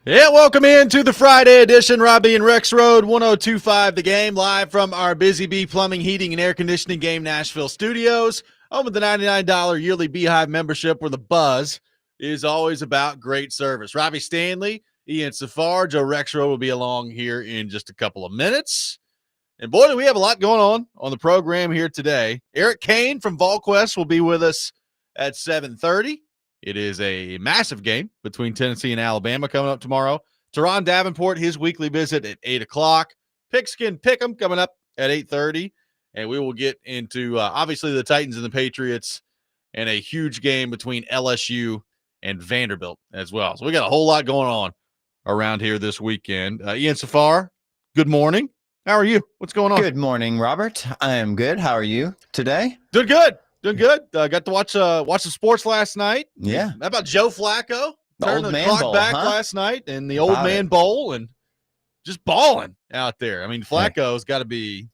Yeah, welcome into the Friday edition. Robby and Rexrode, 102.5 The Game, live from our Busy Bee Plumbing, Heating, and Air Conditioning Game Nashville studios. Home with the $99 yearly Beehive membership, where the buzz is always about great service. Robbie Stanley, Ian Safar, Joe Rexrode will be along here in just a couple of minutes. And boy, do we have a lot going on the program here today. Eric Cain from Volquest will be with us at 7:30. It is a massive game between Tennessee and Alabama coming up tomorrow. Turron Davenport, his weekly visit at 8 o'clock. Pigskin Pick'em coming up at 8:30. And we will get into, obviously, the Titans and the Patriots and a huge game between LSU and Vanderbilt as well. So we got a whole lot going on around here this weekend. Ian Safar, good morning. How are you? What's going on? Good morning, Robert. I am good. How are you today? Doing good. Doing good. Got to watch some sports last night. Yeah. How about Joe Flacco? Turning the clock bowl, back huh? last night in the old man bowl and just balling out there. I mean, Flacco's got to be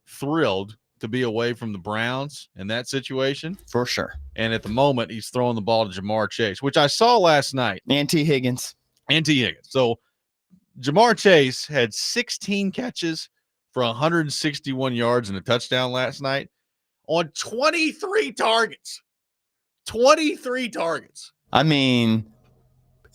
thrilled to be away from the Browns in that situation. For sure. And at the moment, he's throwing the ball to Jamar Chase, which I saw last night. And T. Higgins. So Jamar Chase had 16 catches for 161 yards and a touchdown last night on 23 targets. 23 targets. I mean,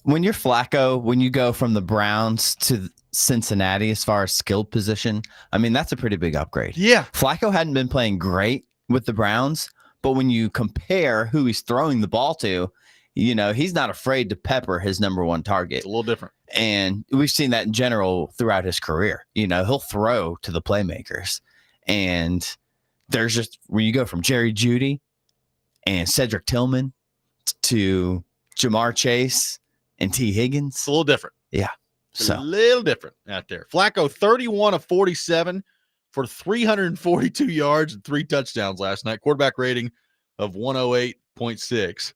when you're Flacco, when you go from the Browns to Cincinnati as far as skilled position, I mean, that's a pretty big upgrade. Yeah. Flacco hadn't been playing great with the Browns, but when you compare who he's throwing the ball to, you know, he's not afraid to pepper his number one target. It's a little different. And we've seen that in general throughout his career. You know, he'll throw to the playmakers. And there's just where you go from Jerry Jeudy and Cedric Tillman to Jamar Chase and T. Higgins. It's a little different. Yeah. A little different out there. Flacco, 31 of 47 for 342 yards and 3 touchdowns last night. Quarterback rating of 108.6.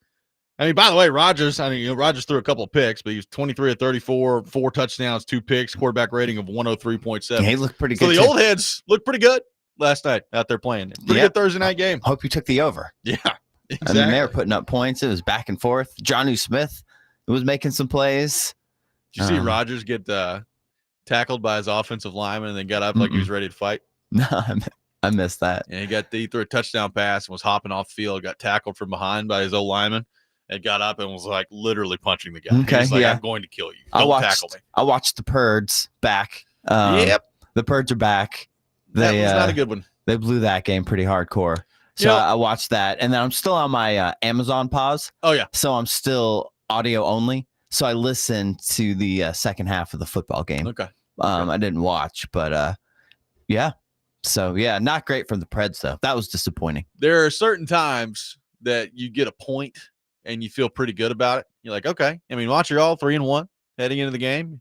I mean, by the way, Rodgers threw a couple of picks, but he was 23 of 34, 4 touchdowns, 2 picks, quarterback rating of 103.7. Yeah, he looked pretty good. So the old heads looked pretty good last night out there playing. Pretty good Thursday night game. Hope you took the over. Yeah, exactly. I mean, they were putting up points. It was back and forth. Jonnu Smith was making some plays. Did you see Rodgers get tackled by his offensive lineman and then got up like he was ready to fight? No, I missed that. And he threw a touchdown pass and was hopping off the field, got tackled from behind by his old lineman, and got up and was like literally punching the guy. Okay, He's like, I'm going to kill you. Don't tackle me. I watched the Purds back. Yep. The Purds are back. That was not a good one. They blew that game pretty hardcore. So I watched that. And then I'm still on my Amazon pause. Oh, yeah. So I'm still audio only. So I listened to the second half of the football game. Okay. I didn't watch, but yeah. So, yeah, not great from the Preds, though. That was disappointing. There are certain times that you get a point and you feel pretty good about it. You're like, okay. I mean, watch, you're all 3-1 heading into the game.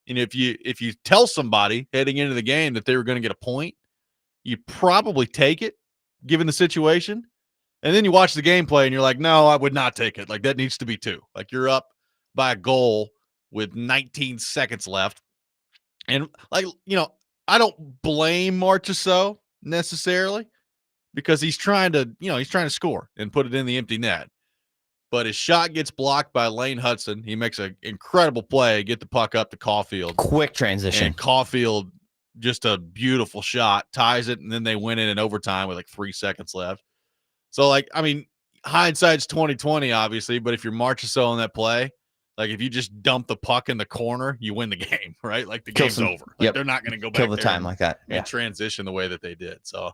And if you tell somebody heading into the game that they were going to get a point, you probably take it, given the situation. And then you watch the gameplay and you're like, no, I would not take it. Like, that needs to be 2. Like, you're up by a goal with 19 seconds left. And, like, you know, I don't blame Marchessault necessarily because he's trying to score and put it in the empty net. But his shot gets blocked by Lane Hudson. He makes an incredible play, get the puck up to Caulfield. Quick transition. And Caulfield, just a beautiful shot, ties it, and then they win it in overtime with like 3 seconds left. So, like, I mean, hindsight's 20/20, obviously, but if you're Marchessault on that play, like if you just dump the puck in the corner, you win the game, right? Like the game's over. Like they're not going to go back kill the time like that and transition the way that they did. So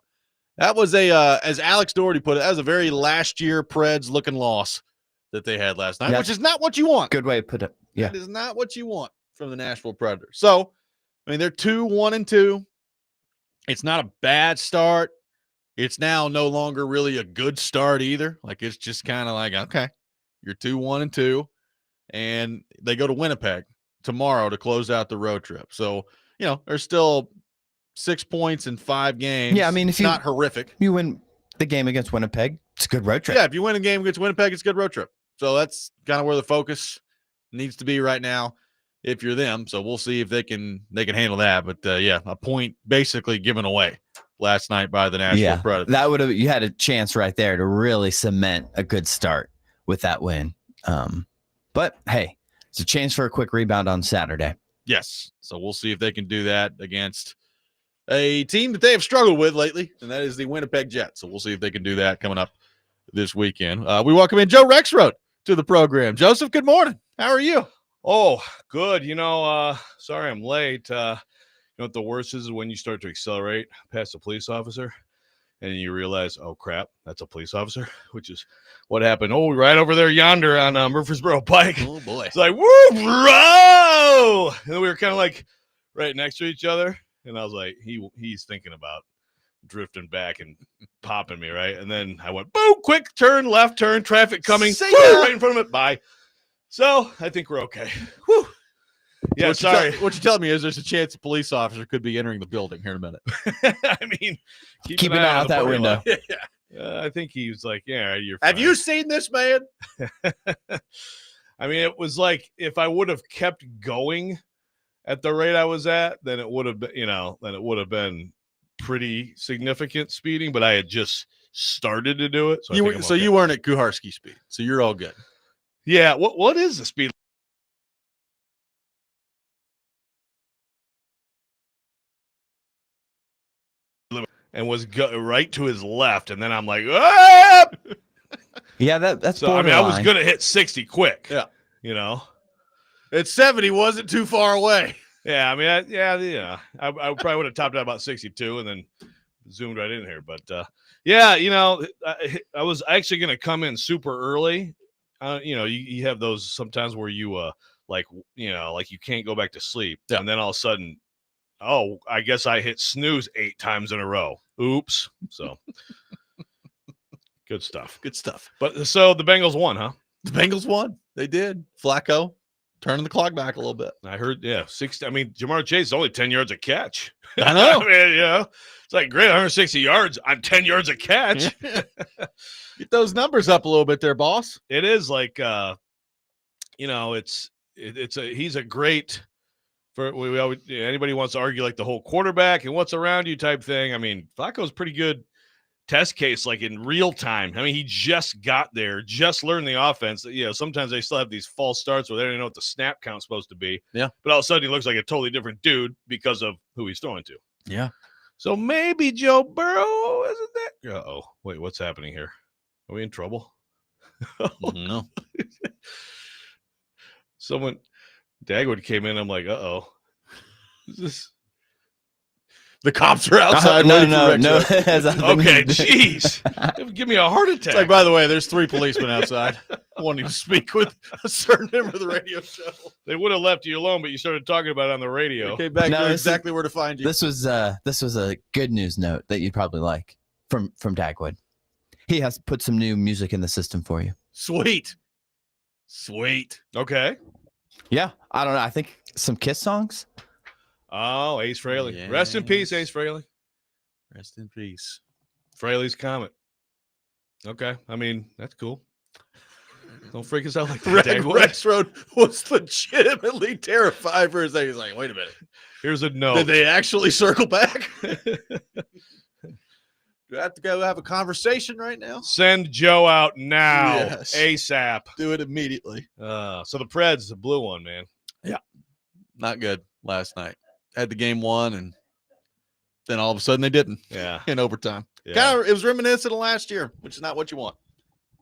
that was as Alex Doherty put it, that was a very last year Preds looking loss that they had last night, which is not what you want. Good way to put it. Yeah. That is not what you want from the Nashville Predators. So, I mean, they're 2-1-2. It's not a bad start. It's now no longer really a good start either. Like, it's just kind of like, okay, you're 2-1-2, and they go to Winnipeg tomorrow to close out the road trip. So, you know, there's still 6 points in 5 games. Yeah, I mean, if not horrific. You win the game against Winnipeg, it's a good road trip. Yeah, if you win a game against Winnipeg, it's a good road trip. So that's kind of where the focus needs to be right now if you're them. So we'll see if they can handle that. But yeah, a point basically given away last night by the Nashville Predators. That would have, you had a chance right there to really cement a good start with that win. But hey, It's a chance for a quick rebound on Saturday. Yes. So we'll see if they can do that against a team that they have struggled with lately, and that is the Winnipeg Jets. So we'll see if they can do that coming up this weekend. We welcome in Joe Rexrode to the program. Joseph, good morning. How are you? Oh, good. Sorry I'm late. You know what the worst is when you start to accelerate past a police officer and you realize, oh, crap, that's a police officer, which is what happened. Oh, right over there yonder on Murfreesboro Pike. Oh, boy. It's like, woo, bro! And we were kind of like right next to each other. And I was like, he's thinking about drifting back and popping me, right? And then I went, boom, quick turn, left turn, traffic coming, right in front of it. Bye. So I think we're okay. Whew. Yeah, So what you're telling me is there's a chance a police officer could be entering the building here in a minute. I mean, keep an eye out that window. I think he was like, yeah, you're Have fine. you seen this man? I mean, it was like if I would have kept going at the rate I was at, then it would have been, pretty significant speeding, but I had just started to do it. So You weren't at Kuharski speed, so you're all good. Yeah. What is the speed limit? And was right to his left, and then I'm like, ah! Yeah, that's so. I mean, I was gonna hit 60 quick. Yeah. At 70 wasn't too far away. Yeah. I mean, I probably would have topped out about 62 and then zoomed right in here. But I was actually gonna come in super early. You have those sometimes where you like you can't go back to sleep, and then all of a sudden, oh, I guess I hit snooze 8 times in a row. Oops. So good stuff. But so the Bengals won, huh? The Bengals won. They did. Flacco turning the clock back a little bit. I heard, 60. I mean, Jamar Chase is only 10 yards a catch. I know. I mean, it's like great, 160 yards on 10 yards a catch. Get those numbers up a little bit there, boss. It is like, he's a great for we always, anybody wants to argue like the whole quarterback and what's around you type thing. I mean, Flacco's pretty good test case, like in real time. I mean, he just got there, just learned the offense. Sometimes they still have these false starts where they don't even know what the snap count's supposed to be. Yeah. But all of a sudden he looks like a totally different dude because of who he's throwing to. Yeah. So maybe Joe Burrow isn't that. Uh-oh. Wait, what's happening here? Are we in trouble? No. Someone, Dagwood came in. I'm like, uh-oh. Is this? The cops are outside. No. Okay, jeez. Give me a heart attack. It's like, by the way, there's 3 policemen outside wanting to speak with a certain member of the radio show. They would have left you alone, but you started talking about it on the radio. They came back to exactly where to find you. This was a good news note that you'd probably like from Dagwood. He has put some new music in the system for you. Sweet. Okay. Yeah, I don't know. I think some Kiss songs. Oh, Ace Frehley. Yes. Rest in peace, Ace Frehley. Rest in peace. Frehley's Comet. Okay. I mean, that's cool. Don't freak us out like that. Rexrode was legitimately terrified for a second. He's like, wait a minute. Here's a note. Did they actually circle back? Do I have to go have a conversation right now? Send Joe out now. Yes. ASAP. Do it immediately. So the Preds, the blue one, man. Yeah. Not good last night. Had the game won, and then all of a sudden they didn't. Yeah. In overtime. Yeah. It was reminiscent of last year, which is not what you want.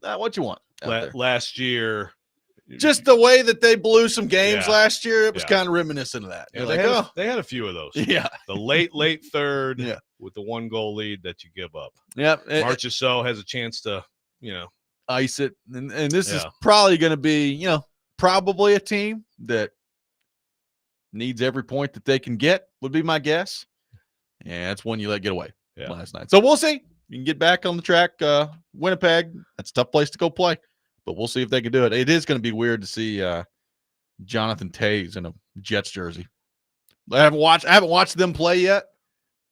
Not what you want. Last year. Just the way that they blew some games Yeah. last year, it was Yeah. kind of reminiscent of that. Yeah, You're they had a few of those. yeah. The late third Yeah. with the 1-goal lead that you give up. Yeah. Marchessault has a chance to, Ice it. And this is Yeah. probably going to be, probably a team that needs every point that they can get, would be my guess. Yeah, that's one you let get away last night. So we'll see. You can get back on the track. Winnipeg, that's a tough place to go play, but we'll see if they can do it. It is going to be weird to see Jonathan Toews in a Jets jersey. I haven't watched them play yet,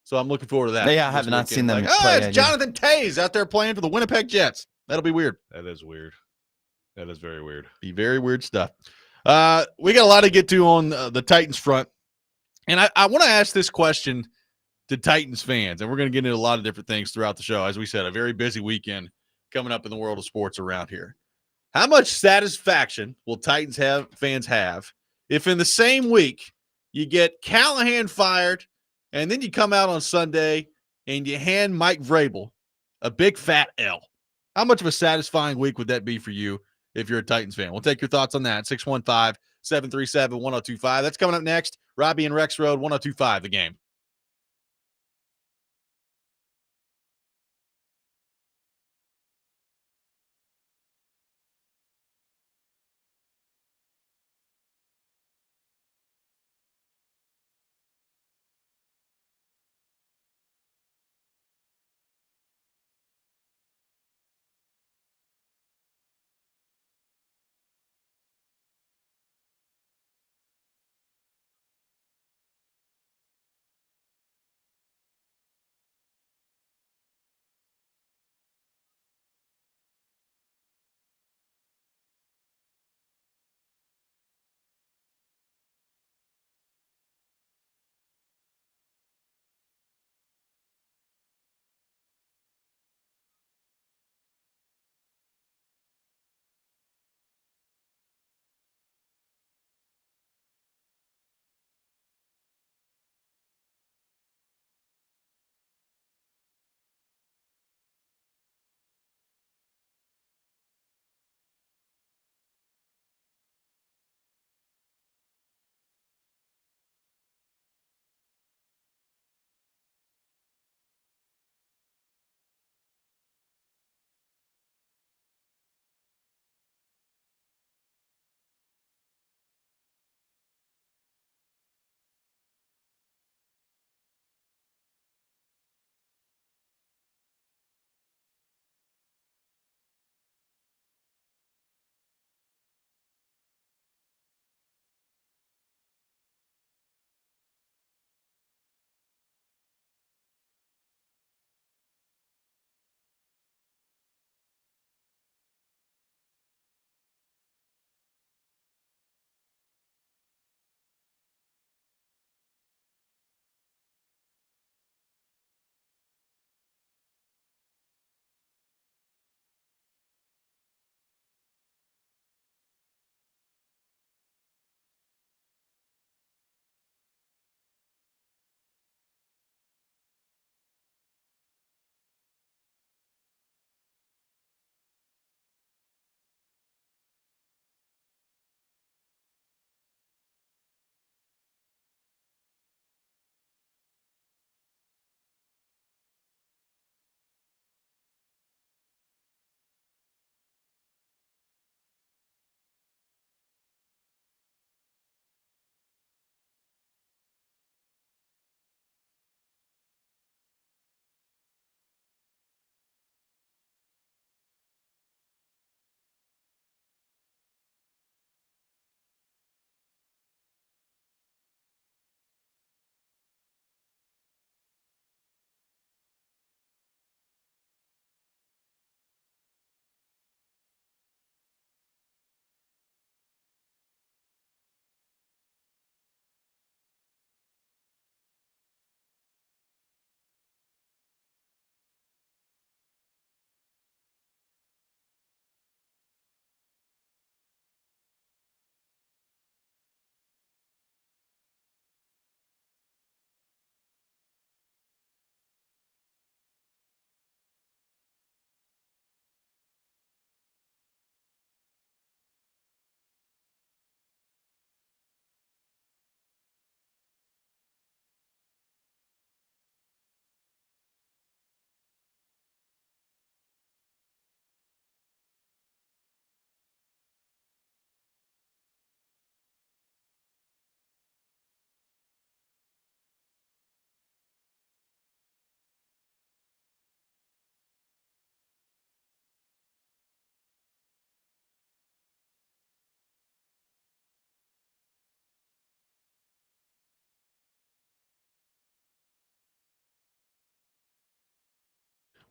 so I'm looking forward to that. Yeah, I have not seen them Like, play it's yet. Jonathan Toews out there playing for the Winnipeg Jets. That'll be weird. That is weird. That is very weird. Be very weird stuff. We got a lot to get to on the Titans front. And I want to ask this question to Titans fans, and we're going to get into a lot of different things throughout the show. As we said, a very busy weekend coming up in the world of sports around here. How much satisfaction will Titans fans have if in the same week you get Callahan fired and then you come out on Sunday and you hand Mike Vrabel a big fat L? How much of a satisfying week would that be for you if you're a Titans fan? We'll take your thoughts on that. 615-737-1025. That's coming up next. Robby and Rexrode, 1025 The Game.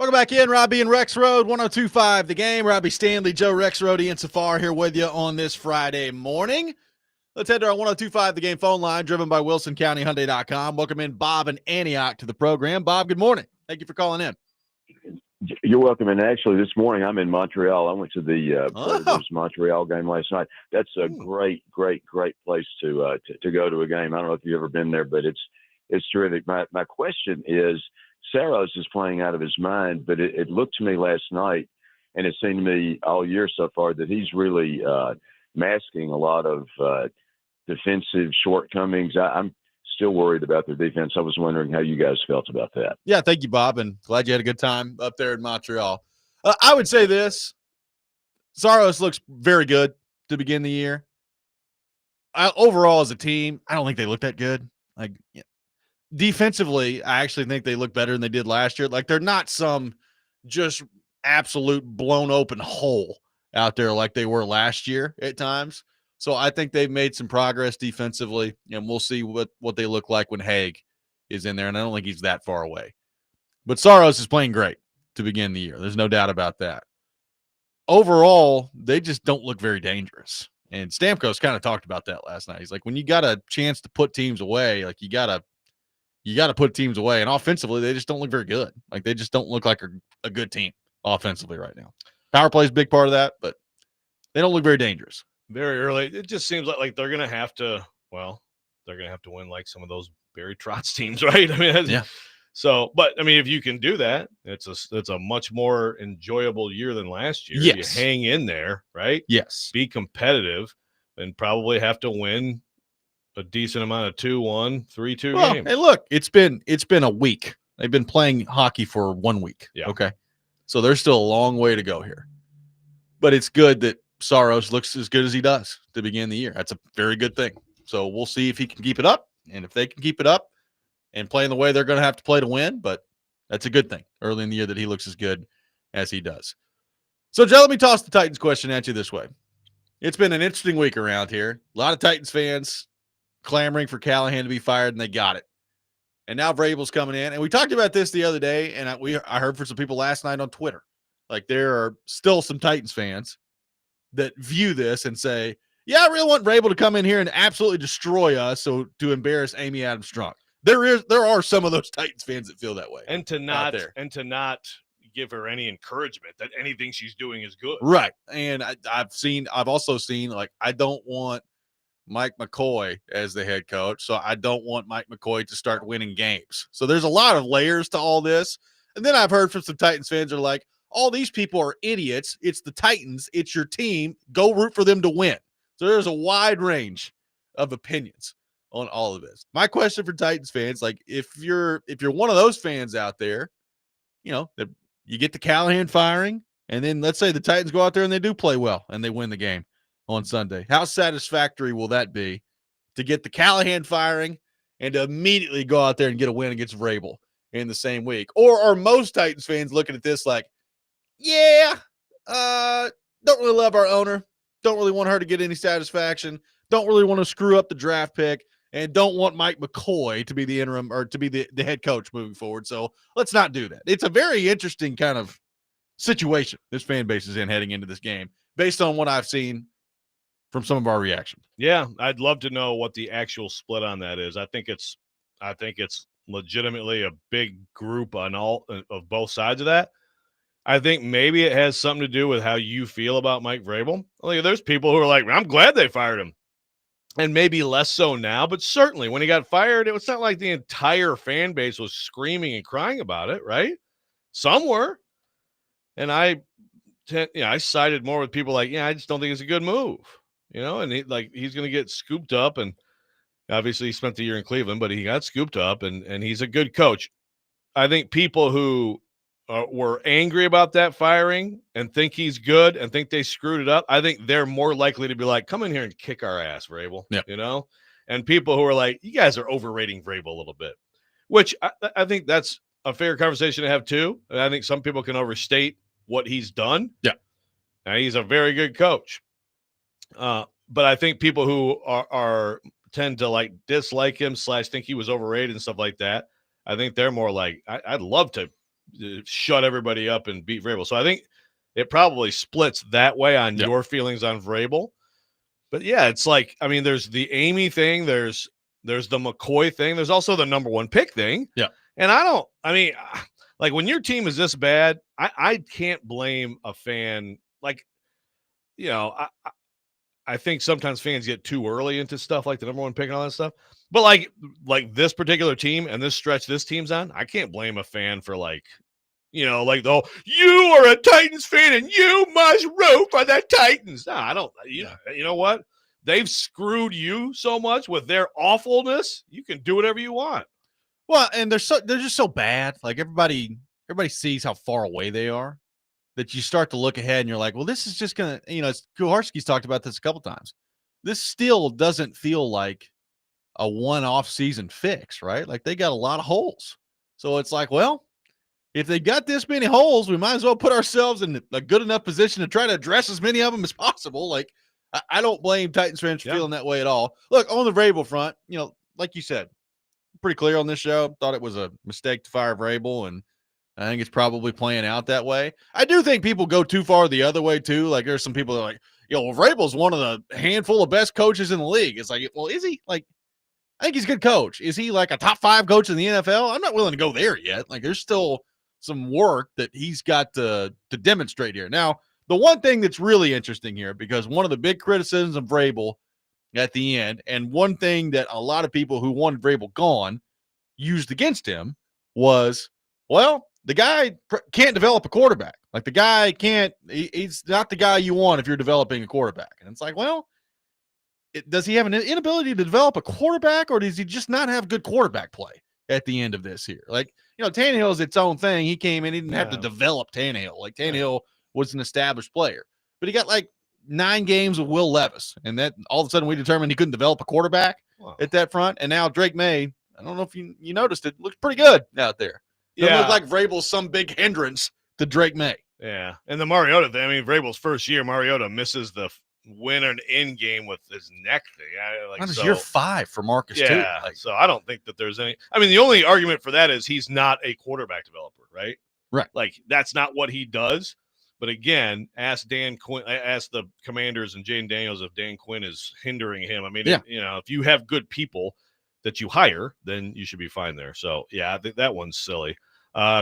Welcome back in, Robby and Rexrode, 1025 The Game. Robby Stanley, Joe Rexrode, Ian Safar here with you on this Friday morning. Let's head to our 1025 The Game phone line, driven by WilsonCountyHyundai.com. Welcome in Bob and Antioch to the program. Bob, good morning. Thank you for calling in. You're welcome. And actually, this morning I'm in Montreal. I went to the Oh. Predators Montreal game last night. That's a great place to go to a game. I don't know if you've ever been there, but it's terrific. My question is, Saros is playing out of his mind, but it looked to me last night, and it seemed to me all year so far, that he's really masking a lot of defensive shortcomings. I'm still worried about their defense. I was wondering how you guys felt about that. Yeah, thank you, Bob, and glad you had a good time up there in Montreal. I would say this. Saros looks very good to begin the year. Overall, as a team, I don't think they look that good. Like, defensively, I actually think they look better than they did last year. Like, they're not some just absolute blown open hole out there like they were last year at times. So I think they've made some progress defensively, and we'll see what they look like when Haig is in there. And I don't think he's that far away. But Saros is playing great to begin the year. There's no doubt about that. Overall, they just don't look very dangerous. And Stamkos kind of talked about that last night. He's like, when you got a chance to put teams away, like you gotta put teams away. And offensively, they just don't look very good. Like they just don't look like a good team offensively right now. Power play is a big part of that, but they don't look very dangerous. Very early. It just seems like they're gonna have to. Well, they're gonna have to win like some of those Barry Trotz teams, right? I mean, yeah. So, but I mean, if you can do that, it's a much more enjoyable year than last year. Yes. You hang in there, right? Yes. Be competitive, and probably have to win a decent amount of 2-1, 3-2 games. And look, it's been a week. They've been playing hockey for 1 week. Yeah. Okay. So there's still a long way to go here. But it's good that Saros looks as good as he does to begin the year. That's a very good thing. So we'll see if he can keep it up. And if they can keep it up and play in the way they're going to have to play to win, but that's a good thing early in the year that he looks as good as he does. So, Joe, let me toss the Titans question at you this way. It's been an interesting week around here. A lot of Titans fans clamoring for Callahan to be fired, and they got it. And now Vrabel's coming in. And we talked about this the other day, and I heard from some people last night on Twitter. Like, there are still some Titans fans that view this and say, yeah, I really want Vrabel to come in here and absolutely destroy us to embarrass Amy Adams Strunk. There are some of those Titans fans that feel that way. And to not give her any encouragement that anything she's doing is good. Right. And I've also seen, like, I don't want Mike McCoy as the head coach, so I don't want Mike McCoy to start winning games. So there's a lot of layers to all this. And then I've heard from some Titans fans that are like, all these people are idiots. It's the Titans. It's your team. Go root for them to win. So there's a wide range of opinions on all of this. My question for Titans fans, like, if you're one of those fans out there, you know, that you get the Callahan firing, and then let's say the Titans go out there and they do play well and they win the game on Sunday. How satisfactory will that be to get the Callahan firing and to immediately go out there and get a win against Vrabel in the same week? Or are most Titans fans looking at this like, yeah, don't really love our owner, don't really want her to get any satisfaction, don't really want to screw up the draft pick, and don't want Mike McCoy to be the interim or to be the head coach moving forward. So let's not do that. It's a very interesting kind of situation this fan base is in heading into this game based on what I've seen from some of our reactions. Yeah, I'd love to know what the actual split on that is. I think it's legitimately a big group on all of both sides of that. I think maybe it has something to do with how you feel about Mike Vrabel. Like, there's people who are like, I'm glad they fired him. And maybe less so now, but certainly when he got fired, it was not like the entire fan base was screaming and crying about it, right? Some were. And I sided more with people like, yeah, I just don't think it's a good move, you know, and he's going to get scooped up. And obviously he spent the year in Cleveland, but he got scooped up and he's a good coach. I think people who were angry about that firing and think he's good and think they screwed it up, I think they're more likely to be like, come in here and kick our ass, Vrabel, you know? And people who are like, you guys are overrating Vrabel a little bit, which I think that's a fair conversation to have too. And I think some people can overstate what he's done. Yeah. And he's a very good coach. But I think people who are tend to like dislike him / think he was overrated and stuff like that, I think they're more like, I'd love to shut everybody up and beat Vrabel. So I think it probably splits that way on your feelings on Vrabel. But yeah, it's like, I mean, there's the Amy thing, there's the McCoy thing, there's also the number one pick thing. Yeah. And Like when your team is this bad, I can't blame a fan. Like, I think sometimes fans get too early into stuff like the number one pick and all that stuff. But like this particular team and this stretch this team's on, I can't blame a fan for like you are a Titans fan and you must root for the Titans. No, I don't. You know what? They've screwed you so much with their awfulness. You can do whatever you want. Well, and they're just so bad. Like everybody sees how far away they are that you start to look ahead and you're like, well, this is just gonna, Kuharski's talked about this a couple times. This still doesn't feel like a one-off season fix, right? Like they got a lot of holes. So it's like, well, if they got this many holes, we might as well put ourselves in a good enough position to try to address as many of them as possible. Like, I don't blame Titans fans for feeling that way at all. Look, on the Vrabel front, like you said, pretty clear on this show. Thought it was a mistake to fire Vrabel, and I think it's probably playing out that way. I do think people go too far the other way, too. Like, there's some people that are like, Vrabel's one of the handful of best coaches in the league. It's like, well, is he? Like, I think he's a good coach. Is he like a top 5 coach in the NFL? I'm not willing to go there yet. Like, there's still some work that he's got to demonstrate here. Now, the one thing that's really interesting here, because one of the big criticisms of Vrabel at the end, and one thing that a lot of people who wanted Vrabel gone used against him was, well, the guy can't develop a quarterback. Like the guy he's not the guy you want if you're developing a quarterback. And it's like, well, does he have an inability to develop a quarterback, or does he just not have good quarterback play at the end of this here? Like, Tannehill is its own thing. He came in, he didn't have to develop Tannehill. Like Tannehill was an established player, but he got like 9 games with Will Levis. And that all of a sudden we determined he couldn't develop a quarterback at that front. And now Drake May, I don't know if you noticed it, looks pretty good out there. It looked like Vrabel's some big hindrance to Drake May. Yeah. And the Mariota thing, I mean, Vrabel's first year, Mariota misses the win and in game with his neck thing. That was year 5 for Marcus, too. Yeah. So I don't think that there's any. I mean, the only argument for that is he's not a quarterback developer, right? Right. Like, that's not what he does. But again, ask Dan Quinn, ask the Commanders and Jaden Daniels if Dan Quinn is hindering him. I mean, if you have good people that you hire, then you should be fine there. So, yeah, I think that one's silly.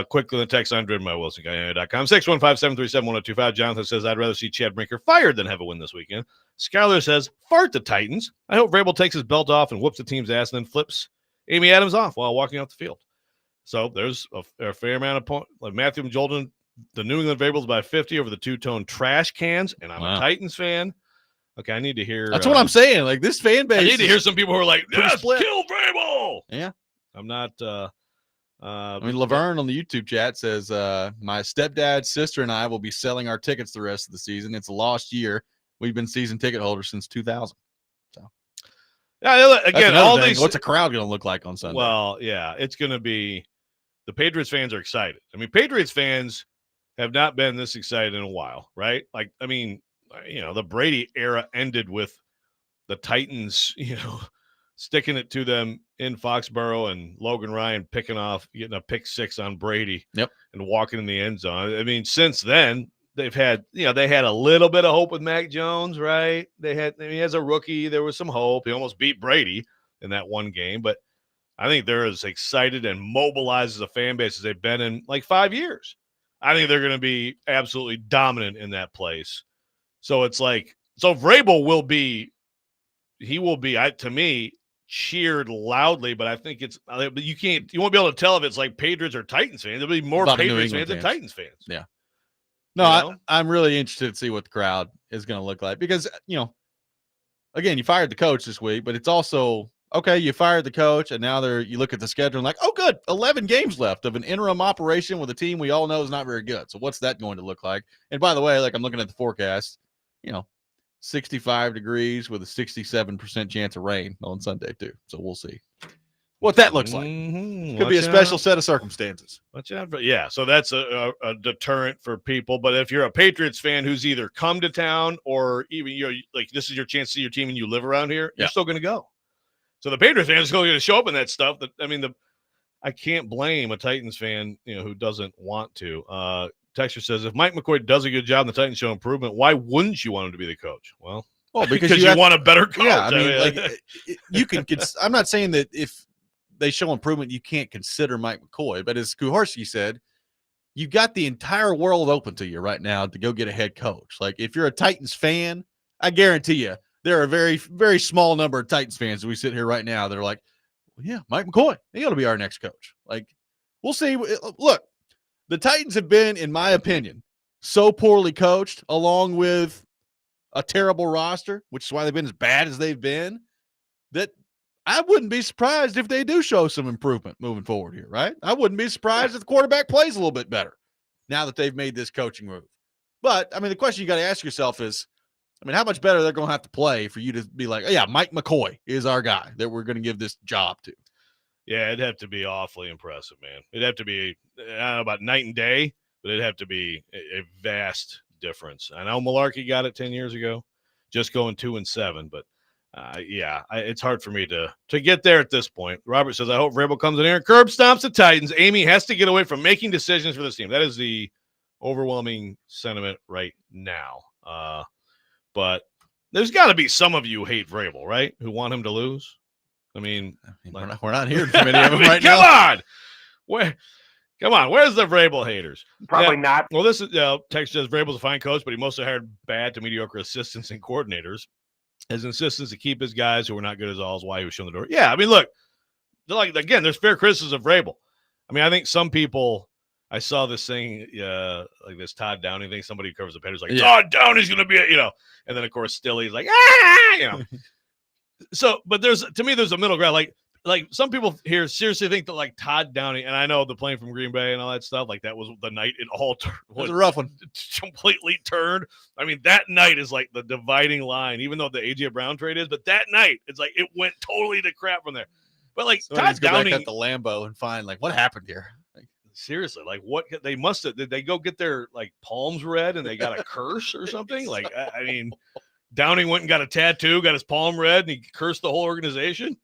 Quickly the text on DrivenByWilson.com 615-737-1025. Jonathan says, I'd rather see Chad Brinker fired than have a win this weekend. Skyler says, fart the Titans. I hope Vrabel takes his belt off and whoops the team's ass and then flips Amy Adams off while walking off the field. So there's a fair amount of points. Like Matthew and Jordan, the New England Vrabels by 50 over the two-tone trash cans, and I'm a Titans fan. Okay, I need to hear. That's what I'm saying. Like, this fan base. I need to hear some people who are like, yes, split. kill Vrabel. Yeah. I'm not. I mean, Laverne on the YouTube chat says, my stepdad's sister and I will be selling our tickets the rest of the season. It's a lost year. We've been season ticket holders since 2000. So, yeah, again, all thing. these. What's a crowd going to look like on Sunday? Well, yeah, it's going to be. The Patriots fans are excited. I mean, Patriots fans have not been this excited in a while, right? Like, I mean, the Brady era ended with the Titans, sticking it to them in Foxborough and Logan Ryan getting a pick 6 on Brady and walking in the end zone. I mean, since then, they've had, they had a little bit of hope with Mac Jones, right? As a rookie, there was some hope. He almost beat Brady in that one game, but I think they're as excited and mobilized as a fan base as they've been in like 5 years. I think they're going to be absolutely dominant in that place. So it's like, Vrabel will be, to me, cheered loudly, but I think you won't be able to tell if it's like Patriots or Titans fans. There'll be more Patriots fans than Titans fans. Yeah. No, I'm really interested to see what the crowd is going to look like because, again, you fired the coach this week, but it's also, okay, you fired the coach, and now you look at the schedule and like, oh, good, 11 games left of an interim operation with a team we all know is not very good. So what's that going to look like? And by the way, like I'm looking at the forecast, 65 degrees with a 67% chance of rain on Sunday too. So we'll see what that looks like. Could be a special set of circumstances. Watch out for, so that's a deterrent for people. But if you're a Patriots fan who's either come to town or even this is your chance to see your team and you live around here, you're still going to go. So the Patriots fans are going to show up in that stuff. I can't blame a Titans fan, who doesn't want to. Texture says, if Mike McCoy does a good job and the Titans show improvement, why wouldn't you want him to be the coach? Well, because you want a better coach. Yeah, I mean, you can. I'm not saying that if they show improvement, you can't consider Mike McCoy. But as Kuharski said, you got the entire world open to you right now to go get a head coach. Like, if you're a Titans fan, I guarantee you there are a very, very small number of Titans fans that we sit here right now that are like, well, yeah, Mike McCoy, he ought to be our next coach. Like, we'll see. Look, the Titans have been, in my opinion, so poorly coached, along with a terrible roster, which is why they've been as bad as they've been, that I wouldn't be surprised if they do show some improvement moving forward here, right? I wouldn't be surprised if the quarterback plays a little bit better now that they've made this coaching move. But, I mean, the question you got to ask yourself is, I mean, how much better they're going to have to play for you to be like, oh, yeah, Mike McCoy is our guy that we're going to give this job to. Yeah, it'd have to be awfully impressive, man. It'd have to be, I don't know about night and day, but it'd have to be a vast difference. I know Malarkey got it 10 years ago, just going 2-7, but it's hard for me to get there at this point. Robert says, I hope Vrabel comes in here and curb stomps the Titans. Amy has to get away from making decisions for this team. That is the overwhelming sentiment right now. But there's got to be some of you who hate Vrabel, right? Who want him to lose. I mean we're not hearing from any of them right come now. Come on. Where's the Vrabel haters? Probably not. Well, this is text says Vrabel's a fine coach, but he mostly hired bad to mediocre assistants and coordinators. His insistence to keep his guys who were not good as all is why he was shown the door. Yeah, I mean, look, again, there's fair criticism of Vrabel. I mean, I think some people. I saw this thing, like this Todd Downing thing. Somebody who covers the Patriots like, Todd Downey's going to be, and then of course Stilly's like, So, but there's a middle ground. Like some people here seriously think that like Todd Downing, and I know the plane from Green Bay and all that stuff, like that was the night it all was a rough one. Completely turned. I mean, that night is like the dividing line, even though the AJ Brown trade is, but that night it's like it went totally to crap from there. But like Todd Downing at the Lambeau and find like what happened here. Seriously, like what they must have, did they go get their like palms read and they got a curse or something? Like, I mean, Downing went and got a tattoo, got his palm read, and he cursed the whole organization.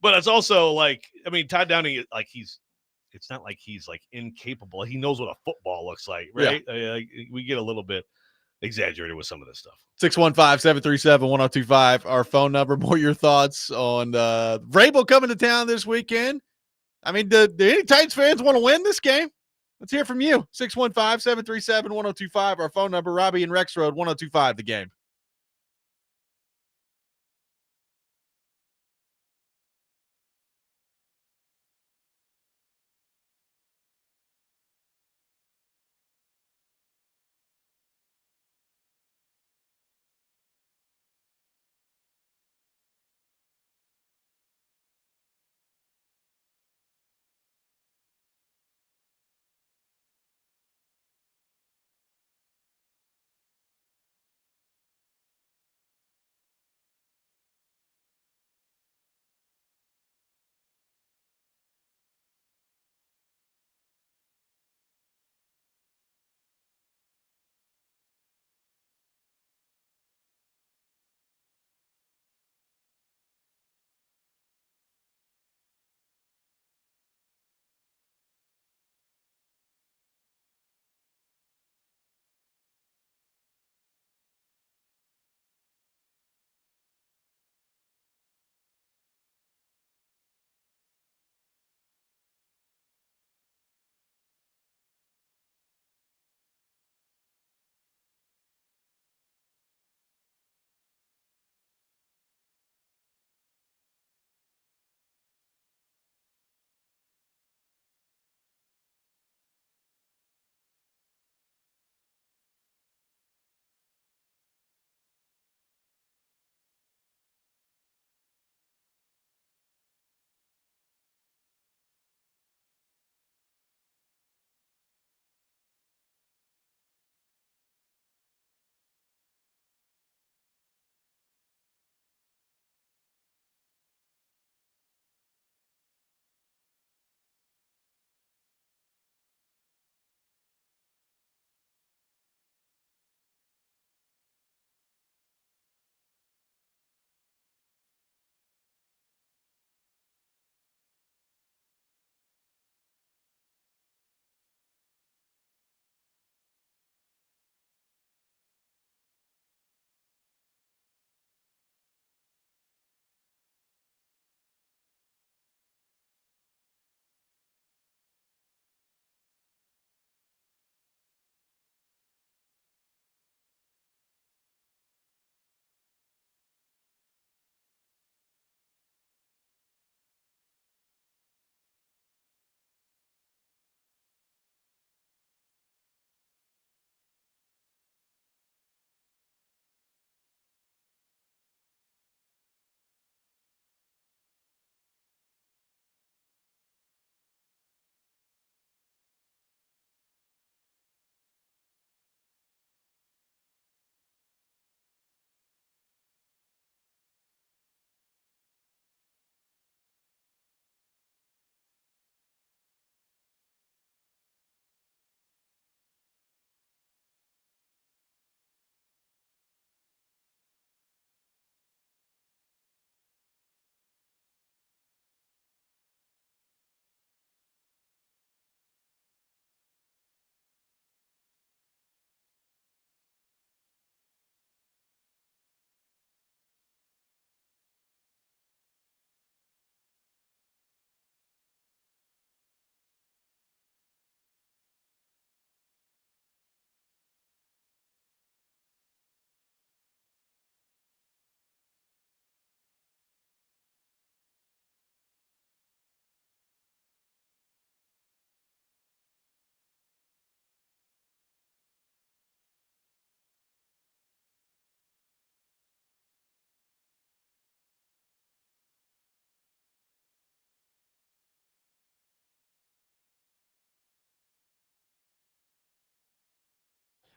But it's also like, I mean, Todd Downing, like it's not like he's like incapable. He knows what a football looks like, right? Yeah. We get a little bit exaggerated with some of this stuff. 615-737-1025, our phone number. More your thoughts on Vrabel coming to town this weekend. I mean, do any Titans fans want to win this game? Let's hear from you. 615-737-1025, our phone number. Robby and Rexrode, 1025 The Game.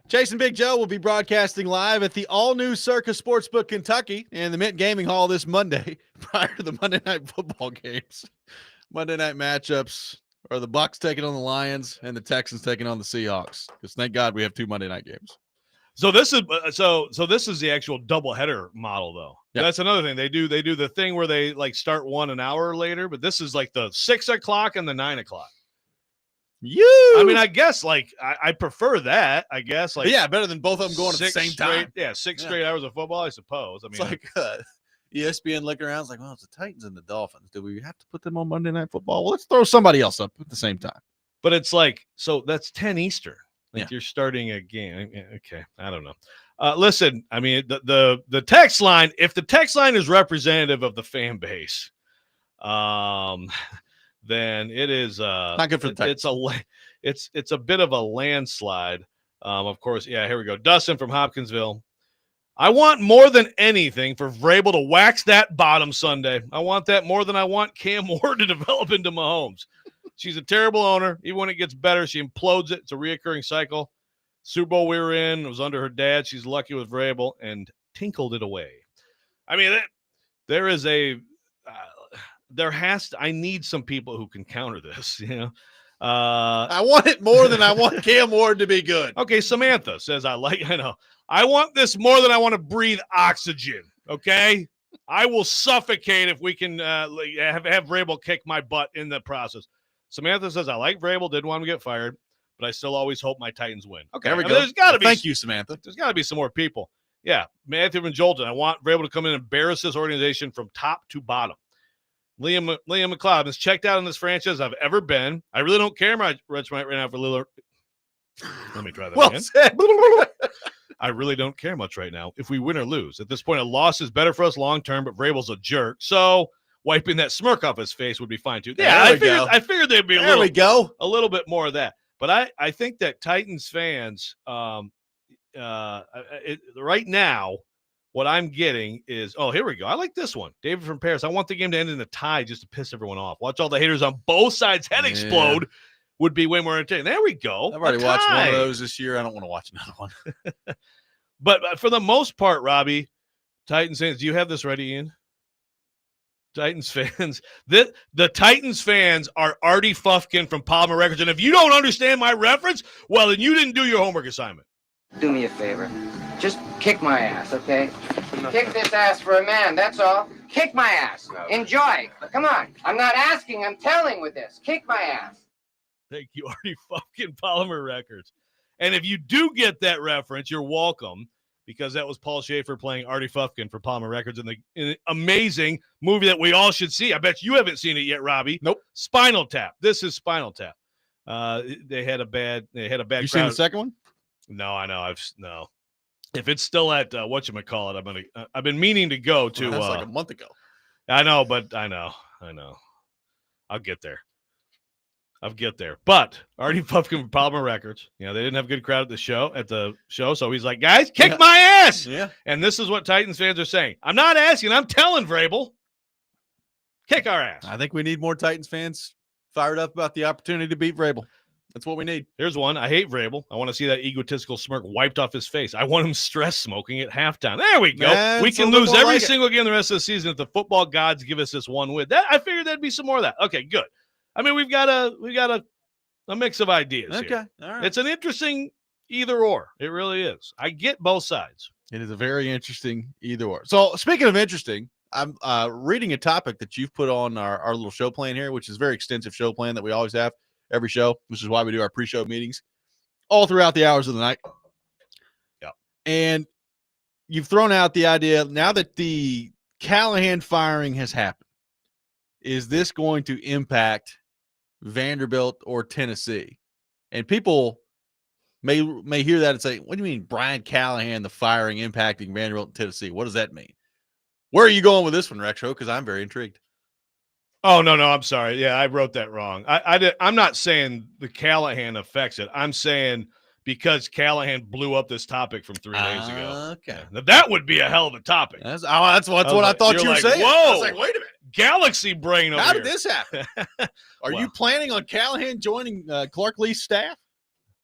Chase and Big Joe will be broadcasting live at the all-new Circus Sportsbook Kentucky and the Mint Gaming Hall this Monday prior to the Monday Night Football games. Monday night matchups are the Bucs taking on the Lions and the Texans taking on the Seahawks. Because thank God we have 2 Monday night games. So this is this is the actual doubleheader model, though. Yeah. That's another thing they do. They do the thing where they like start one an hour later, but this is like the 6 o'clock and the 9 o'clock. I mean, I guess like I prefer that. I guess like better than both of them going at the same time. Yeah, 6 straight hours of football, I suppose. I mean, it's like ESPN looking around. It's like, well, it's the Titans and the Dolphins. Do we have to put them on Monday Night Football? Well, let's throw somebody else up at the same time. But it's like, so that's 10 Eastern. Like Yeah. you're starting a game. Okay, I don't know. Listen, I mean, the text line. If the text line is representative of the fan base, then it is not good for the Titans. It's a bit of a landslide. Of course, yeah. Here we go. Dustin from Hopkinsville. I want more than anything for Vrabel to wax that bottom Sunday. I want that more than I want Cam Ward to develop into Mahomes. She's a terrible owner. Even when it gets better, she implodes it. It's a reoccurring cycle. Super Bowl we were in, it was under her dad. She's lucky with Vrabel and tinkled it away. I mean, there is a I need some people who can counter this, you know. I want it more than I want Cam Ward to be good. Okay, Samantha says I know. I want this more than I want to breathe oxygen, okay? I will suffocate if we can have Vrabel kick my butt in the process. Samantha says I like Vrabel, didn't want him to get fired, but I still always hope my Titans win. Okay, there we go. There's got to be. Thank you, Samantha. There's got to be some more people. Yeah, Matthew from Jolton. I want Vrabel to come in and embarrass this organization from top to bottom. Liam McLeod is checked out in this franchise I've ever been. I really don't care much right now for Lillard. Let me try that again. Said. I really don't care much right now if we win or lose. At this point, a loss is better for us long term, but Vrabel's a jerk. So wiping that smirk off his face would be fine too. Yeah, I figured there'd be a little bit more of that. But I think that Titans fans, right now, what I'm getting is, oh, here we go. I like this one. David from Paris. I want the game to end in a tie just to piss everyone off. Watch all the haters on both sides head explode. Would be way more entertaining. There we go. I've already watched one of those this year. I don't want to watch another one. But for the most part, Robbie, Titans fans, do you have this ready, Ian? Titans fans. The Titans fans are Artie Fufkin from Palmer Records. And if you don't understand my reference, well, then you didn't do your homework assignment. Do me a favor. Just kick my ass, okay? Kick this ass for a man, that's all. Kick my ass. No. Enjoy. Come on. I'm not asking, I'm telling with this. Kick my ass. Thank you, Artie Fufkin, Polymer Records. And if you do get that reference, you're welcome, because that was Paul Schaefer playing Artie Fufkin for Polymer Records in the amazing movie that we all should see. I bet you haven't seen it yet, Robbie. Nope. Spinal Tap. This is Spinal Tap. They had a bad You crowd. seen the second one? No, I know. No. If it's still at whatchamacallit, I've been meaning to go to. That's like a month ago. I know, but I know. I'll get there. But Artie Fufkin from Polymer Records, they didn't have a good crowd at the show. So he's like, guys, kick my ass. Yeah. And this is what Titans fans are saying. I'm not asking, I'm telling Vrabel. Kick our ass. I think we need more Titans fans fired up about the opportunity to beat Vrabel. That's what we need. Here's one. I hate Vrabel. I want to see that egotistical smirk wiped off his face. I want him stress smoking at halftime. There we go. We can lose every single game the rest of the season if the football gods give us this one win. I figured there'd be some more of that. Okay, good. I mean, we've got a mix of ideas. Okay, here. all right. It's an interesting either or. It really is. I get both sides. It is a very interesting either or. So speaking of interesting, I'm reading a topic that you've put on our little show plan here, which is a very extensive show plan that we always have every show, which is why we do our pre-show meetings all throughout the hours of the night. Yeah. And you've thrown out the idea, now that the Callahan firing has happened, is this going to impact Vanderbilt or Tennessee? And people may hear that and say, what do you mean Brian Callahan, the firing impacting Vanderbilt and Tennessee? What does that mean? Where are you going with this one, Rexrode? Because I'm very intrigued. Oh, no, I'm sorry. Yeah, I wrote that wrong. I'm not saying the Callahan affects it. I'm saying because Callahan blew up this topic from 3 days ago. Okay. Now, that would be a hell of a topic. That's what I thought you were saying. Whoa. I was like, wait a minute. Galaxy brain over How here. did this happen? Are you planning on Callahan joining Clark Lee's staff?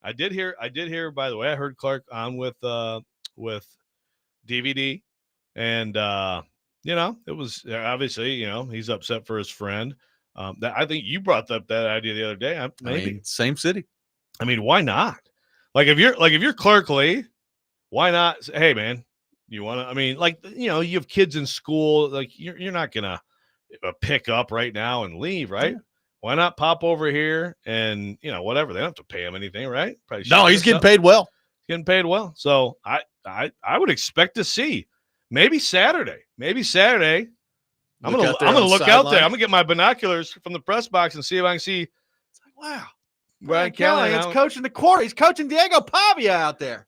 I did hear, by the way, I heard Clark on with DVD, and it was obviously, he's upset for his friend. That I think you brought up that idea the other day. Maybe same city. I mean, why not? Like if you're Clark Lee, why not say, hey man, you want to? I mean, you have kids in school. Like you're not gonna pick up right now and leave, right? Yeah. Why not pop over here and whatever? They don't have to pay him anything, right? Probably no, he's getting paid well. Getting paid well. So I would expect to see maybe Saturday. I'm gonna look out there. I'm gonna get my binoculars from the press box and see if I can see. It's like, wow, Brian Callahan's coaching the quarter. He's coaching Diego Pavia out there.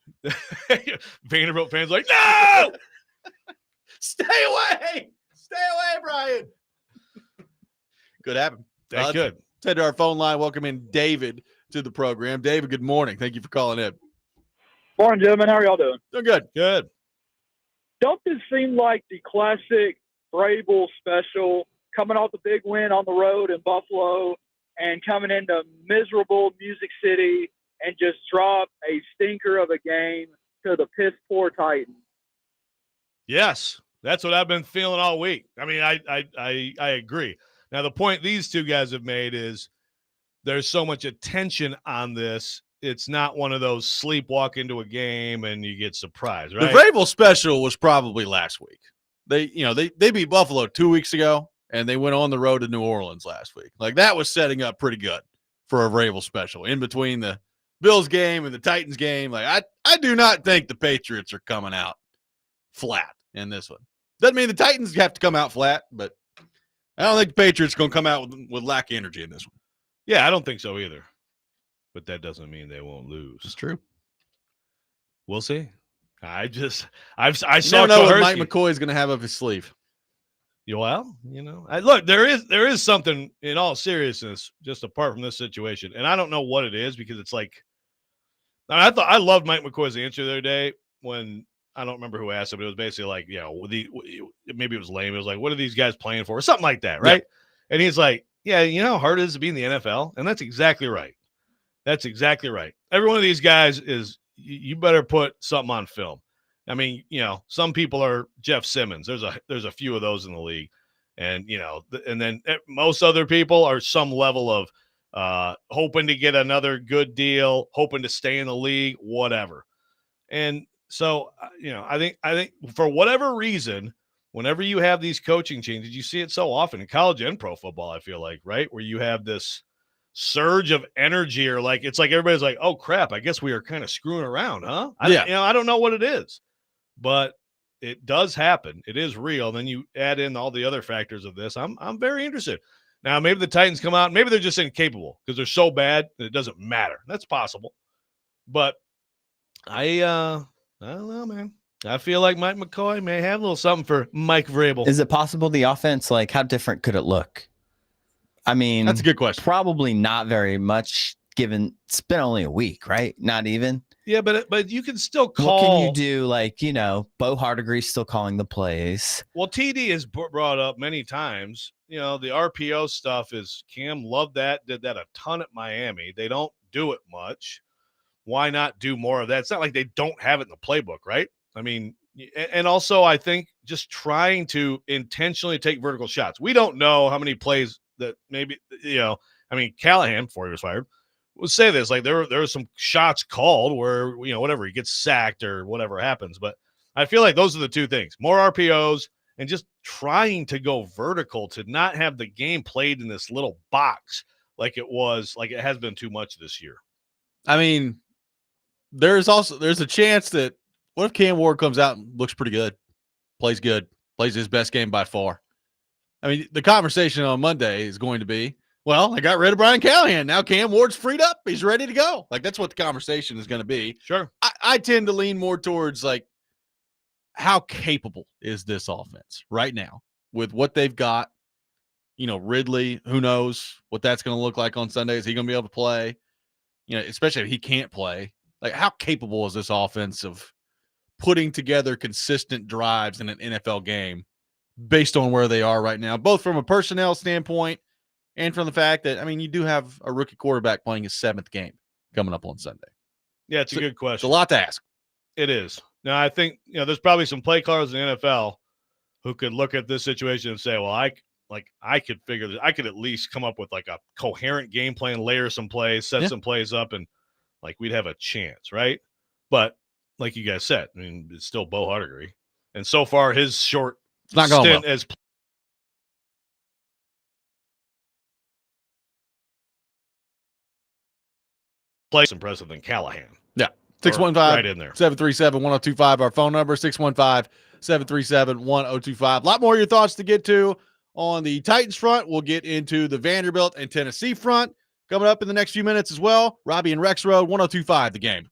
Vanderbilt fans like, no, stay away, Brian. Could happen. That could. Let's head to our phone line. Welcome in David to the program. David, good morning. Thank you for calling in. Morning, gentlemen. How are y'all doing? Doing good. Good. Don't this seem like the classic Vrabel special, coming off the big win on the road in Buffalo and coming into miserable Music City and just drop a stinker of a game to the piss-poor Titans? Yes, that's what I've been feeling all week. I mean, I agree. Now, the point these two guys have made is there's so much attention on this. It's not one of those sleepwalk into a game and you get surprised, right? The Vrabel special was probably last week. They beat Buffalo 2 weeks ago, and they went on the road to New Orleans last week. Like, that was setting up pretty good for a Vrabel special in between the Bills game and the Titans game. Like, I do not think the Patriots are coming out flat in this one. Doesn't mean the Titans have to come out flat, but I don't think the Patriots are going to come out with lack of energy in this one. Yeah, I don't think so either. But that doesn't mean they won't lose. It's true. We'll see. I saw. Don't know what Mike McCoy is going to have up his sleeve. Well, look, there is something in all seriousness, just apart from this situation, and I don't know what it is because it's like, I loved Mike McCoy's answer the other day when I don't remember who asked him, but it was basically like, maybe it was lame. It was like, what are these guys playing for? Or something like that, right? Yeah. And he's like, yeah, you know how hard it is to be in the NFL, and that's exactly right. That's exactly right. Every one of these guys is, you better put something on film. I mean, some people are Jeff Simmons. There's a few of those in the league. And, and then most other people are some level of hoping to get another good deal, hoping to stay in the league, whatever. And so, I think for whatever reason, whenever you have these coaching changes, you see it so often in college and pro football, I feel like, right? Where you have this surge of energy, or like it's like everybody's like, oh crap, I guess we are kind of screwing around, huh? I don't know what it is, but it does happen. It is real. And then you add in all the other factors of this. I'm very interested. Now maybe the Titans come out, maybe they're just incapable because they're so bad that it doesn't matter. That's possible. But I don't know, man. I feel like Mike McCoy may have a little something for Mike Vrabel. Is it possible the offense, like how different could it look? I mean, that's a good question. Probably not very much, given it's been only a week, right? Not even. Yeah, but you can still call. What can you do? Like, Bo Hardigree's still calling the plays. Well, TD has brought up many times. The RPO stuff is, Cam loved that, did that a ton at Miami. They don't do it much. Why not do more of that? It's not like they don't have it in the playbook, right? I mean, and also I think just trying to intentionally take vertical shots. We don't know how many plays that maybe, Callahan, before he was fired, would say this, like there were some shots called where, whatever, he gets sacked or whatever happens. But I feel like those are the two things, more RPOs and just trying to go vertical, to not have the game played in this little box like it has been too much this year. I mean, there's a chance that, what if Cam Ward comes out and looks pretty good, plays his best game by far? I mean, the conversation on Monday is going to be, well, I got rid of Brian Callahan. Now Cam Ward's freed up. He's ready to go. Like, that's what the conversation is going to be. Sure. I tend to lean more towards, like, how capable is this offense right now with what they've got? Ridley, who knows what that's going to look like on Sunday? Is he going to be able to play? Especially if he can't play. Like, how capable is this offense of putting together consistent drives in an NFL game based on where they are right now, both from a personnel standpoint and from the fact that, I mean, you do have a rookie quarterback playing his 7th game coming up on Sunday. Yeah, it's a good It's a question. lot to ask. It is. Now, I think, there's probably some play callers in the NFL who could look at this situation and say, well, I could figure this. I could at least come up with like a coherent game plan, layer some plays, set some plays up, and like we'd have a chance, right? But like you guys said, I mean, it's still Bo Hardegree. And so far, his short It's not going stint well. as plays impressive than Callahan. Yeah. Or 615 right in there. 737 1025, our phone number, 615 737 1025. A lot more of your thoughts to get to on the Titans front. We'll get into the Vanderbilt and Tennessee front coming up in the next few minutes as well. Robby and Rexrode, 1025, the game.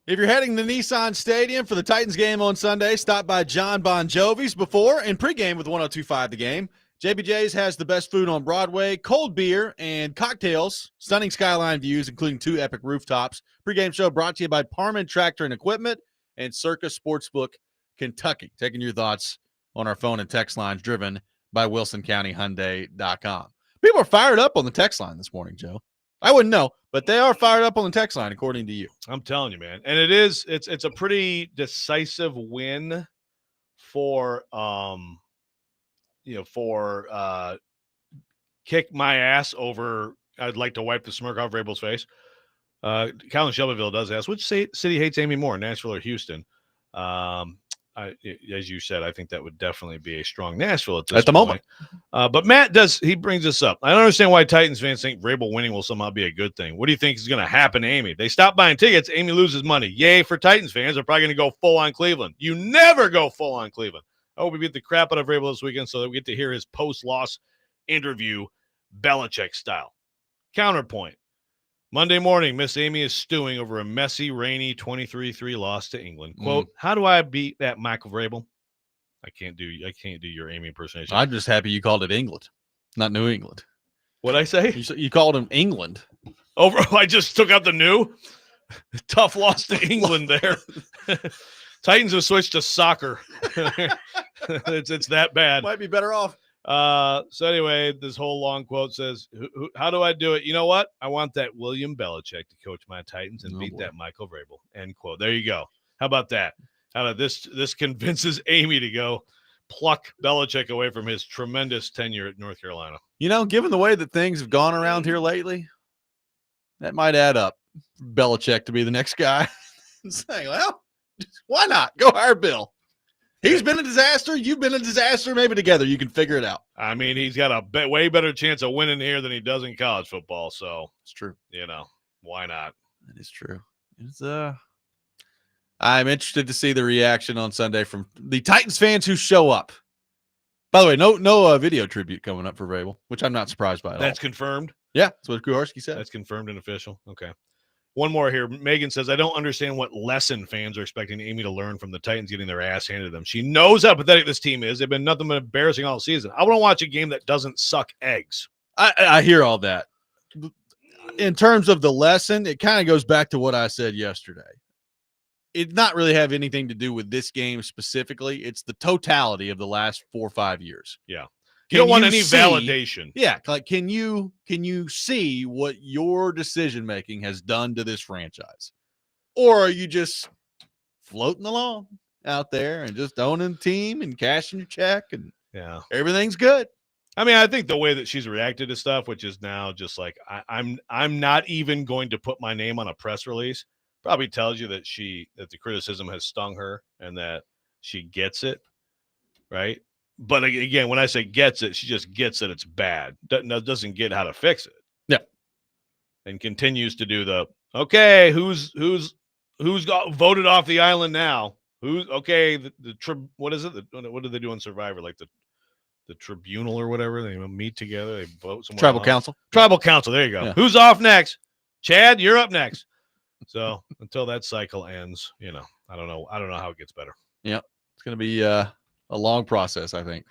If you're heading to Nissan Stadium for the Titans game on Sunday, stop by John Bon Jovi's before and pregame with 102.5 The Game. JBJ's has the best food on Broadway, cold beer, and cocktails, stunning skyline views, including 2 epic rooftops. Pregame show brought to you by Parman Tractor and Equipment and Circus Sportsbook, Kentucky. Taking your thoughts on our phone and text lines driven by WilsonCountyHyundai.com. People are fired up on the text line this morning, Joe. I wouldn't know, but they are fired up on the text line, according to you. I'm telling you, man. And it's a pretty decisive win for kick my ass over. I'd like to wipe the smirk off Vrabel's face. Colin Shelbyville does ask, which city hates Amy more, Nashville or Houston? As you said, I think that would definitely be a strong Nashville at the moment. But Matt he brings this up. I don't understand why Titans fans think Vrabel winning will somehow be a good thing. What do you think is going to happen to Amy? They stop buying tickets, Amy loses money. Yay for Titans fans. They're probably going to go full on Cleveland. You never go full on Cleveland. I hope we beat the crap out of Vrabel this weekend so that we get to hear his post-loss interview, Belichick style. Counterpoint. Monday morning, Miss Amy is stewing over a messy, rainy 23-3 loss to England. Quote, how do I beat that Michael Vrabel? I can't do your Amy impersonation. I'm just happy you called it England, not New England. What'd I say? You called him England. I just took out the new. Tough loss to England there. Titans have switched to soccer. it's that bad. Might be better off. So anyway, this whole long quote says, how do I do it? You know what? I want that William Belichick to coach my Titans and beat that Michael Vrabel. End quote. There you go. How about that? How about this? This convinces Amy to go pluck Belichick away from his tremendous tenure at North Carolina. You know, given the way that things have gone around here lately, that might add up. Belichick to be the next guy. Saying, well, why not? Go hire Bill. He's been a disaster. You've been a disaster. Maybe together you can figure it out. I mean, he's got a way better chance of winning here than he does in college football. So it's true. Why not? That is true. I'm interested to see the reaction on Sunday from the Titans fans who show up. By the way, no video tribute coming up for Vrabel, which I'm not surprised by at all. That's confirmed? Yeah, that's what Kuharski said. That's confirmed and official. Okay. One more here. Megan says, I don't understand what lesson fans are expecting Amy to learn from the Titans getting their ass handed to them. She knows how pathetic this team is. They've been nothing but embarrassing all season. I want to watch a game that doesn't suck eggs. I hear all that. In terms of the lesson, it kind of goes back to what I said yesterday. It not really have anything to do with this game specifically. It's the totality of the last 4 or 5 years. Yeah. You don't want any validation. Yeah. Like, can you see what your decision making has done to this franchise? Or are you just floating along out there and just owning the team and cashing your check and everything's good? I mean, I think the way that she's reacted to stuff, which is now just like I'm not even going to put my name on a press release, probably tells you that the criticism has stung her and that she gets it, right? But again, when I say gets it, she just gets that it's bad. Doesn't get how to fix it. Yeah. And continues to do okay, who's got voted off the island now? What is it? What do they do on Survivor? Like the tribunal or whatever? They meet together, they vote somewhere. Tribal council. Tribal council. There you go. Yeah. Who's off next? Chad, you're up next. So until that cycle ends, I don't know how it gets better. Yeah. It's going to be a long process, I think.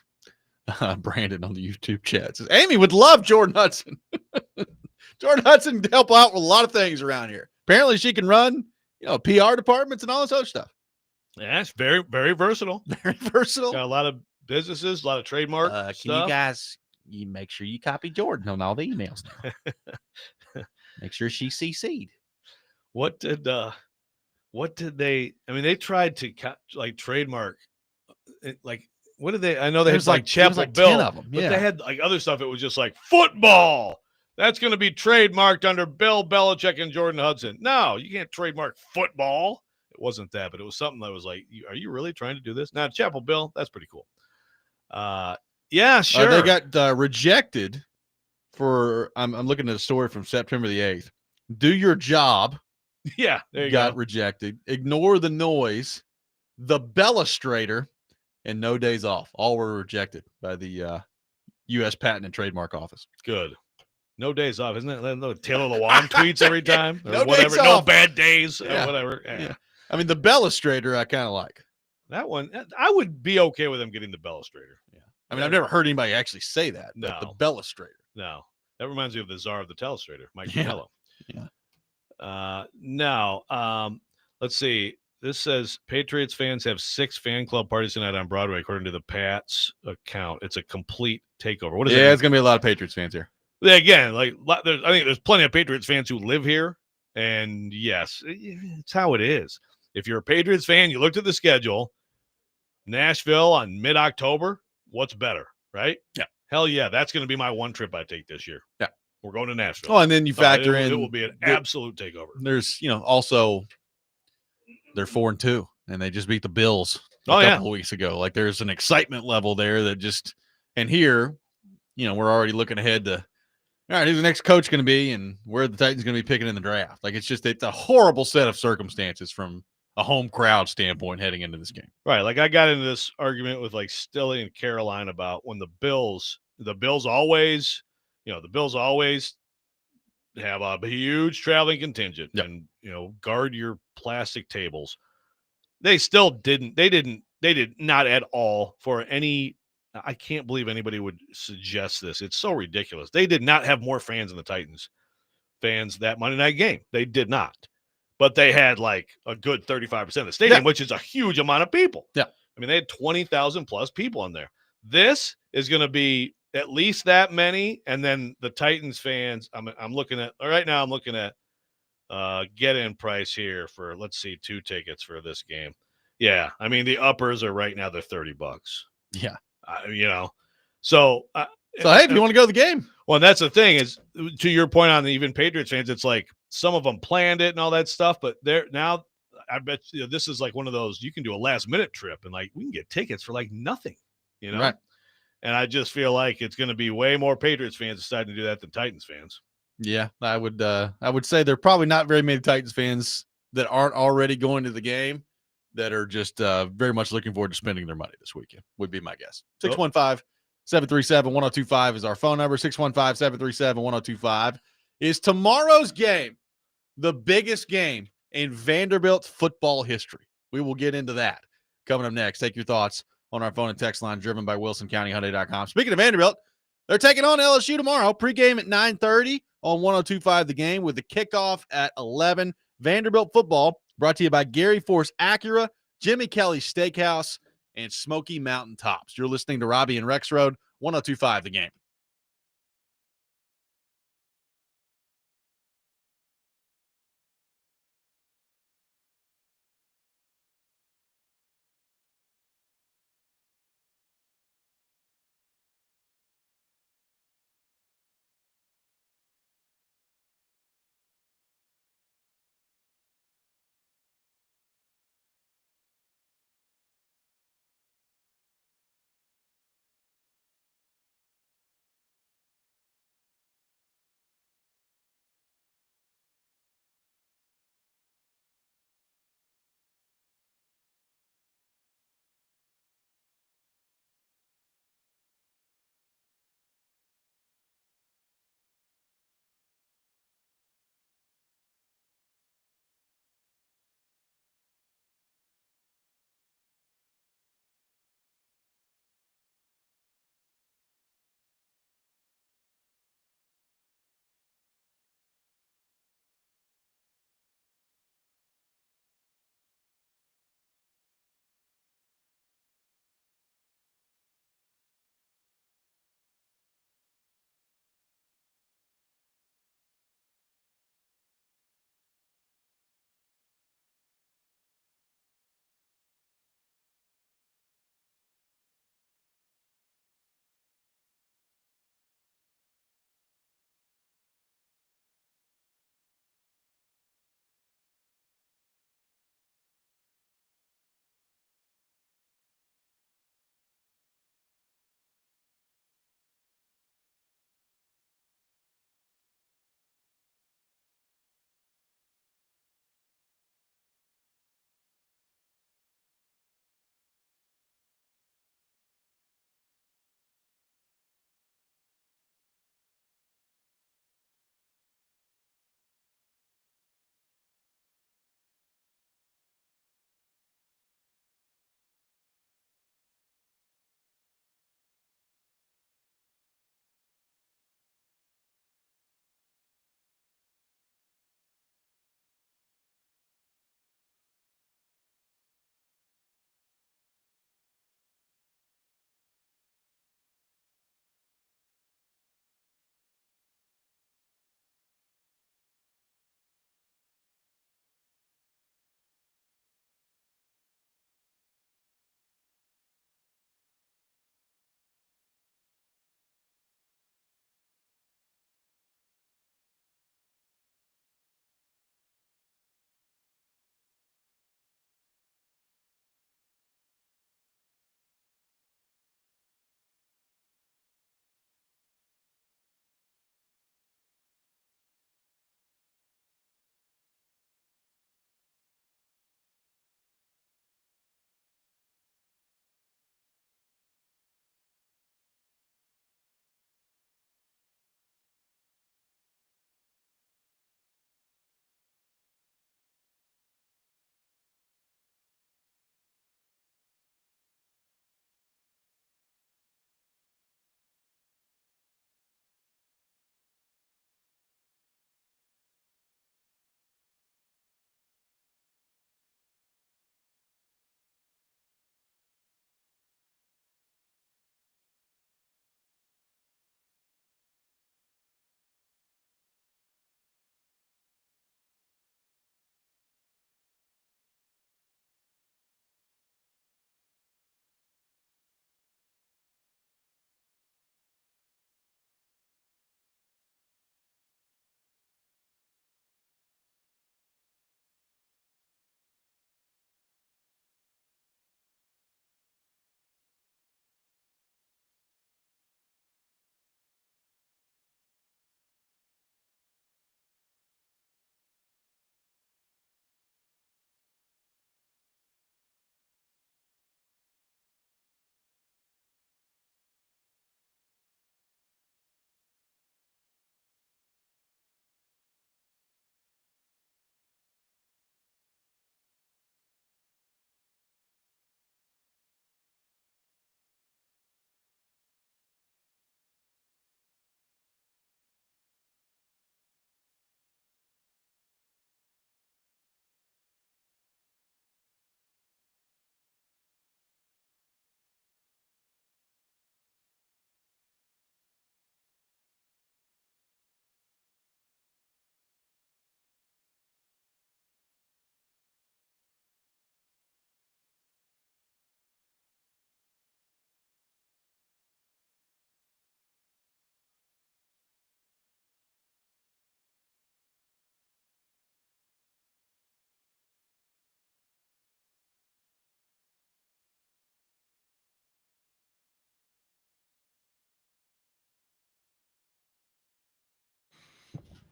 Brandon on the YouTube chat says, Amy would love Jordan Hudson. Jordan Hudson can help out with a lot of things around here. Apparently she can run, PR departments and all this other stuff. Yeah, it's very, very versatile. Very versatile. Got a lot of businesses, a lot of trademark stuff. Can you guys make sure you copy Jordan on all the emails now? Make sure she's CC'd. What did they, they tried to trademark it, what did they, I know they had Chapel Bill, 10 of them. But they had other stuff. It was just like football. That's going to be trademarked under Bill Belichick and Jordan Hudson. No, you can't trademark football. It wasn't that, but it was something that was like, are you really trying to do this? Now, Chapel Bill, that's pretty cool. Yeah, sure. They got rejected for, I'm looking at a story from September the 8th. Do your job. Yeah, there you got go. Rejected. Ignore the noise. The Bellustrator and No Days Off. All were rejected by the U.S. Patent and Trademark Office. Good. No days off, isn't it? No Taylor Lewan tweets every time or No whatever. days No off. bad days, Yeah. whatever. Yeah. Yeah. I mean, the Bellustrator I kind of like. That one, I would be okay with him getting the Bellustrator. Yeah. I mean, I've never heard anybody actually say that, but No. the Bellustrator. No, that reminds me of the czar of the Telestrator, Mike Yeah. Vrabel. Yeah. Let's see. This says Patriots fans have 6 fan club parties tonight on Broadway, according to the Pats account. It's a complete takeover. What is it? Yeah, it's going to be a lot of Patriots fans here. Again, I think there's plenty of Patriots fans who live here. And yes, it's how it is. If you're a Patriots fan, you looked at the schedule, Nashville on mid-October, what's better, right? Yeah. Hell yeah, that's going to be my one trip I take this year. Yeah. We're going to Nashville. Oh, and then you factor it in. will be an absolute takeover. There's, also they're 4-2, and they just beat the Bills a couple of weeks ago. Like, there's an excitement level there that just – and here, we're already looking ahead to – all right, who's the next coach going to be and where the Titans going to be picking in the draft? Like, it's a horrible set of circumstances from a home crowd standpoint heading into this game. Right. Like, I got into this argument with Stilly and Caroline about when the Bills always have a huge traveling contingent and, guard your plastic tables. They did not at all for any. I can't believe anybody would suggest this. It's so ridiculous. They did not have more fans than the Titans fans that Monday night game. They did not. But they had a good 35% of the stadium, which is a huge amount of people. Yeah. I mean, they had 20,000 plus people in there. This is going to be at least that many. And then the Titans fans, I'm looking at get-in price here for, let's see, 2 tickets for this game. Yeah. I mean, the uppers are right now, they're $30. Yeah. So hey, if you want to go to the game. Well, that's the thing is, to your point on the even Patriots fans, it's like some of them planned it and all that stuff, but they're now, I bet this is one of those, you can do a last minute trip and we can get tickets for nothing, Right. And I just feel like it's going to be way more Patriots fans deciding to do that than Titans fans. Yeah, I would say there are probably not very many Titans fans that aren't already going to the game that are just very much looking forward to spending their money this weekend, would be my guess. 615-737-1025 is our phone number. 615-737-1025 is tomorrow's game, the biggest game in Vanderbilt football history. We will get into that coming up next. Take your thoughts on our phone and text line driven by WilsonCountyHyundai.com. Speaking of Vanderbilt, they're taking on LSU tomorrow. Pregame at 9:30 on 102.5 The Game with the kickoff at 11. Vanderbilt football brought to you by Gary Force Acura, Jimmy Kelly Steakhouse, and Smoky Mountain Tops. You're listening to Robby and Rexrode, 102.5 The Game.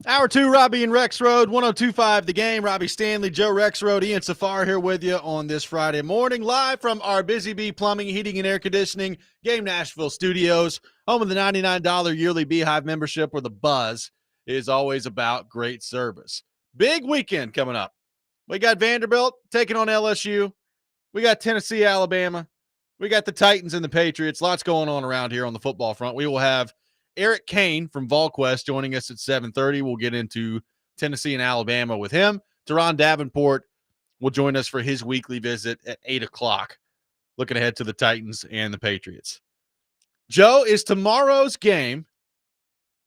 Hour 2, Robby and Rexrode, 102.5 The Game. Robby Stanley, Joe Rexrode, Ian Safar here with you on this Friday morning, live from our Busy Bee Plumbing, Heating, and Air Conditioning Game Nashville studios, home of the $99 yearly Beehive membership, where the buzz is always about great service. Big weekend coming up. We got Vanderbilt taking on LSU. We got Tennessee, Alabama. We got the Titans and the Patriots. Lots going on around here on the football front. We will have Eric Cain from Volquest joining us at 7:30. We'll get into Tennessee and Alabama with him. Turron Davenport will join us for his weekly visit at 8 o'clock, looking ahead to the Titans and the Patriots. Joe, is tomorrow's game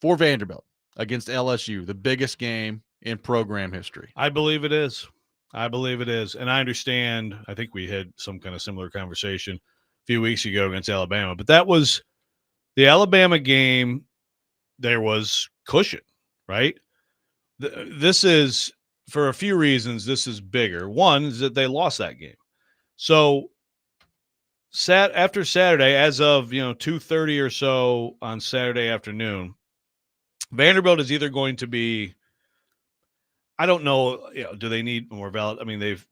for Vanderbilt against LSU the biggest game in program history? I believe it is. And I understand, I think we had some kind of similar conversation a few weeks ago against Alabama, but that was the Alabama game. There was cushion, right? This is, for a few reasons, this is bigger. One is that they lost that game. So after Saturday, as of 2:30 or so on Saturday afternoon, Vanderbilt is either going to be, I don't know, do they need more valid? I mean, they've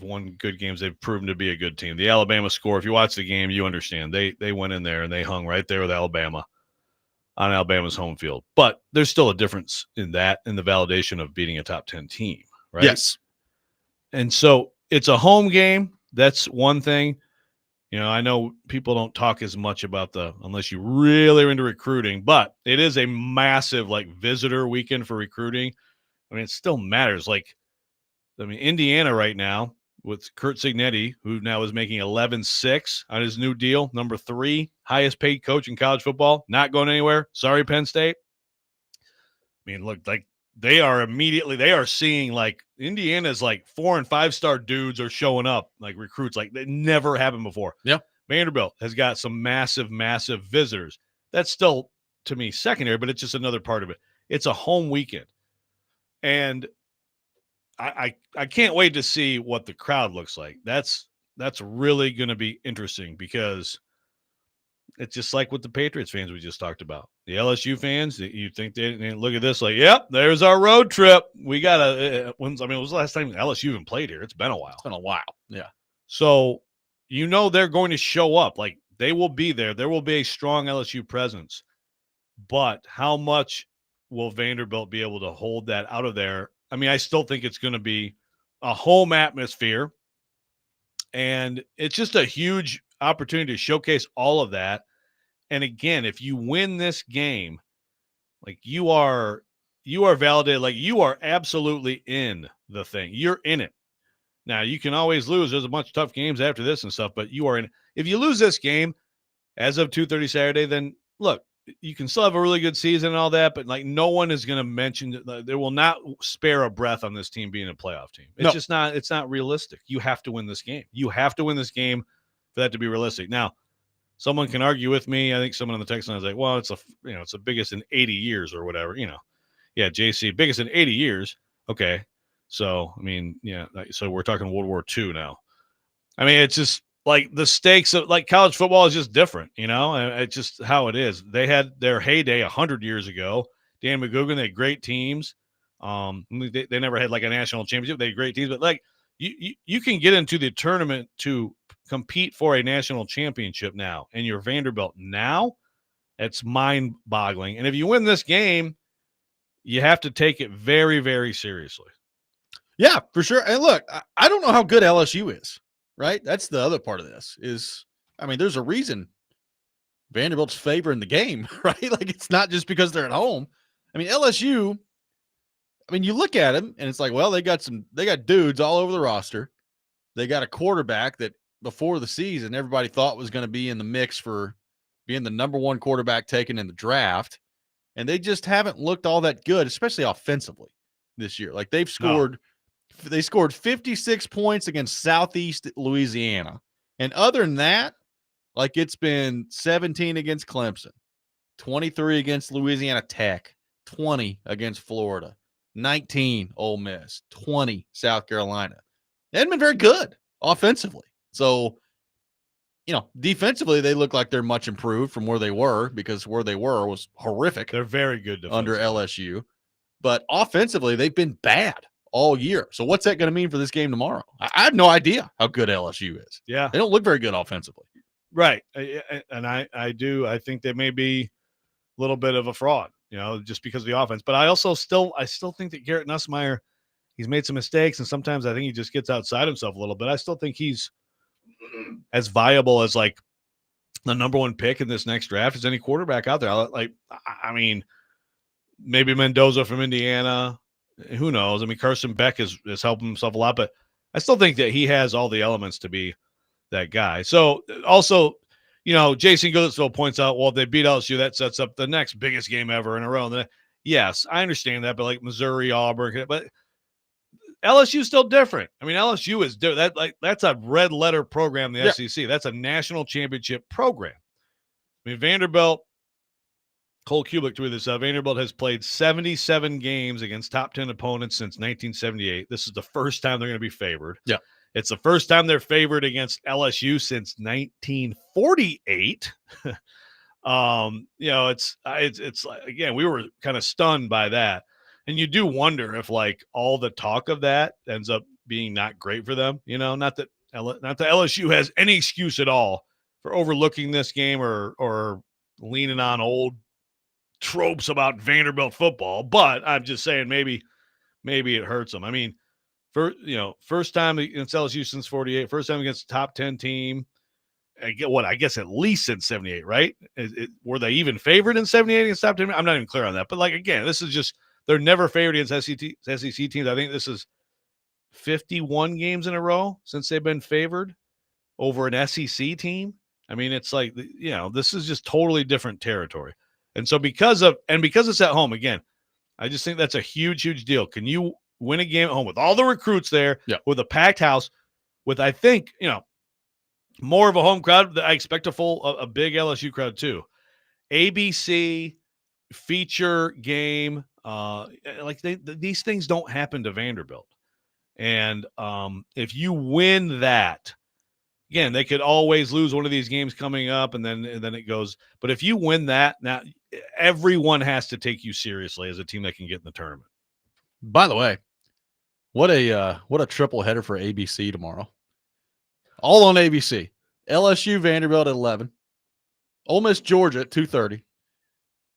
won good games. They've proven to be a good team. The Alabama score, if you watch the game, you understand. They went in there and they hung right there with Alabama on Alabama's home field. But there's still a difference in that, in the validation of beating a top 10 team, right? Yes. And so it's a home game. That's one thing. I know people don't talk as much about unless you really are into recruiting, but it is a massive visitor weekend for recruiting. I mean, it still matters. Indiana right now with Kurt Signetti, who now is making $11.6 on his new deal, number 3 highest paid coach in college football, not going anywhere. Sorry, Penn State. I mean, look, they are seeing Indiana's 4 and 5 star dudes are showing up, recruits that never happened before. Yeah. Vanderbilt has got some massive, massive visitors. That's still, to me, secondary, but it's just another part of it. It's a home weekend. And I can't wait to see what the crowd looks like. That's really going to be interesting, because it's just like with the Patriots fans we just talked about. The LSU fans, you think they look at this yep, there's our road trip. We got it was the last time LSU even played here? It's been a while. It's been a while. Yeah. So, they're going to show up. They will be there. There will be a strong LSU presence. But how much will Vanderbilt be able to hold that out of there? I mean, I still think it's going to be a home atmosphere, and it's just a huge opportunity to showcase all of that. And again, if you win this game, you are validated, you are absolutely in the thing. You're in it. Now, you can always lose. There's a bunch of tough games after this and stuff, but you are in. If you lose this game as of 2:30 Saturday, then look, you can still have a really good season and all that, but no one is going to mention, they will not spare a breath on this team being a playoff team. It's just not, it's not realistic. You have to win this game. You have to win this game for that to be realistic. Now, someone can argue with me. I think someone on the text line is well, it's the biggest in 80 years or whatever, Yeah, JC, biggest in 80 years. Okay. So, so we're talking World War II now. I mean, it's just, the stakes of college football is just different, it's just how it is. They had their heyday 100 years ago. Dan McGugin, they had great teams. They never had a national championship. They had great teams, but you can get into the tournament to compete for a national championship now, and you're Vanderbilt now. It's mind boggling. And if you win this game, you have to take it very, very seriously. Yeah, for sure. And look, I don't know how good LSU is. Right? That's the other part of this is, there's a reason Vanderbilt's favoring the game, right? It's not just because they're at home. LSU, you look at them and it's they got dudes all over the roster. They got a quarterback that before the season, everybody thought was going to be in the mix for being the number 1 quarterback taken in the draft. And they just haven't looked all that good, especially offensively this year. They've scored They scored 56 points against Southeast Louisiana. And other than that, it's been 17 against Clemson, 23 against Louisiana Tech, 20 against Florida, 19 Ole Miss, 20 South Carolina. They hadn't been very good offensively. So, defensively, they look like they're much improved from where they were, because where they were was horrific. They're very good under LSU. but offensively, they've been bad all year. So what's that going to mean for this game tomorrow? I have no idea how good LSU is. Yeah. They don't look very good offensively. Right. And I do. I think they may be a little bit of a fraud, just because of the offense. But I still think that Garrett Nussmeier, he's made some mistakes, and sometimes I think he just gets outside himself a little bit. I still think he's as viable as like the number one pick in this next draft as any quarterback out there. I mean, maybe Mendoza from Indiana. Who knows? I mean, Carson Beck is helping himself a lot, but I still think that he has all the elements to be that guy. So also, Jason Goodlettsville points out, well, if they beat LSU, that sets up the next biggest game ever in a row. And yes, I understand that, but like Missouri, Auburn, but LSU is still different. I mean, LSU is that's a red letter program, the SEC. That's a national championship program. I mean, Vanderbilt, Cole Kubick tweeted this out. Vanderbilt has played 77 games against top 10 opponents since 1978. This is the first time they're going to be favored. Yeah. It's the first time they're favored against LSU since 1948. It's like, again, we were kind of stunned by that. And you do wonder if like all the talk of that ends up being not great for them, not that LSU has any excuse at all for overlooking this game or leaning on old tropes about Vanderbilt football, but I'm just saying maybe it hurts them. I mean, first time against LSU since 48, first time against the top 10 team. I guess at least since 78, right? Were they even favored in 78 against top 10? I'm not even clear on that. But like, again, this is just, they're never favored against SEC teams. I think this is 51 games in a row since they've been favored over an SEC team. I mean, it's like, this is just totally different territory. And so because it's at home, again, I just think that's a huge, huge deal. Can you win a game at home with all the recruits there, with a packed house, with, I think, more of a home crowd? I expect a big LSU crowd too. ABC feature game, these things don't happen to Vanderbilt. And if you win that, again, they could always lose one of these games coming up, and then it goes. But if you win that, now everyone has to take you seriously as a team that can get in the tournament. By the way, what a triple header for ABC tomorrow. All on ABC. LSU, Vanderbilt at 11. Ole Miss, Georgia at 2:30.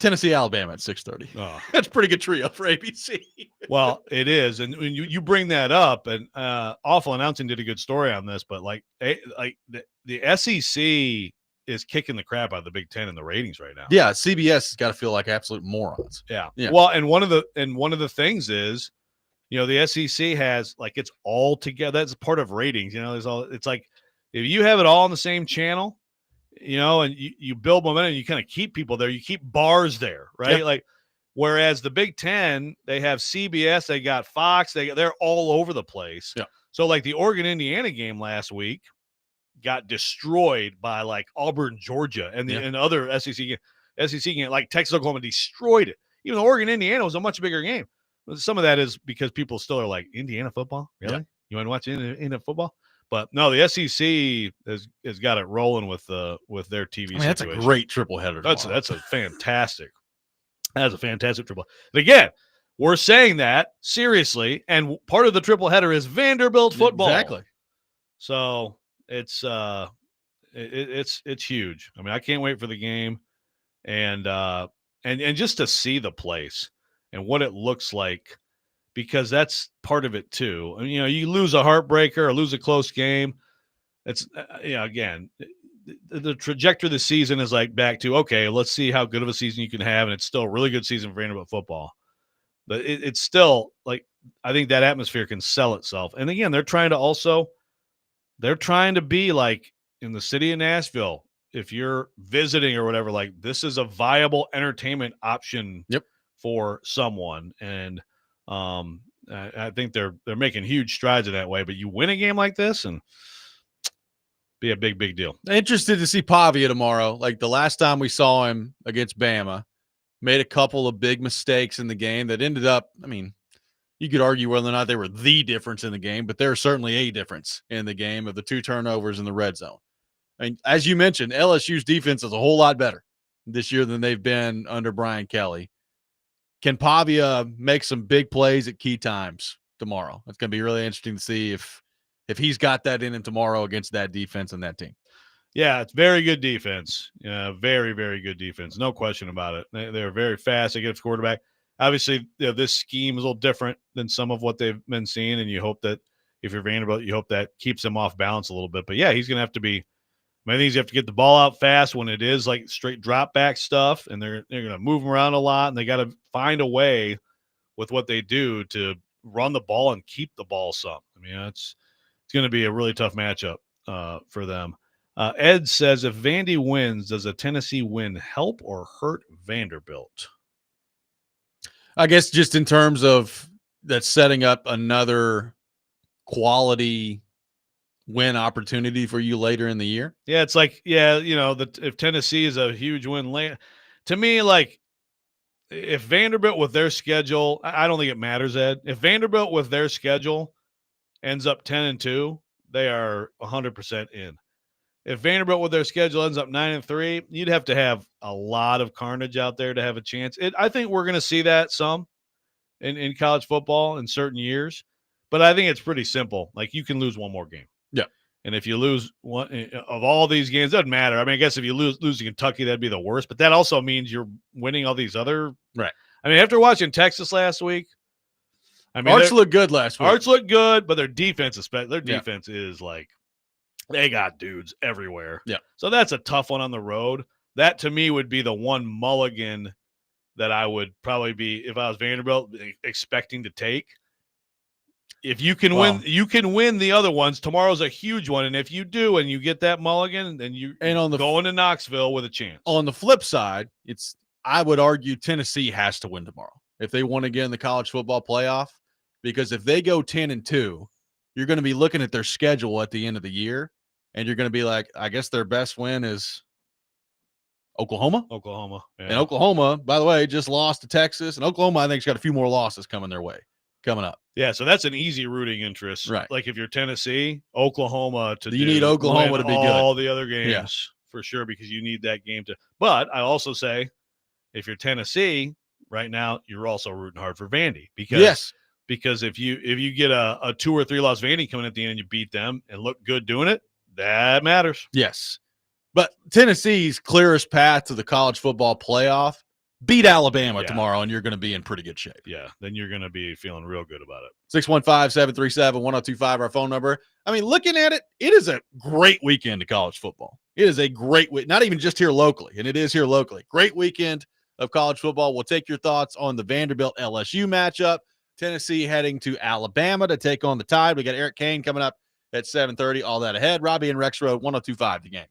Tennessee, Alabama at 6:30. Oh. That's a pretty good trio for ABC. Well, it is, and when you bring that up, and Awful Announcing did a good story on this, but the SEC is kicking the crap out of the Big Ten in the ratings right now. Yeah, CBS has got to feel like absolute morons. Yeah. Well, and one of the things is, the SEC has it's all together. That's part of ratings. It's like if you have it all on the same channel, and you build momentum, you kind of keep people there. You keep bars there, right? Yeah. Whereas the Big Ten, they have CBS, they got Fox, they're all over the place. Yeah. So the Oregon-Indiana game last week got destroyed by Auburn, Georgia, and and other SEC game, Texas, Oklahoma destroyed it. Even though Oregon-Indiana was a much bigger game. Some of that is because people still are like, Indiana football? Really? Yeah. You want to watch Indiana football? But no, the SEC has got it rolling with their TV situation. That's a great triple header. That's a fantastic. That's a fantastic triple. And again, we're saying that seriously, and part of the triple header is Vanderbilt football. Exactly. So it's huge. I mean, I can't wait for the game, and just to see the place and what it looks like, because that's part of it too. You lose a heartbreaker or lose a close game. It's again, the trajectory of the season is back to, okay, let's see how good of a season you can have, and it's still a really good season for Vanderbilt football. But it's still I think that atmosphere can sell itself. And again, they're trying to be in the city of Nashville. If you're visiting or whatever, this is a viable entertainment option for someone. And I think they're making huge strides in that way. But you win a game like this and be a big, big deal. Interested to see Pavia tomorrow. The last time we saw him against Bama, made a couple of big mistakes in the game that ended up, you could argue whether or not they were the difference in the game, but there's certainly a difference in the game of the 2 turnovers in the red zone. As you mentioned, LSU's defense is a whole lot better this year than they've been under Brian Kelly. can Pavia make some big plays at key times tomorrow? It's going to be really interesting to see if he's got that in him tomorrow against that defense and that team. Yeah, it's very good defense. Very, very good defense. No question about it. They're very fast. They get a quarterback. Obviously, this scheme is a little different than some of what they've been seeing, and you hope that if you're Vanderbilt, you hope that keeps him off balance a little bit. But, yeah, he's going to have to be – I think you have to get the ball out fast when it is like straight drop back stuff, and they're going to move him around a lot, and they got to find a way with what they do to run the ball and keep the ball some. I mean, it's going to be a really tough matchup for them. Ed says, if Vandy wins, does a Tennessee win help or hurt Vanderbilt? I guess just in terms of that setting up another quality win opportunity for you later in the year. Yeah, it's like, if Tennessee is a huge win, to me, like, if Vanderbilt with their schedule, I don't think it matters, Ed. If Vanderbilt with their schedule ends up 10-2, they are 100% in. If Vanderbilt with their schedule ends up 9-3, you'd have to have a lot of carnage out there to have a chance. I think we're going to see that some in college football in certain years, but I think it's pretty simple. Like, you can lose one more game. Yeah. And if you lose one of all these games, it doesn't matter. I mean, I guess if you lose to Kentucky, that'd be the worst, but that also means you're winning all these other. Right. I mean, after watching Texas last week, I mean, Arch looked good last week. Arch looked good, but their defense is like, they got dudes everywhere. Yeah. So that's a tough one on the road. That, to me, would be the one mulligan that I would probably be, if I was Vanderbilt, expecting to take. If you can win, you can win the other ones. Tomorrow's a huge one, and if you do and you get that mulligan, then you're going to Knoxville with a chance. On the flip side, I would argue Tennessee has to win tomorrow if they want to get in the college football playoff, because if they go 10-2, you're going to be looking at their schedule at the end of the year, and you're going to be like, I guess their best win is Oklahoma. Yeah. And Oklahoma, by the way, just lost to Texas, and Oklahoma, I think, has got a few more losses coming up. Yeah, so that's an easy rooting interest. Right. Like, if you're Tennessee, Oklahoma you need Oklahoma to be good. All the other games for sure, because you need that game to. But I also say, if you're Tennessee right now, you're also rooting hard for Vandy because if you get a 2 or 3 loss Vandy coming at the end and you beat them and look good doing it, that matters. Yes. But Tennessee's clearest path to the college football playoff, beat Alabama tomorrow, and you're going to be in pretty good shape. Yeah, then you're going to be feeling real good about it. 615-737-1025, our phone number. I mean, looking at it, it is a great weekend of college football. It is a great week, not even just here locally, and it is here locally. Great weekend of college football. We'll take your thoughts on the Vanderbilt LSU matchup. Tennessee heading to Alabama to take on the Tide. We got Eric Cain coming up at 7:30. All that ahead. Robby and Rexrode, 102.5 The Game.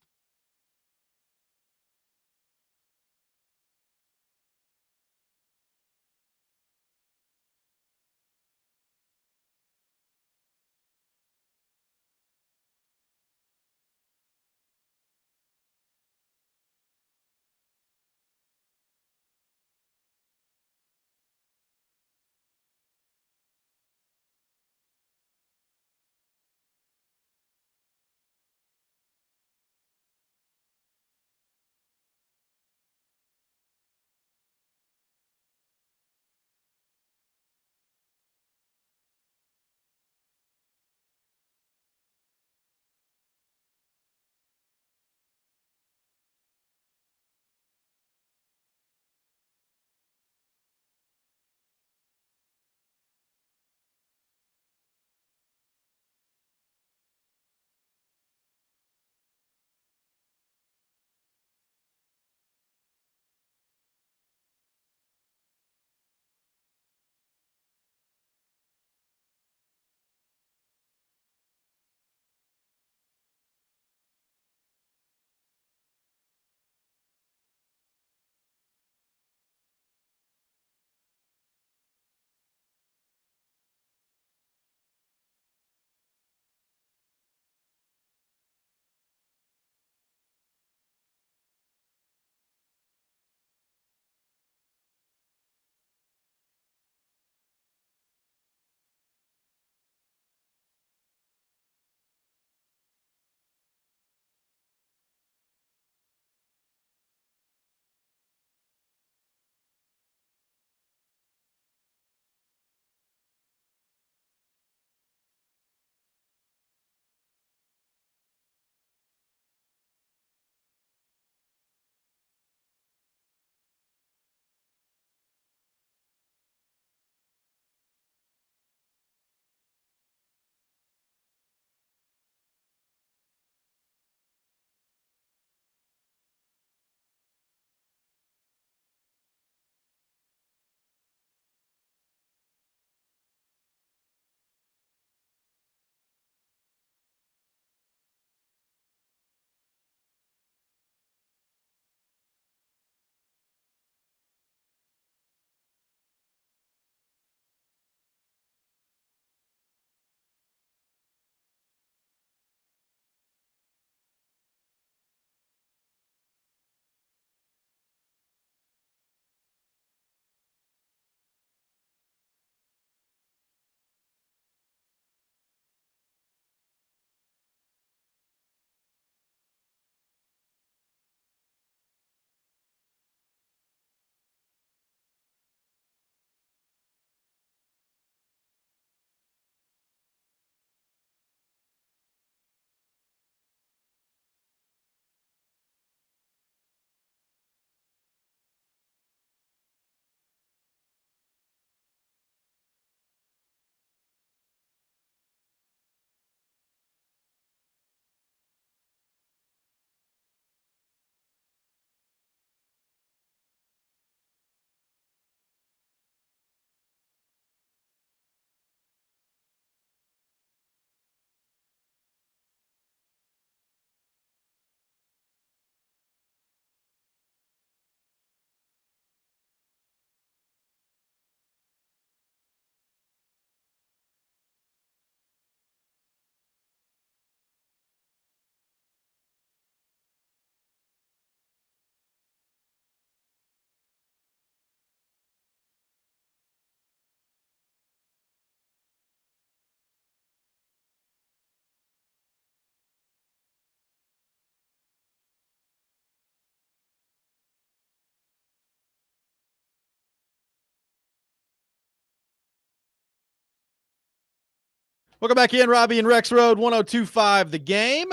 Welcome back in, Robby and Rexrode, 102.5 The Game.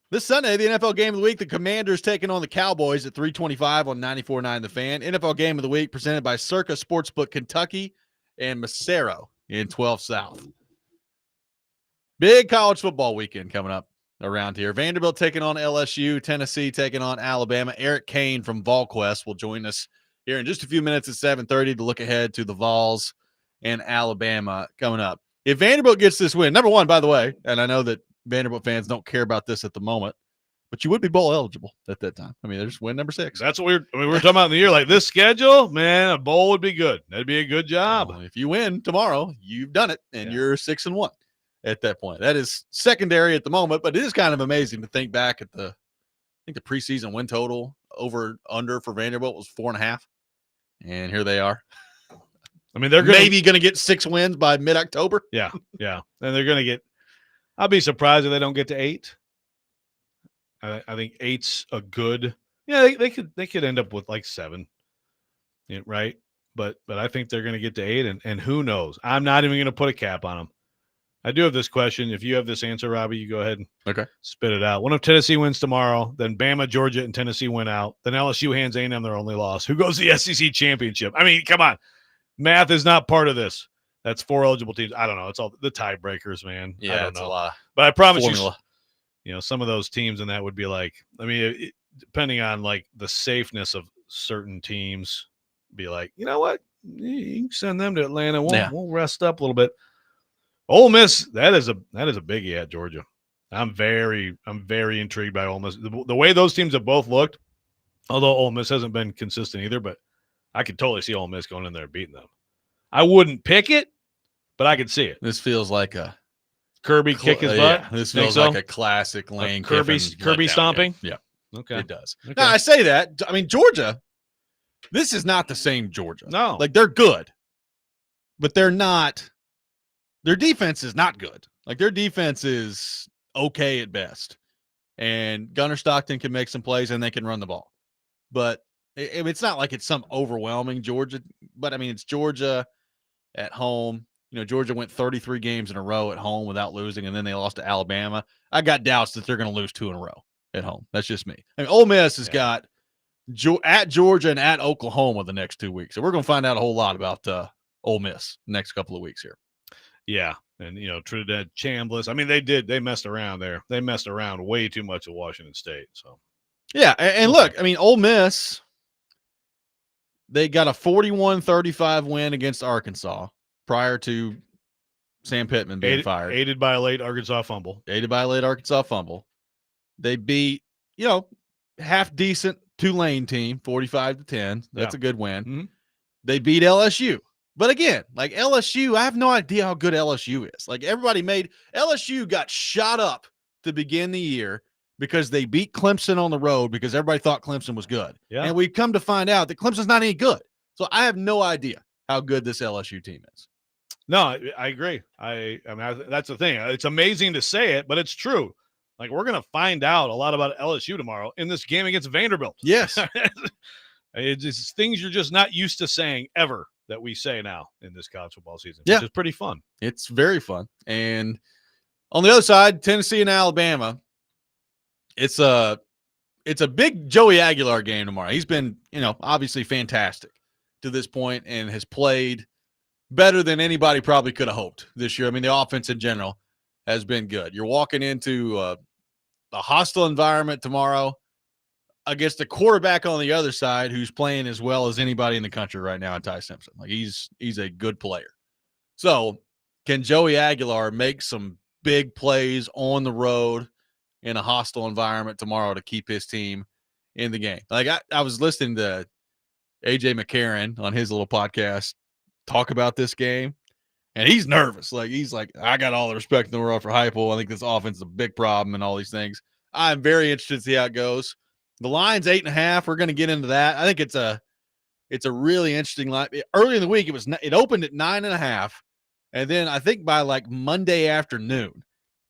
This Sunday, the NFL Game of the Week, the Commanders taking on the Cowboys at 3:25 on 94.9 The Fan. NFL Game of the Week presented by Circa Sportsbook Kentucky and Macero in 12 South. Big college football weekend coming up around here. Vanderbilt taking on LSU, Tennessee taking on Alabama. Eric Cain from Volquest will join us here in just a few minutes at 7:30 to look ahead to the Vols and Alabama coming up. If Vanderbilt gets this win, number one, by the way, and I know that Vanderbilt fans don't care about this at the moment, but you would be bowl eligible at that time. I mean, there's win number 6. That's what we were talking about in the year. Like this schedule, man, a bowl would be good. That'd be a good job. Well, if you win tomorrow, you've done it, and you're 6-1 at that point. That is secondary at the moment, but it is kind of amazing to think back at I think the preseason win total over under for Vanderbilt was 4.5, and here they are. I mean, they're maybe going to get 6 wins by mid-October. Yeah, and they're going to get. I'll be surprised if they don't get to 8. I think 8's a good. Yeah, they could end up with like 7, right? But I think they're going to get to 8, and who knows? I'm not even going to put a cap on them. I do have this question. If you have this answer, Robby, you go ahead and spit it out. What if Tennessee wins tomorrow? Then Bama, Georgia, and Tennessee win out. Then LSU hands A&M their only loss. Who goes to the SEC championship? I mean, come on. Math is not part of this. That's 4 eligible teams. I don't know. It's all the tiebreakers, man. Yeah, I don't it's know. a lot. But I promise Formula. you, some of those teams and that would be like, I mean, depending on like the safeness of certain teams, be like, you know what? You can send them to Atlanta. We'll rest up a little bit. Ole Miss, that is a biggie at Georgia. I'm very intrigued by Ole Miss. The way those teams have both looked, although Ole Miss hasn't been consistent either, but I could totally see Ole Miss going in there and beating them. I wouldn't pick it, but I could see it. This feels like a Kirby kick his butt. Yeah, this feels like a classic Lane Kirby stomping. Yeah, okay, it does. Okay. Now I say that. I mean, Georgia. This is not the same Georgia. No, like they're good, but they're not. Their defense is not good. Like their defense is okay at best, and Gunnar Stockton can make some plays and they can run the ball, but it's not like it's some overwhelming Georgia. But I mean, it's Georgia at home. Georgia went 33 games in a row at home without losing, and then they lost to Alabama. I got doubts that they're going to lose 2 in a row at home. That's just me. I mean, Ole Miss has got at Georgia and at Oklahoma the next 2 weeks. So we're going to find out a whole lot about Ole Miss next couple of weeks here. Yeah, and Trinidad Chambliss. I mean, they messed around there. They messed around way too much at Washington State. So yeah, and look, I mean, Ole Miss, they got a 41-35 win against Arkansas prior to Sam Pittman being fired. Aided by a late Arkansas fumble. They beat, half decent Tulane team, 45-10. That's a good win. Mm-hmm. They beat LSU. But again, like LSU, I have no idea how good LSU is. Like LSU got shot up to begin the year because they beat Clemson on the road because everybody thought Clemson was good. Yeah. And we've come to find out that Clemson's not any good. So I have no idea how good this LSU team is. No, I agree. I mean, that's the thing. It's amazing to say it, but it's true. Like we're going to find out a lot about LSU tomorrow in this game against Vanderbilt. Yes. It's just things you're just not used to saying ever that we say now in this college football season, which is pretty fun. It's very fun. And on the other side, Tennessee and Alabama, it's a big Joey Aguilar game tomorrow. He's been, obviously fantastic to this point and has played better than anybody probably could have hoped this year. I mean, the offense in general has been good. You're walking into a hostile environment tomorrow against a quarterback on the other side who's playing as well as anybody in the country right now in Ty Simpson. Like he's a good player. So can Joey Aguilar make some big plays on the road in a hostile environment tomorrow to keep his team in the game? Like I was listening to AJ McCarron on his little podcast talk about this game, and he's nervous. Like he's like, I got all the respect in the world for Heupel. I think this offense is a big problem and all these things. I'm very interested to see how it goes. The line's 8.5. We're going to get into that. I think it's a really interesting line. Early in the week, it opened at 9.5, and then I think by like Monday afternoon,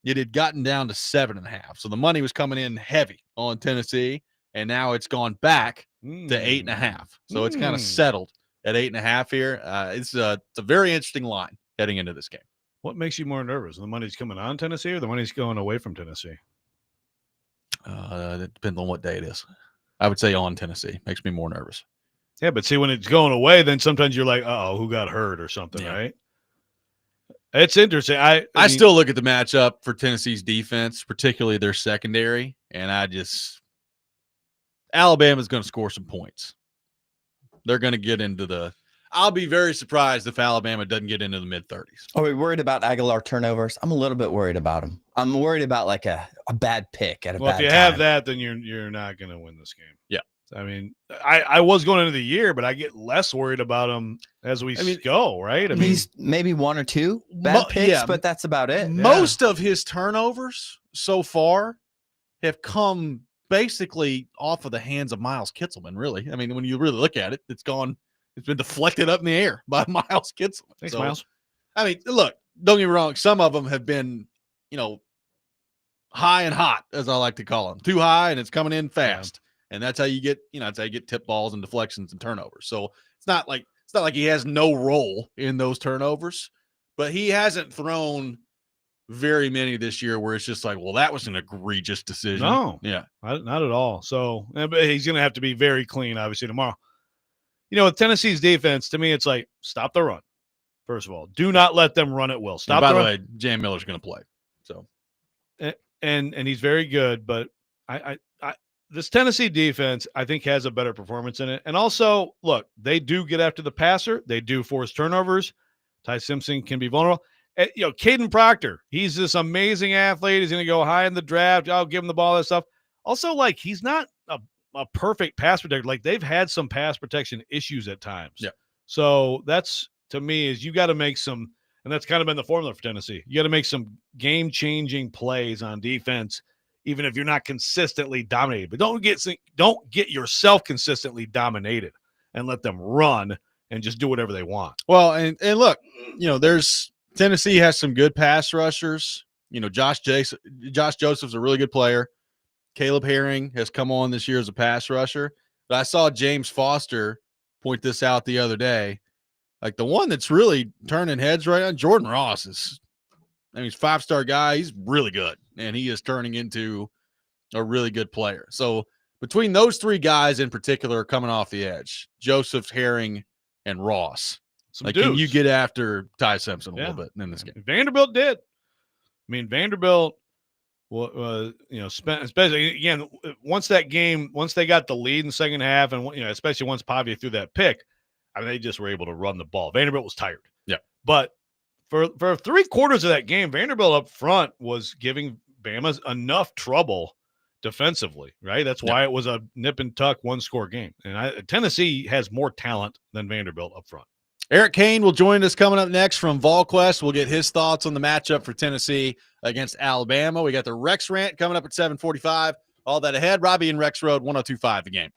it had gotten down to 7.5. So the money was coming in heavy on Tennessee, and now it's gone back to 8.5. So it's kind of settled at 8.5 here. It's a very interesting line heading into this game. What makes you more nervous? The money's coming on Tennessee or the money's going away from Tennessee? It depends on what day it is. I would say on Tennessee. Makes me more nervous. Yeah, but see, when it's going away, then sometimes you're like, uh-oh, who got hurt or something, Yeah. right? It's interesting. I I mean, still look at the matchup for Tennessee's defense, particularly their secondary, and Alabama's going to score some points. They're going to get into I'll be very surprised if Alabama doesn't get into the mid-30s. Are we worried about Aguilar turnovers? I'm a little bit worried about him. I'm worried about like a bad pick at a well, bad if you time. have that, then you're not going to win this game. Yeah. I mean, I was going into the year, but I get less worried about him as we go, right? I mean, he's maybe one or two bad picks, but that's about it. Most of his turnovers so far have come basically off of the hands of Miles Kitselman, really. I mean, when you really look at it, it's been deflected up in the air by Miles Kitselman. Thanks, Miles. I mean, look, don't get me wrong. Some of them have been, high and hot, as I like to call them. Too high, and it's coming in fast. And that's how you get, tip balls and deflections and turnovers. So it's not like he has no role in those turnovers, but he hasn't thrown very many this year where it's just like, well, that was an egregious decision. No. Yeah. Not at all. So, but he's going to have to be very clean, obviously, tomorrow. With Tennessee's defense, to me, it's like, stop the run, first of all. Do not let them run at will. Stop by the the run. way, Jam Miller's going to play. So, and he's very good, but I this Tennessee defense, I think, has a better performance in it. And also, look, they do get after the passer. They do force turnovers. Ty Simpson can be vulnerable. Caden Proctor, he's this amazing athlete. He's going to go high in the draft. I'll give him the ball, that stuff. Also, like, he's not a perfect pass protector. Like, they've had some pass protection issues at times. Yeah. So that's, to me, is you got to make some, and that's kind of been the formula for Tennessee. You got to make some game-changing plays on defense, even if you're not consistently dominated. But don't get yourself consistently dominated and let them run and just do whatever they want. Well, and look, Tennessee has some good pass rushers. Josh Joseph's a really good player. Caleb Herring has come on this year as a pass rusher. But I saw James Foster point this out the other day. Like, the one that's really turning heads right now, Jordan Ross he's a 5-star guy. He's really good, and he is turning into a really good player. So between those three guys in particular coming off the edge, Joseph, Herring, and Ross, can you get after Ty Simpson a little bit in this game? Vanderbilt did. Vanderbilt, spent, especially again, once they got the lead in the second half, and especially once Pavia threw that pick, they just were able to run the ball. Vanderbilt was tired. Yeah, but for 3/4 of that game, Vanderbilt up front was giving Bama enough trouble defensively, right? That's why it was a nip and tuck 1-score game. And Tennessee has more talent than Vanderbilt up front. Eric Cain will join us coming up next from Volquest. We'll get his thoughts on the matchup for Tennessee against Alabama. We got the Rex Rant coming up at 7:45. All that ahead. Robby and Rexrode, 102.5 The Game.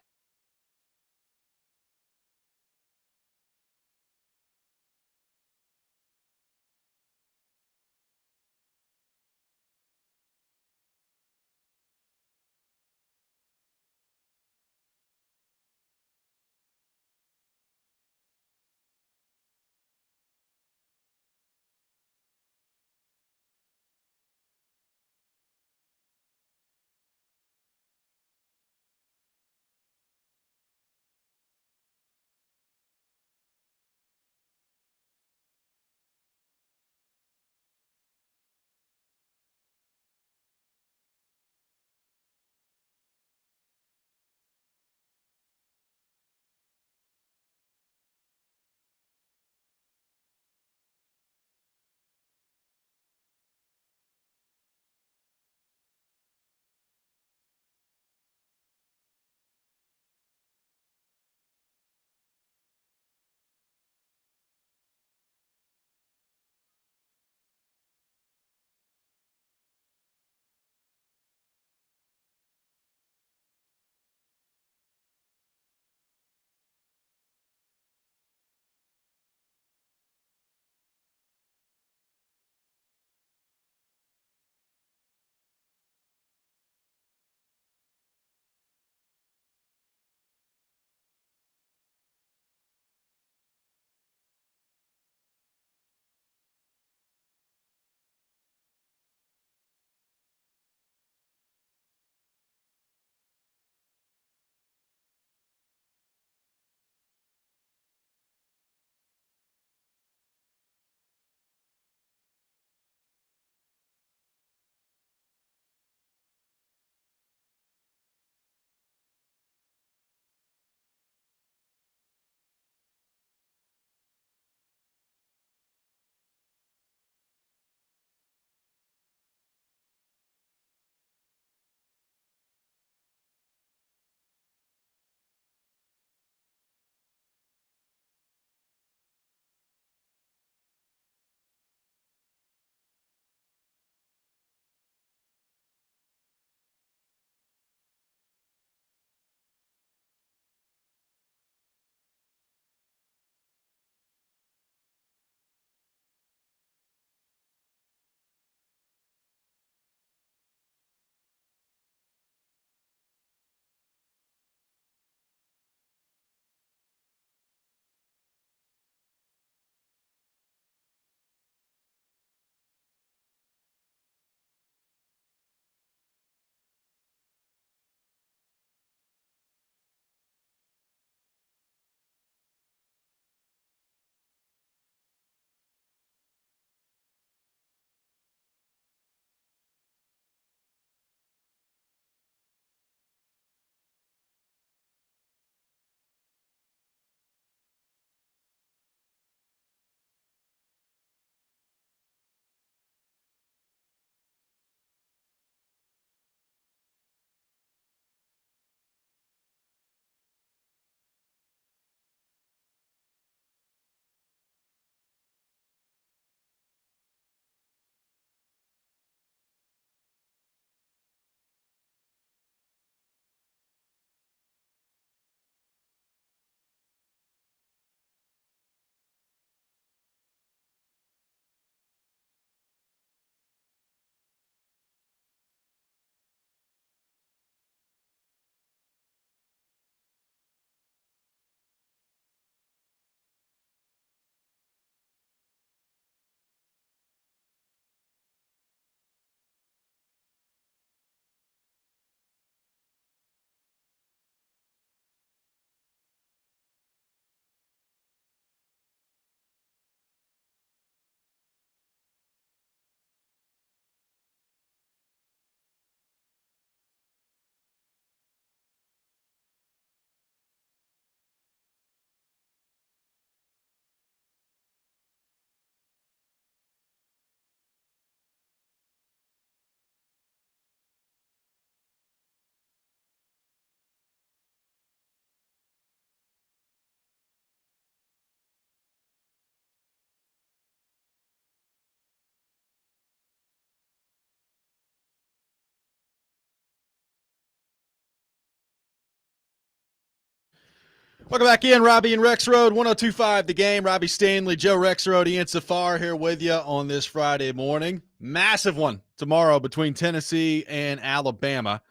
Welcome back in, Robby and Rexrode, 102.5 The Game. Robbie Stanley, Joe Rexrode, Ian Safar here with you on this Friday morning. Massive one tomorrow between Tennessee and Alabama.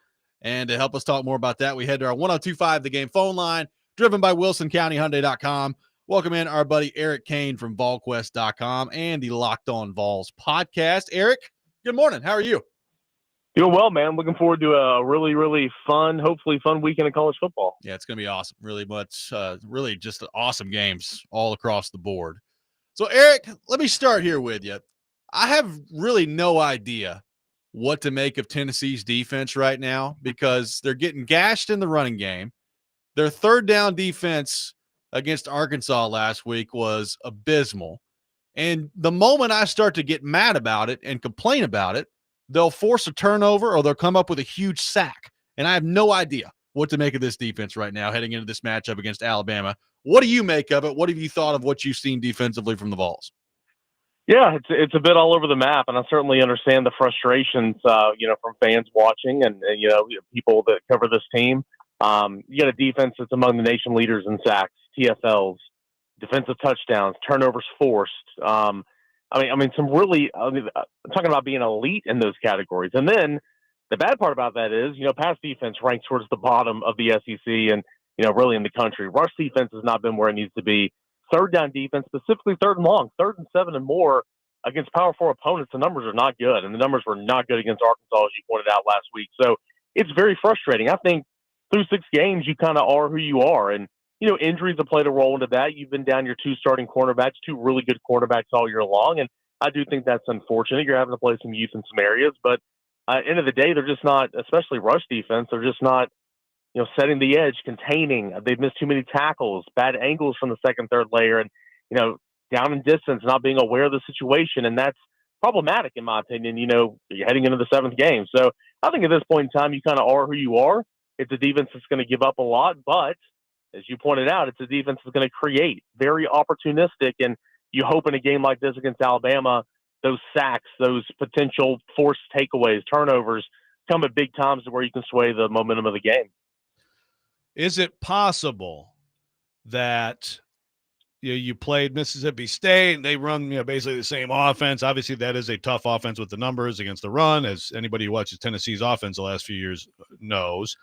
And to help us talk more about that, we head to our 102.5 The Game phone line, driven by WilsonCountyHyundai.com. Welcome in our buddy Eric Cain from Volquest.com and the Locked On Vols podcast. Eric, good morning. How are you? Doing well, man. Looking forward to a really, really fun, hopefully fun weekend of college football. Yeah, it's going to be awesome. Really just awesome games all across the board. So, Eric, let me start here with you. I have really no idea what to make of Tennessee's defense right now because they're getting gashed in the running game. Their third down defense against Arkansas last week was abysmal. And the moment I start to get mad about it and complain about it, they'll force a turnover or they'll come up with a huge sack. And I have no idea what to make of this defense right now heading into this matchup against Alabama. What do you make of it? What have you thought of what you've seen defensively from the Vols? Yeah, it's a bit all over the map, and I certainly understand the frustrations, from fans watching and people that cover this team. You got a defense that's among the nation leaders in sacks, TFLs, defensive touchdowns, turnovers forced. Some really, talking about being elite in those categories. And then the bad part about that is, pass defense ranks towards the bottom of the SEC and, really in the country. Rush defense has not been where it needs to be. Third down defense, specifically third and long, 3rd and 7 and more against Power 4 opponents, the numbers are not good. And the numbers were not good against Arkansas, as you pointed out last week. So it's very frustrating. I think through 6 games, you kind of are who you are. And, injuries have played a role into that. You've been down your 2 starting cornerbacks, 2 really good cornerbacks all year long. And I do think that's unfortunate. You're having to play some youth in some areas. But end of the day, they're just not, especially rush defense, they're just not, setting the edge, containing. They've missed too many tackles, bad angles from the second, third layer, and, down in distance, not being aware of the situation. And that's problematic, in my opinion, you're heading into the 7th game. So I think at this point in time, you kind of are who you are. It's a defense that's going to give up a lot, but as you pointed out, it's a defense that's going to create, very opportunistic. And you hope in a game like this against Alabama, those sacks, those potential forced takeaways, turnovers come at big times to where you can sway the momentum of the game. Is it possible that you played Mississippi State and they run basically the same offense? Obviously, that is a tough offense with the numbers against the run, as anybody who watches Tennessee's offense the last few years knows.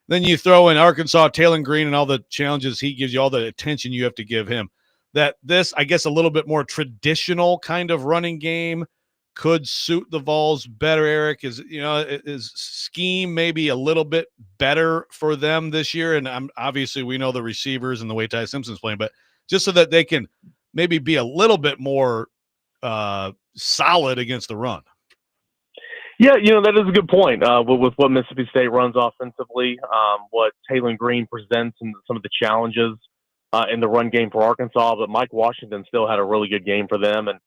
Then you throw in Arkansas, Taylor Green, and all the challenges he gives you, all the attention you have to give him. That this, I guess, a little bit more traditional kind of running game could suit the Vols better, Eric. Is scheme maybe a little bit better for them this year? And obviously we know the receivers and the way Ty Simpson's playing, but just so that they can maybe be a little bit more solid against the run. Yeah, that is a good point. With what Mississippi State runs offensively, what Taylor Green presents and some of the challenges in the run game for Arkansas, but Mike Washington still had a really good game for them. And,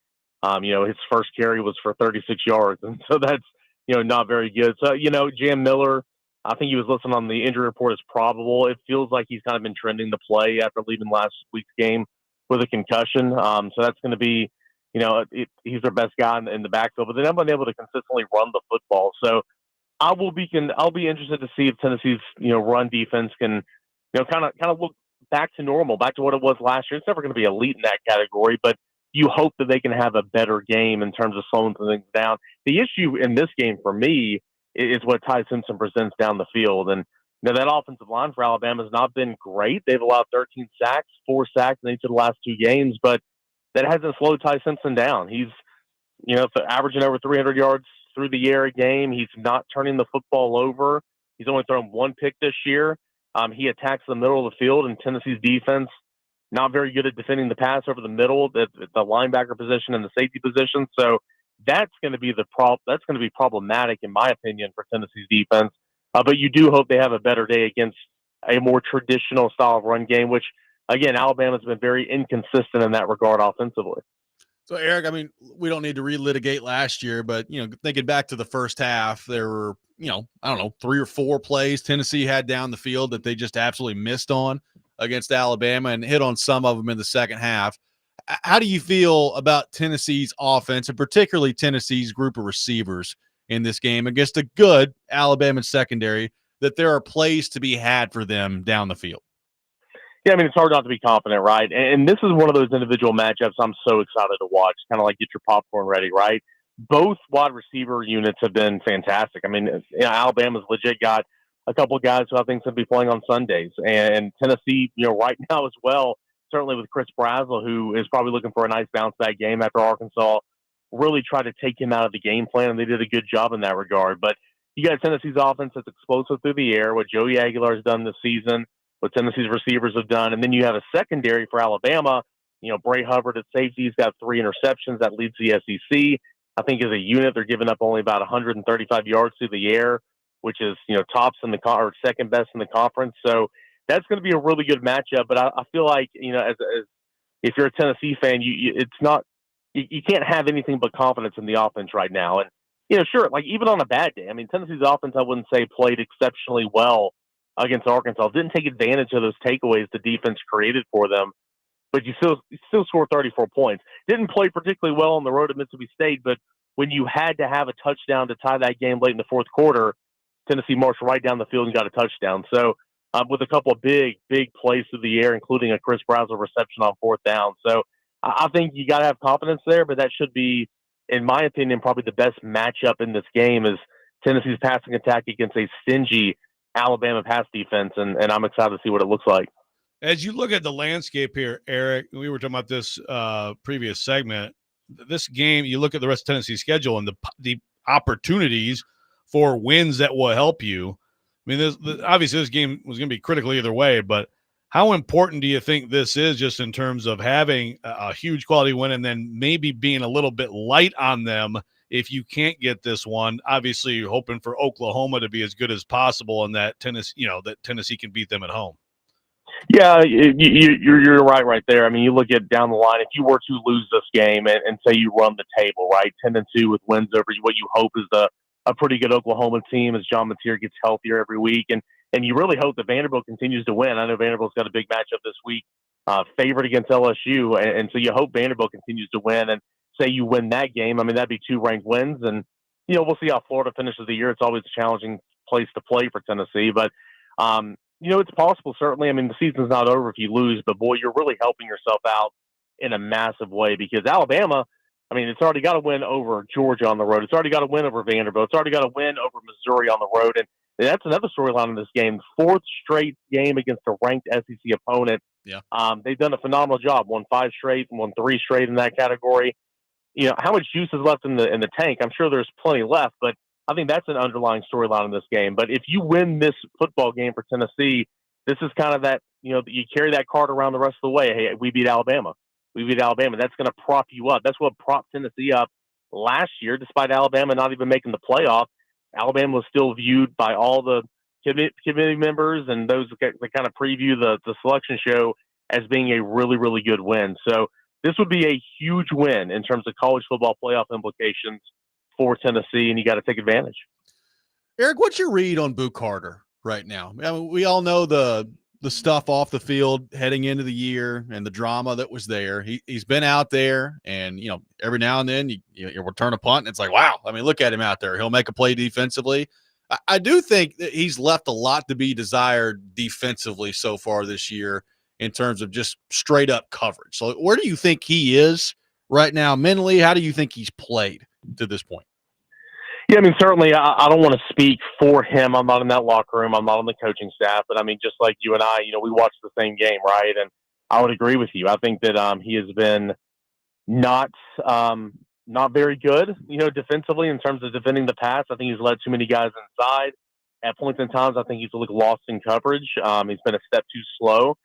his first carry was for 36 yards. And so that's, not very good. So, Jam Miller, I think he was listed on the injury report as probable. It feels like he's kind of been trending to play after leaving last week's game with a concussion. So that's going to be, he's their best guy in the backfield, but they haven't been able to consistently run the football. So I'll be interested to see if Tennessee's, run defense can, kind of look back to normal, back to what it was last year. It's never going to be elite in that category, but you hope that they can have a better game in terms of slowing things down. The issue in this game for me is what Ty Simpson presents down the field. And that offensive line for Alabama has not been great. They've allowed 13 sacks, 4 sacks in each of the last 2 games, but that hasn't slowed Ty Simpson down. He's, averaging over 300 yards through the air a game. He's not turning the football over. He's only thrown 1 pick this year. He attacks the middle of the field, and Tennessee's defense not very good at defending the pass over the middle, the linebacker position and the safety position. So that's going to be that's going to be problematic, in my opinion, for Tennessee's defense. But you do hope they have a better day against a more traditional style of run game, which, again, Alabama's been very inconsistent in that regard offensively. So, Eric, we don't need to relitigate last year, but, thinking back to the first half, there were, 3 or 4 plays Tennessee had down the field that they just absolutely missed on against Alabama and hit on some of them in the second half. How do you feel about Tennessee's offense and particularly Tennessee's group of receivers in this game against a good Alabama secondary, that there are plays to be had for them down the field? Yeah, I mean, it's hard not to be confident, right? And this is one of those individual matchups I'm so excited to watch, kind of like get your popcorn ready, right? Both wide receiver units have been fantastic. I mean, Alabama's legit got a couple of guys who I think should be playing on Sundays, and Tennessee, right now as well, certainly with Chris Brazzell, who is probably looking for a nice bounce back game after Arkansas really tried to take him out of the game plan, and they did a good job in that regard. But you got Tennessee's offense that's explosive through the air, what Joey Aguilar has done this season, what Tennessee's receivers have done, and then you have a secondary for Alabama. Bray Hubbard at safety, he's got 3 interceptions. That leads the SEC. I think as a unit, they're giving up only about 135 yards through the air, which is, tops in the or second best in the conference. So that's going to be a really good matchup. But I feel like, as if you're a Tennessee fan, it's not, you can't have anything but confidence in the offense right now. And, sure, like even on a bad day, I mean, Tennessee's offense, I wouldn't say played exceptionally well against Arkansas. Didn't take advantage of those takeaways the defense created for them, but you still scored 34 points. Didn't play particularly well on the road at Mississippi State, but when you had to have a touchdown to tie that game late in the fourth quarter, Tennessee marched right down the field and got a touchdown. So with a couple of big plays through the air, including a Chris Brazzell reception on fourth down. So I think you got to have confidence there, but that should be, in my opinion, probably the best matchup in this game is Tennessee's passing attack against a stingy Alabama pass defense, and I'm excited to see what it looks like. As you look at the landscape here, Eric, we were talking about this previous segment. This game, you look at the rest of Tennessee's schedule and the opportunities for wins that will help you. I mean, obviously this game was going to be critical either way, but how important do you think this is just in terms of having a huge quality win and then maybe being a little bit light on them if you can't get this one? Obviously, you're hoping for Oklahoma to be as good as possible and that Tennessee can beat them at home. Yeah, you're right there. I mean, you look at down the line, if you were to lose this game and say you run the table, right, 10-2 with wins over what you hope is a pretty good Oklahoma team as John Mateer gets healthier every week. And you really hope that Vanderbilt continues to win. I know Vanderbilt's got a big matchup this week, favored against LSU. And so you hope Vanderbilt continues to win and say you win that game. I mean, that'd be 2 ranked wins. And, we'll see how Florida finishes the year. It's always a challenging place to play for Tennessee. But, it's possible, certainly. I mean, the season's not over if you lose, but boy, you're really helping yourself out in a massive way because Alabama, I mean, it's already got to win over Georgia on the road. It's already got to win over Vanderbilt. It's already got to win over Missouri on the road. And that's another storyline in this game. 4th straight game against a ranked SEC opponent. Yeah. They've done a phenomenal job. Won 5 straight, won 3 straight in that category. How much juice is left in the tank? I'm sure there's plenty left, but I think that's an underlying storyline in this game. But if you win this football game for Tennessee, this is kind of that, you carry that card around the rest of the way. Hey, we beat Alabama. That's going to prop you up. That's what propped Tennessee up last year, despite Alabama not even making the playoff. Alabama was still viewed by all the committee members and those that kind of preview the selection show as being a really, really good win. So this would be a huge win in terms of college football playoff implications for Tennessee, and you got to take advantage. Eric, what's your read on Boo Carter right now? I mean, we all know the stuff off the field heading into the year and the drama that was there. He's been out there, and every now and then you return a punt, and it's like, wow. I mean, look at him out there. He'll make a play defensively. I do think that he's left a lot to be desired defensively so far this year in terms of just straight up coverage. So where do you think he is right now mentally? How do you think he's played to this point? Yeah, I mean, certainly I don't want to speak for him. I'm not in that locker room. I'm not on the coaching staff. But, I mean, just like you and I, we watched the same game, right? And I would agree with you. I think that he has been not very good, defensively in terms of defending the pass. I think he's led too many guys inside. At points in times, I think he's looked lost in coverage. He's been a step too slow.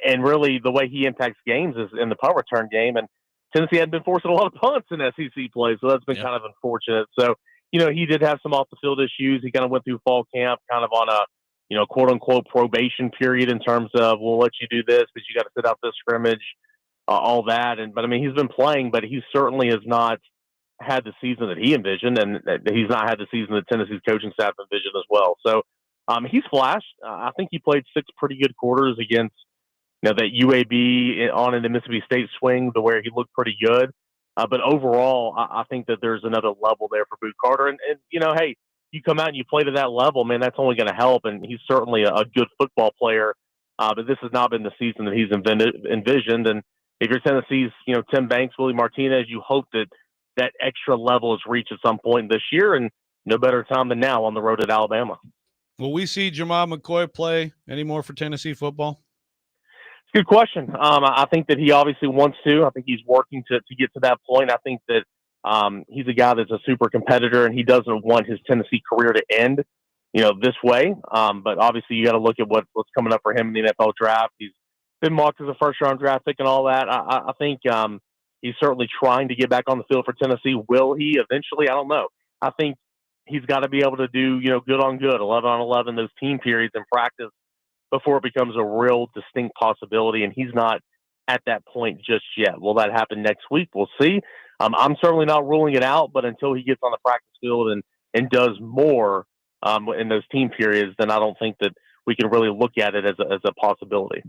And really, the way he impacts games is in the punt return game. And Tennessee had been forcing a lot of punts in SEC play, so that's been kind of unfortunate. So, he did have some off-the-field issues. He kind of went through fall camp kind of on a, quote-unquote probation period in terms of, we'll let you do this, but you got to sit out this scrimmage, all that. But, I mean, he's been playing, but he certainly has not had the season that he envisioned, and he's not had the season that Tennessee's coaching staff envisioned as well. So he's flashed. I think he played 6 pretty good quarters against, that UAB on in the Mississippi State swing to where he looked pretty good. But overall, I think that there's another level there for Boo Carter. And hey, you come out and you play to that level, man, that's only going to help. And he's certainly a good football player but this has not been the season that he's envisioned. And if you're Tennessee's, Tim Banks, Willie Martinez, you hope that that extra level is reached at some point this year, and no better time than now on the road at Alabama. Will we see Jamal McCoy play anymore for Tennessee football? Good question. I think that he obviously wants to. I think he's working to get to that point. I think that he's a guy that's a super competitor, and he doesn't want his Tennessee career to end, this way. But obviously, you got to look at what's coming up for him in the NFL draft. He's been mocked as a first-round draft pick and all that. I think he's certainly trying to get back on the field for Tennessee. Will he eventually? I don't know. I think he's got to be able to do, good on good, 11 on 11, those team periods in practice before it becomes a real distinct possibility. And he's not at that point just yet. Will that happen next week? We'll see. I'm certainly not ruling it out, but until he gets on the practice field and does more in those team periods, then I don't think that we can really look at it as a possibility.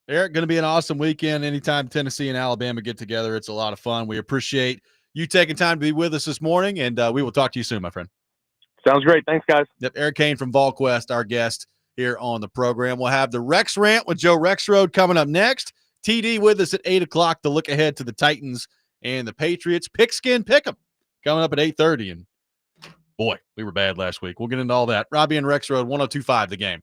Eric, going to be an awesome weekend. Anytime Tennessee and Alabama get together, it's a lot of fun. We appreciate you taking time to be with us this morning, and we will talk to you soon, my friend. Sounds great. Thanks, guys. Yep, Eric Cain from Volquest, our guest here on the program. We'll have the Rex Rant with Joe Rexrode coming up next. TD with us at 8 o'clock to look ahead to the Titans and the Patriots. Pigskin Pick'em coming up at 8:30. And, boy, we were bad last week. We'll get into all that. Robby and Rexrode, 102.5 The Game.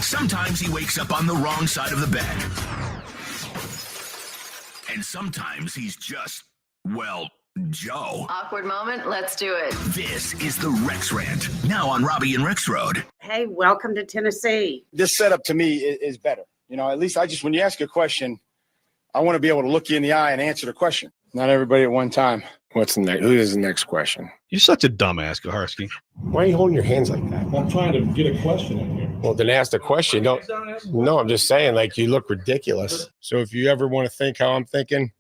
Sometimes he wakes up on the wrong side of the bed. And sometimes he's just, well, Joe. Awkward moment. Let's do it. This is the Rex Rant, now on Robby and Rexrode. Hey, welcome to Tennessee. This setup to me is better. You know, at least when you ask a question, I want to be able to look you in the eye and answer the question. Not everybody at one time. What's the next? Who is the next question? You're such a dumbass, Kaharski. Why are you holding your hands like that? I'm trying to get a question in here. Well, then ask the question. No, I'm just saying, like, you look ridiculous. So if you ever want to think how I'm thinking,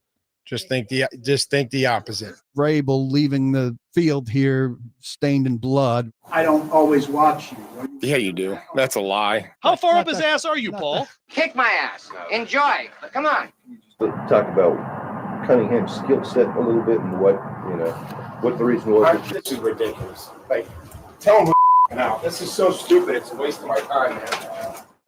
just think the opposite. Vrabel leaving the field here, stained in blood. I don't always watch you. Yeah, you do. That's a lie. How far up his ass are you, Paul? Kick my ass. Enjoy. Come on. Talk about Cunningham's skill set a little bit and what the reason was. This is ridiculous. Like, tell him now. This is so stupid. It's a waste of my time, man.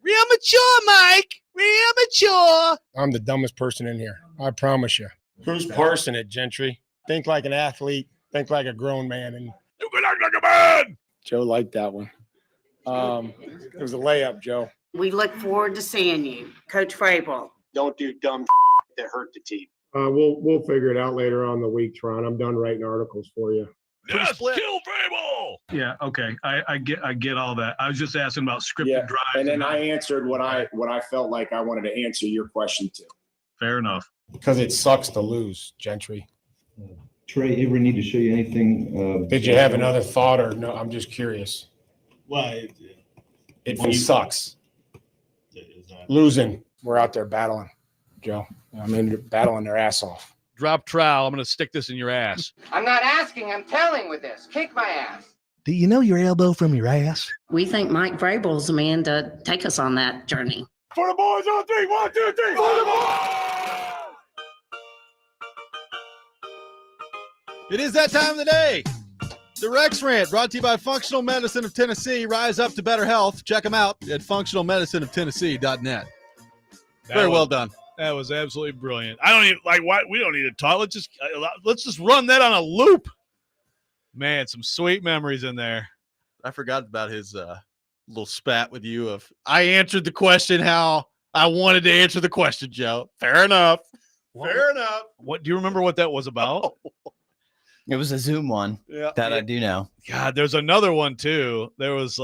Real mature, Mike. Real mature. I'm the dumbest person in here. I promise you. Who's parsing it, Gentry? Think like an athlete. Think like a grown man. And You can act like a man. Joe liked that one. It was a layup, Joe. We look forward to seeing you, Coach Vrabel. Don't do dumb that hurt the team. We'll figure it out later on in the week, Tron. I'm done writing articles for you. Yes, kill Vrabel. Yeah, okay. I get all that. I was just asking about scripted drives. And then I answered what I felt like I wanted to answer your question to. Fair enough. Because it sucks to lose, Gentry. Trey, ever need to show you anything? Did you have another thought or no? I'm just curious. Well, It sucks. Losing. We're out there battling, Joe. I mean, battling their ass off. Drop trowel. I'm going to stick this in your ass. I'm not asking, I'm telling with this. Kick my ass. Do you know your elbow from your ass? We think Mike Vrabel's the man to take us on that journey. For the boys on three. 1, 2, 3. For the boys. It is that time of the day. The Rex Rant, brought to you by Functional Medicine of Tennessee. Rise up to better health. Check them out at functionalmedicineoftennessee.net. Very well done. That was absolutely brilliant. I don't even we don't need to talk. Let's just run that on a loop. Man, some sweet memories in there. I forgot about his little spat with you of I answered the question how I wanted to answer the question, Joe. Fair enough. Fair enough. What do you remember what that was about? It was a Zoom one that I do know. God, there's another one too. It was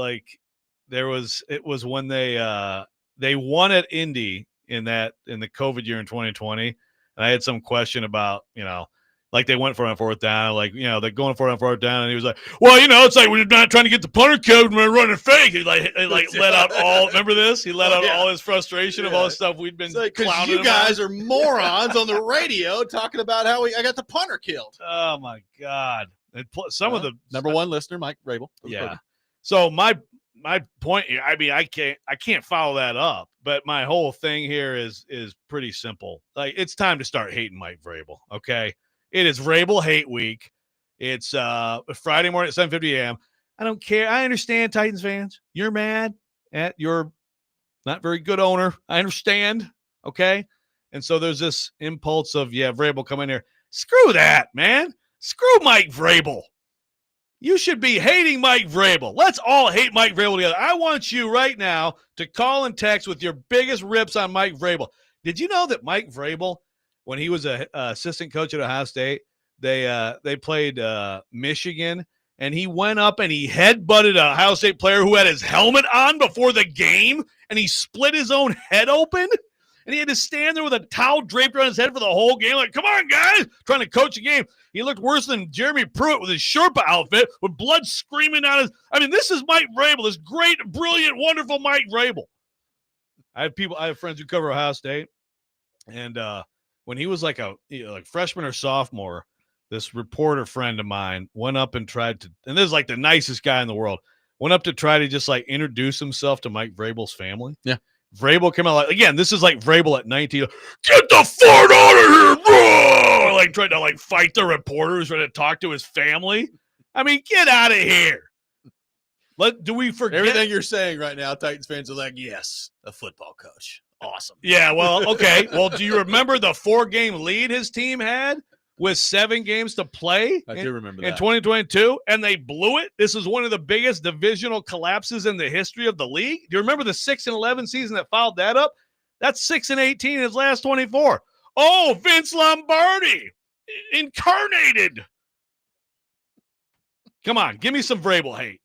when they won at Indy in the COVID year in 2020. And I had some question about, like they went for it on fourth down, they're going for it on fourth down. And he was like, well, it's like we're not trying to get the punter killed when we're running fake. He let out all, remember this? He let out all his frustration of all the stuff we'd been clowning you guys are morons on the radio talking about how I got the punter killed. Oh my God. And of the number one listener, Mike Vrabel. Yeah. So my point, I can't follow that up, but my whole thing here is pretty simple. Like, it's time to start hating Mike Vrabel. Okay. It is Vrabel hate week. It's Friday morning at 7:50 a.m. I don't care. I understand, Titans fans. You're mad at your not very good owner. I understand. Okay. And so there's this impulse of, Vrabel come in here. Screw that, man. Screw Mike Vrabel. You should be hating Mike Vrabel. Let's all hate Mike Vrabel together. I want you right now to call and text with your biggest rips on Mike Vrabel. Did you know that Mike Vrabel, when he was an assistant coach at Ohio State, they played Michigan, and he went up and he headbutted a Ohio State player who had his helmet on before the game, and he split his own head open, and he had to stand there with a towel draped around his head for the whole game, like, come on, guys, trying to coach a game. He looked worse than Jeremy Pruitt with his Sherpa outfit, with blood screaming out his – this is Mike Vrabel, this great, brilliant, wonderful Mike Vrabel. I have friends who cover Ohio State, and when he was like freshman or sophomore, this reporter friend of mine went up and tried to, and this is like the nicest guy in the world, went up to try to just like introduce himself to Mike Vrabel's family. Yeah. Vrabel came out this is like Vrabel at 19. Get the fart out of here, bro! Like trying to fight the reporters, trying to talk to his family. Get out of here. Do we forget everything you're saying right now? Titans fans are like, yes, a football coach. Awesome. Yeah, well, okay. Well, do you remember the 4-game lead his team had with 7 games to play. I do remember in that. 2022, and they blew it. This is one of the biggest divisional collapses in the history of the league. Do you remember the 6-11 season that followed that up? That's 6-18 in his last 24. Oh, Vince Lombardi incarnated. Come on, give me some Vrabel hate.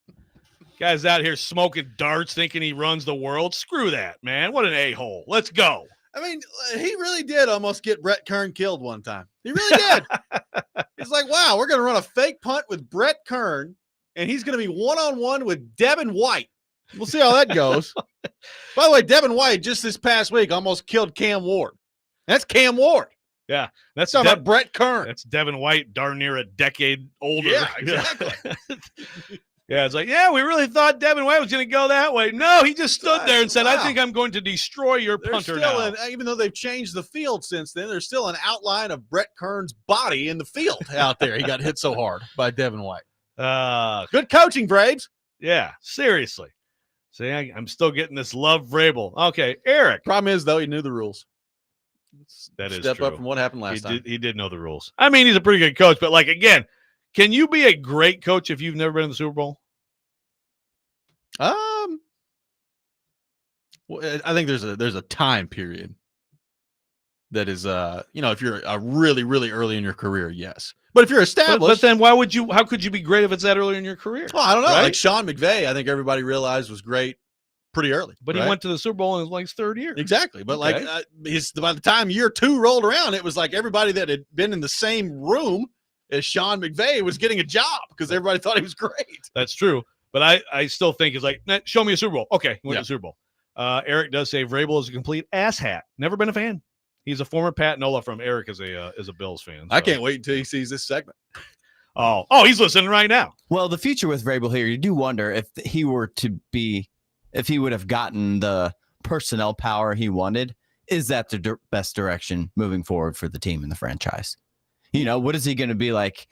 Guy's out here smoking darts thinking he runs the world. Screw that, man. What an a-hole. Let's go. I mean, he really did almost get Brett Kern killed one time. He really did. It's like, wow, we're going to run a fake punt with Brett Kern, and he's going to be one-on-one with Devin White. We'll see how that goes. By the way, Devin White just this past week almost killed Cam Ward. That's Cam Ward. Yeah, that's talking about Brett Kern. That's Devin White, darn near a decade older. Yeah, exactly. Yeah, it's like, yeah, we really thought Devin White was going to go that way. No, he just stood there and said, wow. I think I'm going to destroy your punter now. Even though they've changed the field since then, there's still an outline of Brett Kern's body in the field out there. He got hit so hard by Devin White. Good coaching, Braves. Yeah, seriously. See, I'm still getting this love Vrabel. Okay, Eric. Problem is, though, he knew the rules. That is Step true. up from what happened last time. He did know the rules. I mean, he's a pretty good coach, but like again, can you be a great coach if you've never been in the Super Bowl? Well, I think there's a time period that is if you're really, really early in your career, yes. But if you're established, but then how could you be great if it's that early in your career? Well, I don't know. Right? Like Sean McVay, I think everybody realized was great pretty early. But right? he went to the Super Bowl in his third year. Exactly. But Okay. by the time year 2 rolled around, it was like everybody that had been in the same room as Sean McVay was getting a job because everybody thought he was great. That's true. But I still think it's like, show me a Super Bowl. Okay, he went to the Super Bowl. Eric does say Vrabel is a complete asshat. Never been a fan. He's a former Pat Nola from Eric is a Bills fan. So. I can't wait until he sees this segment. Oh, he's listening right now. Well, the future with Vrabel here, you do wonder if he would have gotten the personnel power he wanted. Is that the best direction moving forward for the team and the franchise? What is he going to be like,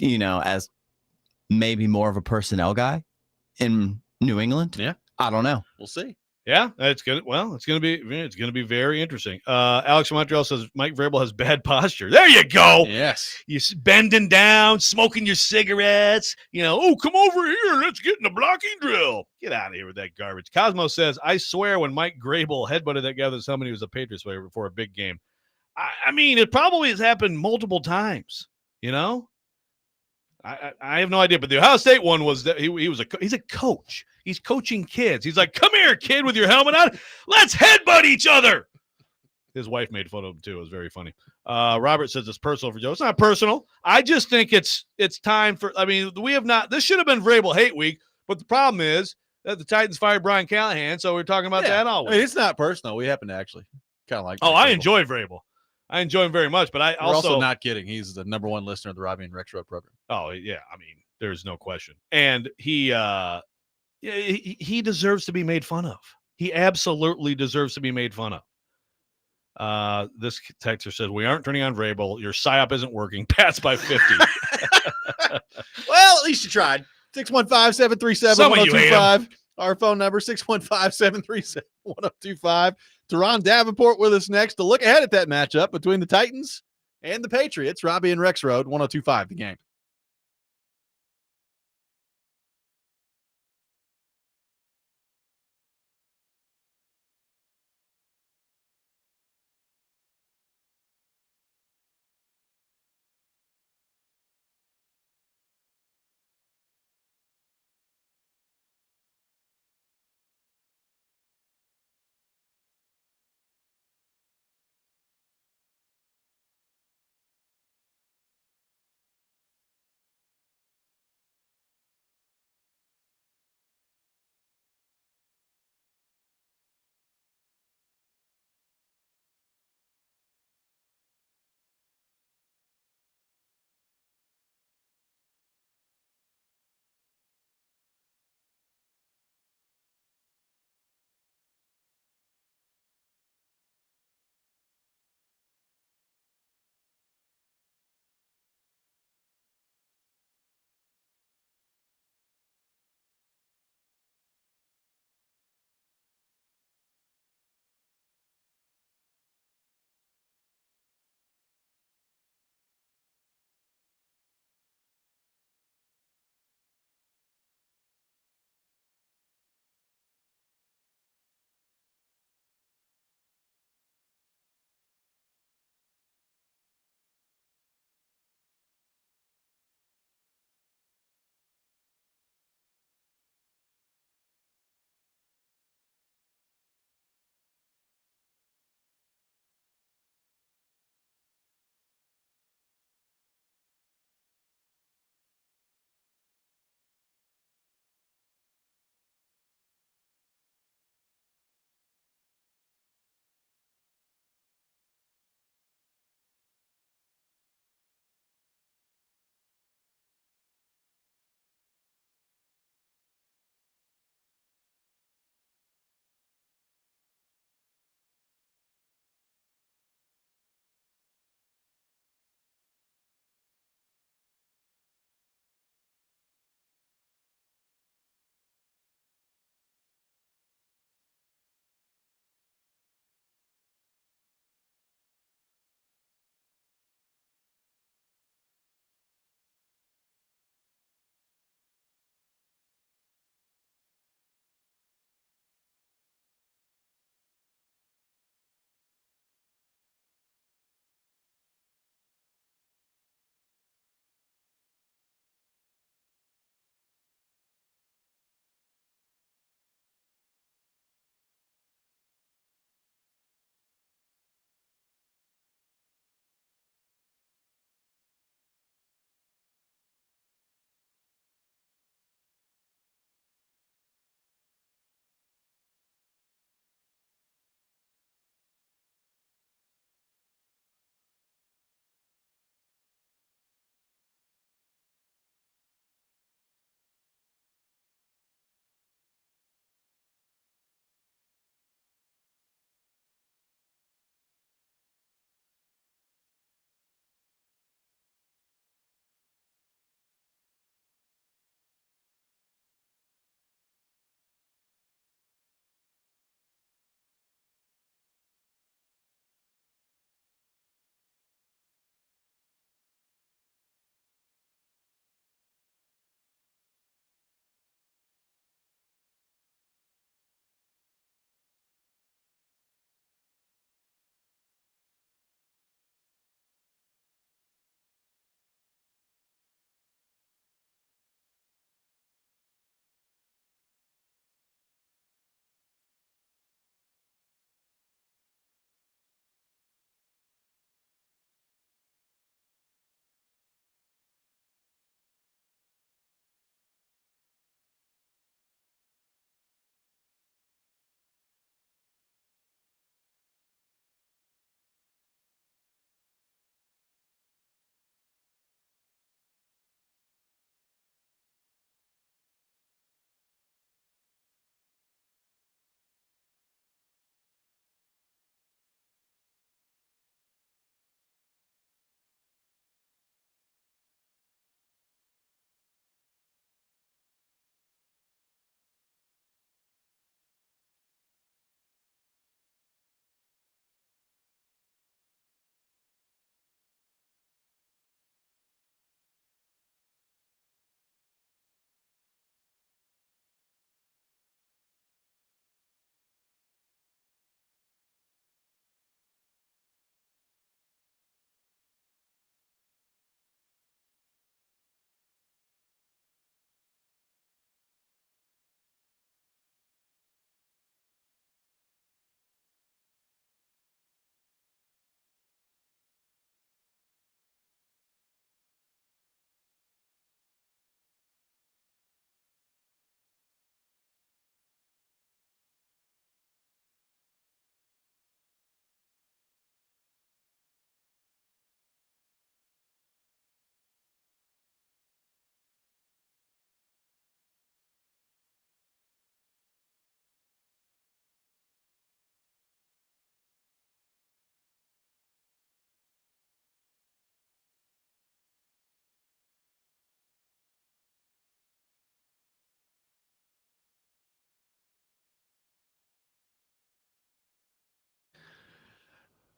as maybe more of a personnel guy in New England? Yeah. I don't know. We'll see. Yeah, it's gonna. Well, it's gonna be very interesting. Alex from Montreal says Mike Vrabel has bad posture. There you go. Yes, you bending down, smoking your cigarettes. Oh, come over here. Let's get in the blocking drill. Get out of here with that garbage. Cosmo says, I swear when Mike Vrabel headbutted that guy with somebody who was a Patriots player before a big game. I mean, it probably has happened multiple times. I have no idea, but the Ohio State one was that he's a coach. He's coaching kids. He's like, come here, kid, with your helmet on. Let's headbutt each other. His wife made fun of him, too. It was very funny. Robert says it's personal for Joe. It's not personal. I just think it's time for – I mean, we have not – this should have been Vrabel Hate Week, but the problem is that the Titans fired Brian Callahan, so we're talking about that all week. I mean, it's not personal. We happen to actually kind of like I enjoy Vrabel. I enjoy him very much, but We're also not kidding. He's the number 1 listener of the Robby and Rexrode program. Oh, yeah. I mean, there's no question. And he deserves to be made fun of. He absolutely deserves to be made fun of. This texter says, we aren't turning on Vrabel. Your PSYOP isn't working. Pat's by 50. Well, at least you tried. 615-737-1025. Our phone number, 615-737-1025. Turron Davenport with us next to look ahead at that matchup between the Titans and the Patriots. Robby and Rexrode, 1025 The Game.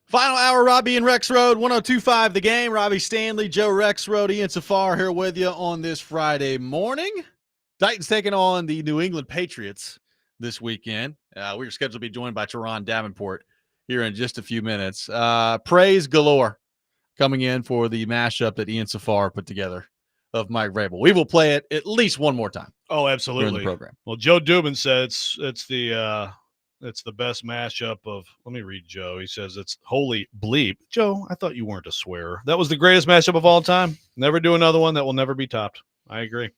Final hour, Robby and Rexrode, 102.5 The Game. Robbie Stanley, Joe Rexrode, Ian Safar here with you on this Friday morning. Titans taking on the New England Patriots this weekend. We are scheduled to be joined by Turron Davenport here in just a few minutes. Praise galore coming in for the mashup that Ian Safar put together of Mike Vrabel. We will play it at least one more time. Oh, absolutely. During the program. Well, Joe Dubin said it's the best mashup of, let me read Joe. He says it's holy bleep. Joe, I thought you weren't a swearer. That was the greatest mashup of all time. Never do another one that will never be topped. I agree.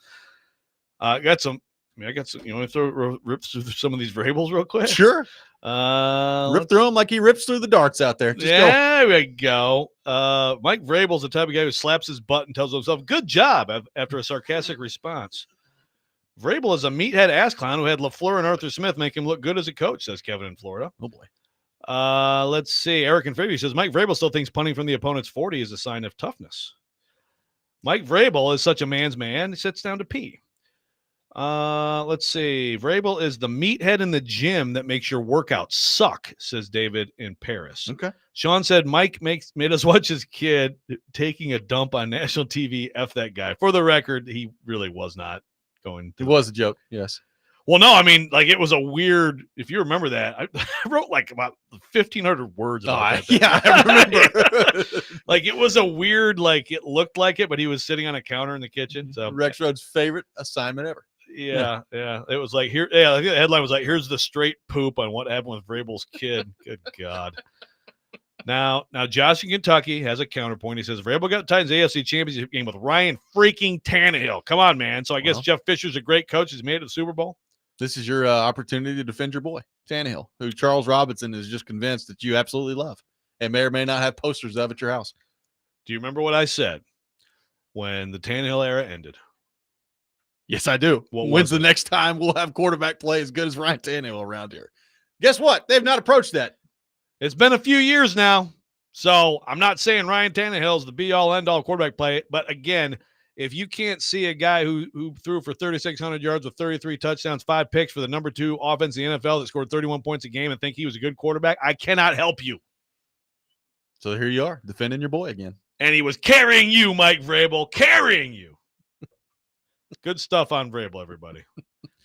I got some, you want to rip through some of these Vrabels real quick? Sure. Rip through them like he rips through the darts out there. There we go. Mike Vrabel's the type of guy who slaps his butt and tells himself, good job, after a sarcastic response. Vrabel is a meathead ass clown who had LaFleur and Arthur Smith make him look good as a coach, says Kevin in Florida. Oh, boy. Let's see. Eric in Fairview says, Mike Vrabel still thinks punting from the opponent's 40 is a sign of toughness. Mike Vrabel is such a man's man. He sits down to pee. Let's see. Vrabel is the meathead in the gym that makes your workouts suck, says David in Paris. Okay. Sean said Mike made us watch his kid taking a dump on national TV. F that guy. For the record, he really was not going to. It was a joke, yes. Well, no, I mean, like, it was a weird, if you remember that, I wrote like about 1,500 words about that. Yeah, I remember. Like, it was a weird, like, it looked like it, but he was sitting on a counter in the kitchen. So Rexrode's favorite assignment ever. Yeah. It was like, here, I think the headline was like, here's the straight poop on what happened with Vrabel's kid. Good God. Now, Josh in Kentucky has a counterpoint. He says, Vrabel got the Titans AFC Championship game with Ryan freaking Tannehill. Come on, man. So I guess Jeff Fisher's a great coach. He's made it to the Super Bowl. This is your opportunity to defend your boy, Tannehill, who Charles Robinson is just convinced that you absolutely love and may or may not have posters of at your house. Do you remember what I said when the Tannehill era ended? Yes, I do. When's the next time we'll have quarterback play as good as Ryan Tannehill around here? Guess what? They've not approached that. It's been a few years now, so I'm not saying Ryan Tannehill is the be-all, end-all quarterback play, but again, if you can't see a guy who threw for 3,600 yards with 33 touchdowns, 5 picks for the number 2 offense in the NFL that scored 31 points a game and think he was a good quarterback, I cannot help you. So here you are, defending your boy again. And he was carrying you, Mike Vrabel, carrying you. Good stuff on Vrabel, everybody.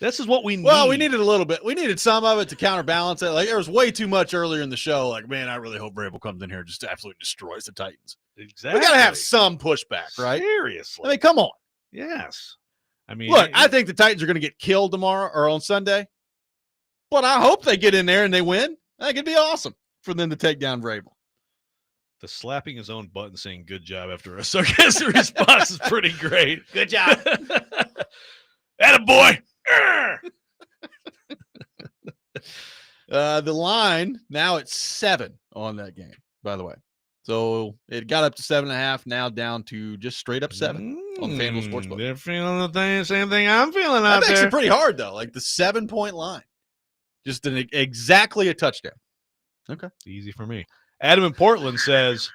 This is what we need. Well, we needed a little bit. We needed some of it to counterbalance it. Like, there was way too much earlier in the show. Like, man, I really hope Vrabel comes in here and just absolutely destroys the Titans. Exactly. We got to have some pushback, right? Seriously. I mean, come on. Yes. I mean, look, I think the Titans are going to get killed tomorrow or on Sunday, but I hope they get in there and they win. I think it'd be awesome for them to take down Vrabel. The slapping his own butt and saying good job after a sarcastic response is pretty great. Good job. Attaboy. The line now it's 7 on that game, by the way. So it got up to 7.5, now down to just straight up 7 on FanDuel Sportsbook. They're feeling the same thing I'm feeling out That makes there. it pretty hard, though. Like the 7-point line. Just exactly a touchdown. Okay. Easy for me. Adam in Portland says,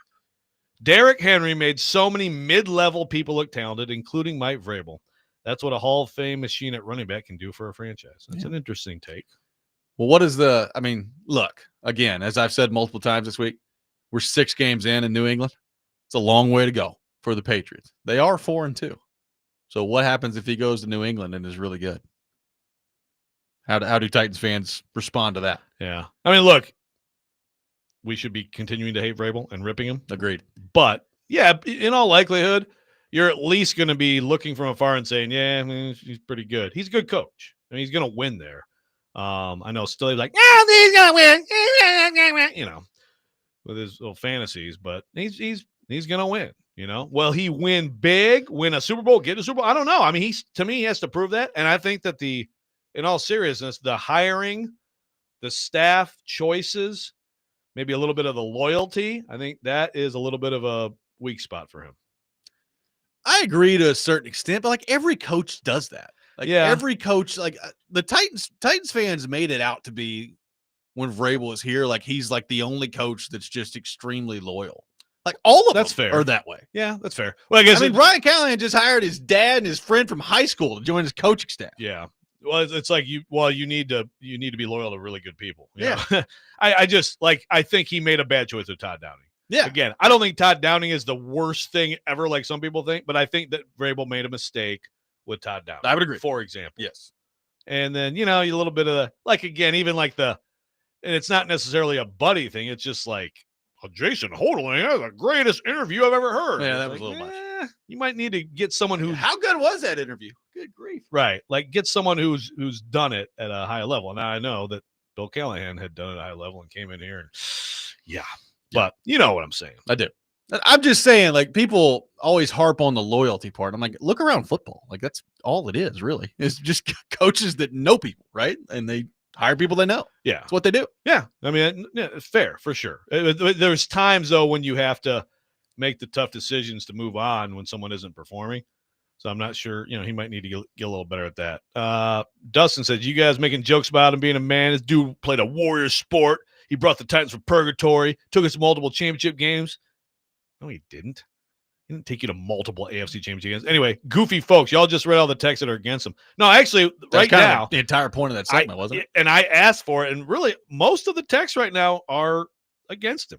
Derrick Henry made so many mid-level people look talented, including Mike Vrabel. That's what a Hall of Fame machine at running back can do for a franchise. That's an interesting take. Well, look, again, as I've said multiple times this week, we're 6 games in New England. It's a long way to go for the Patriots. They are 4-2. So what happens if he goes to New England and is really good? How do Titans fans respond to that? Yeah. I mean, look, we should be continuing to hate Vrabel and ripping him. Agreed. But, yeah, in all likelihood, you're at least going to be looking from afar and saying, yeah, I mean, he's pretty good. He's a good coach. I mean, he's going to win there. I know still he's like, yeah, he's going to win. You know, with his little fantasies, but he's going to win, you know. Will he win big, win a Super Bowl, get a Super Bowl? I don't know. I mean, to me, he has to prove that. And I think that in all seriousness, the hiring, the staff choices, maybe a little bit of the loyalty, I think that is a little bit of a weak spot for him. I agree to a certain extent, but like every coach does that. Like every coach, like the Titans fans made it out to be when Vrabel is here, like he's like the only coach that's just extremely loyal. Like all of that's them fair. are that way. Yeah, that's fair. Well, I guess Brian Callahan just hired his dad and his friend from high school to join his coaching staff. Yeah. Well, it's like you need to be loyal to really good people. You know? I think he made a bad choice with Todd Downing. Yeah. Again, I don't think Todd Downing is the worst thing ever, like some people think, but I think that Vrabel made a mistake with Todd Downing. I would agree. For example. Yes. And then, a little bit of the, like, again, even like and it's not necessarily a buddy thing. It's just like, Jason Hodling has the greatest interview I've ever heard. Yeah, that was was a little much. You might need to get someone who's How good was that interview? Good grief. right. Like, get someone who's done it at a high level. Now I know that Bill Callahan had done it at a high level and came in here and but you know what I'm saying. I do. I'm just saying, like, people always harp on the loyalty part. I'm like, look around football. Like, that's all it is, really. It's just coaches that know people, right? And they hire people they know. Yeah. That's what they do. Yeah. I mean, it's fair for sure. There's times, though, when you have to make the tough decisions to move on when someone isn't performing. So I'm not sure, he might need to get a little better at that. Dustin says, you guys making jokes about him being a man. This dude played a warrior sport. He brought the Titans from purgatory, took us to multiple championship games. No, he didn't. He didn't take you to multiple AFC championship games. Anyway, goofy folks, y'all just read all the texts that are against him. No, actually, That's right now. the entire point of that segment, wasn't it? And I asked for it, and really, most of the texts right now are against him.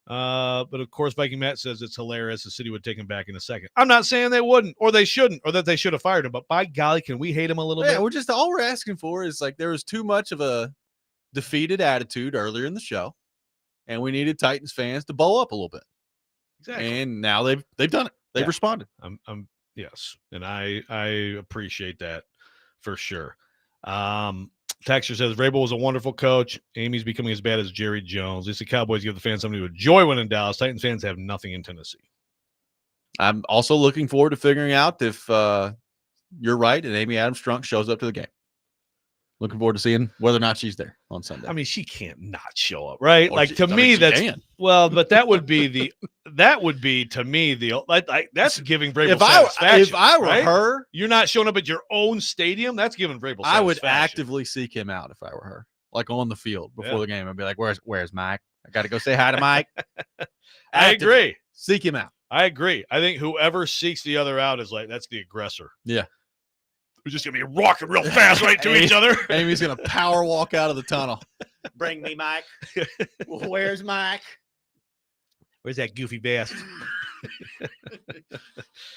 But of course, Viking Matt says it's hilarious. The city would take him back in a second. I'm not saying they wouldn't, or they shouldn't, or that they should have fired him. But by golly, can we hate him a little bit? Yeah, all we're asking for is, like, there was too much of a defeated attitude earlier in the show, and we needed Titans fans to bow up a little bit. Exactly. And now they've done it. They've responded. Yes, and I appreciate that for sure. Texter says Vrabel was a wonderful coach. Amy's becoming as bad as Jerry Jones. At least the Cowboys give the fans something to enjoy when in Dallas. Titans fans have nothing in Tennessee. I'm also looking forward to figuring out if you're right and Amy Adams Strunk shows up to the game. Looking forward to seeing whether or not she's there on Sunday. I mean, she can't not show up, right? Well, like, to me, that's can. well, but that would be to me that's giving Vrabel if satisfaction. I were right? her, you're not showing up at your own stadium. That's giving Vrabel satisfaction. I would actively seek him out if I were her, like on the field before the game. I'd be like, "Where's Mike? I got to go say hi to Mike." I agree. Seek him out. I agree. I think whoever seeks the other out is like that's the aggressor. Yeah. We're just gonna be rocking real fast right to each other. Amy's gonna power walk out of the tunnel. Bring me Mike. Where's Mike? Where's that goofy bastard?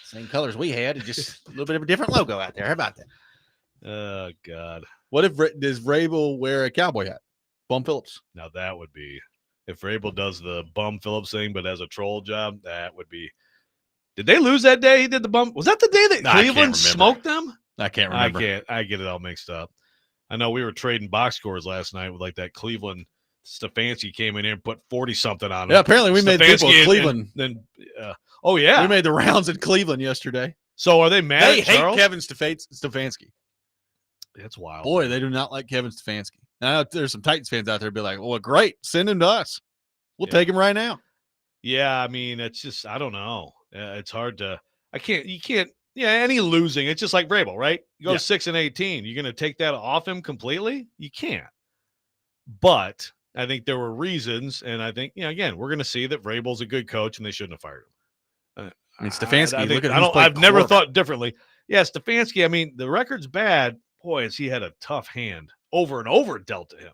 Same colors we had, just a little bit of a different logo out there. How about that? Oh God! What if does Vrabel wear a cowboy hat? Bum Phillips. Now that would be if Vrabel does the Bum Phillips thing, but as a troll job, that would be. Did they lose that day? He did the bum. Was that the day that Cleveland smoked them? I can't remember. I get it all mixed up. I know we were trading box scores last night with like that Cleveland. Stefanski came in here and put 40-something on him. Yeah, apparently we made people in Cleveland. Oh, yeah. We made the rounds in Cleveland yesterday. So are they mad They at hate Charles? Kevin Stefanski. That's wild. Boy, they do not like Kevin Stefanski. Now, there's some Titans fans out there be like, well, great. Send him to us. We'll take him right now. Yeah, I mean, it's just, I don't know. It's hard to, you can't, any losing. It's just like Vrabel, right? You go 6-18. You're going to take that off him completely? You can't. But I think there were reasons, and I think, again, we're going to see that Vrabel's a good coach, and they shouldn't have fired him. I mean, Stefanski, look at I've never thought differently. Yeah, Stefanski, I mean, the record's bad. Boy, has he had a tough hand over and over dealt to him.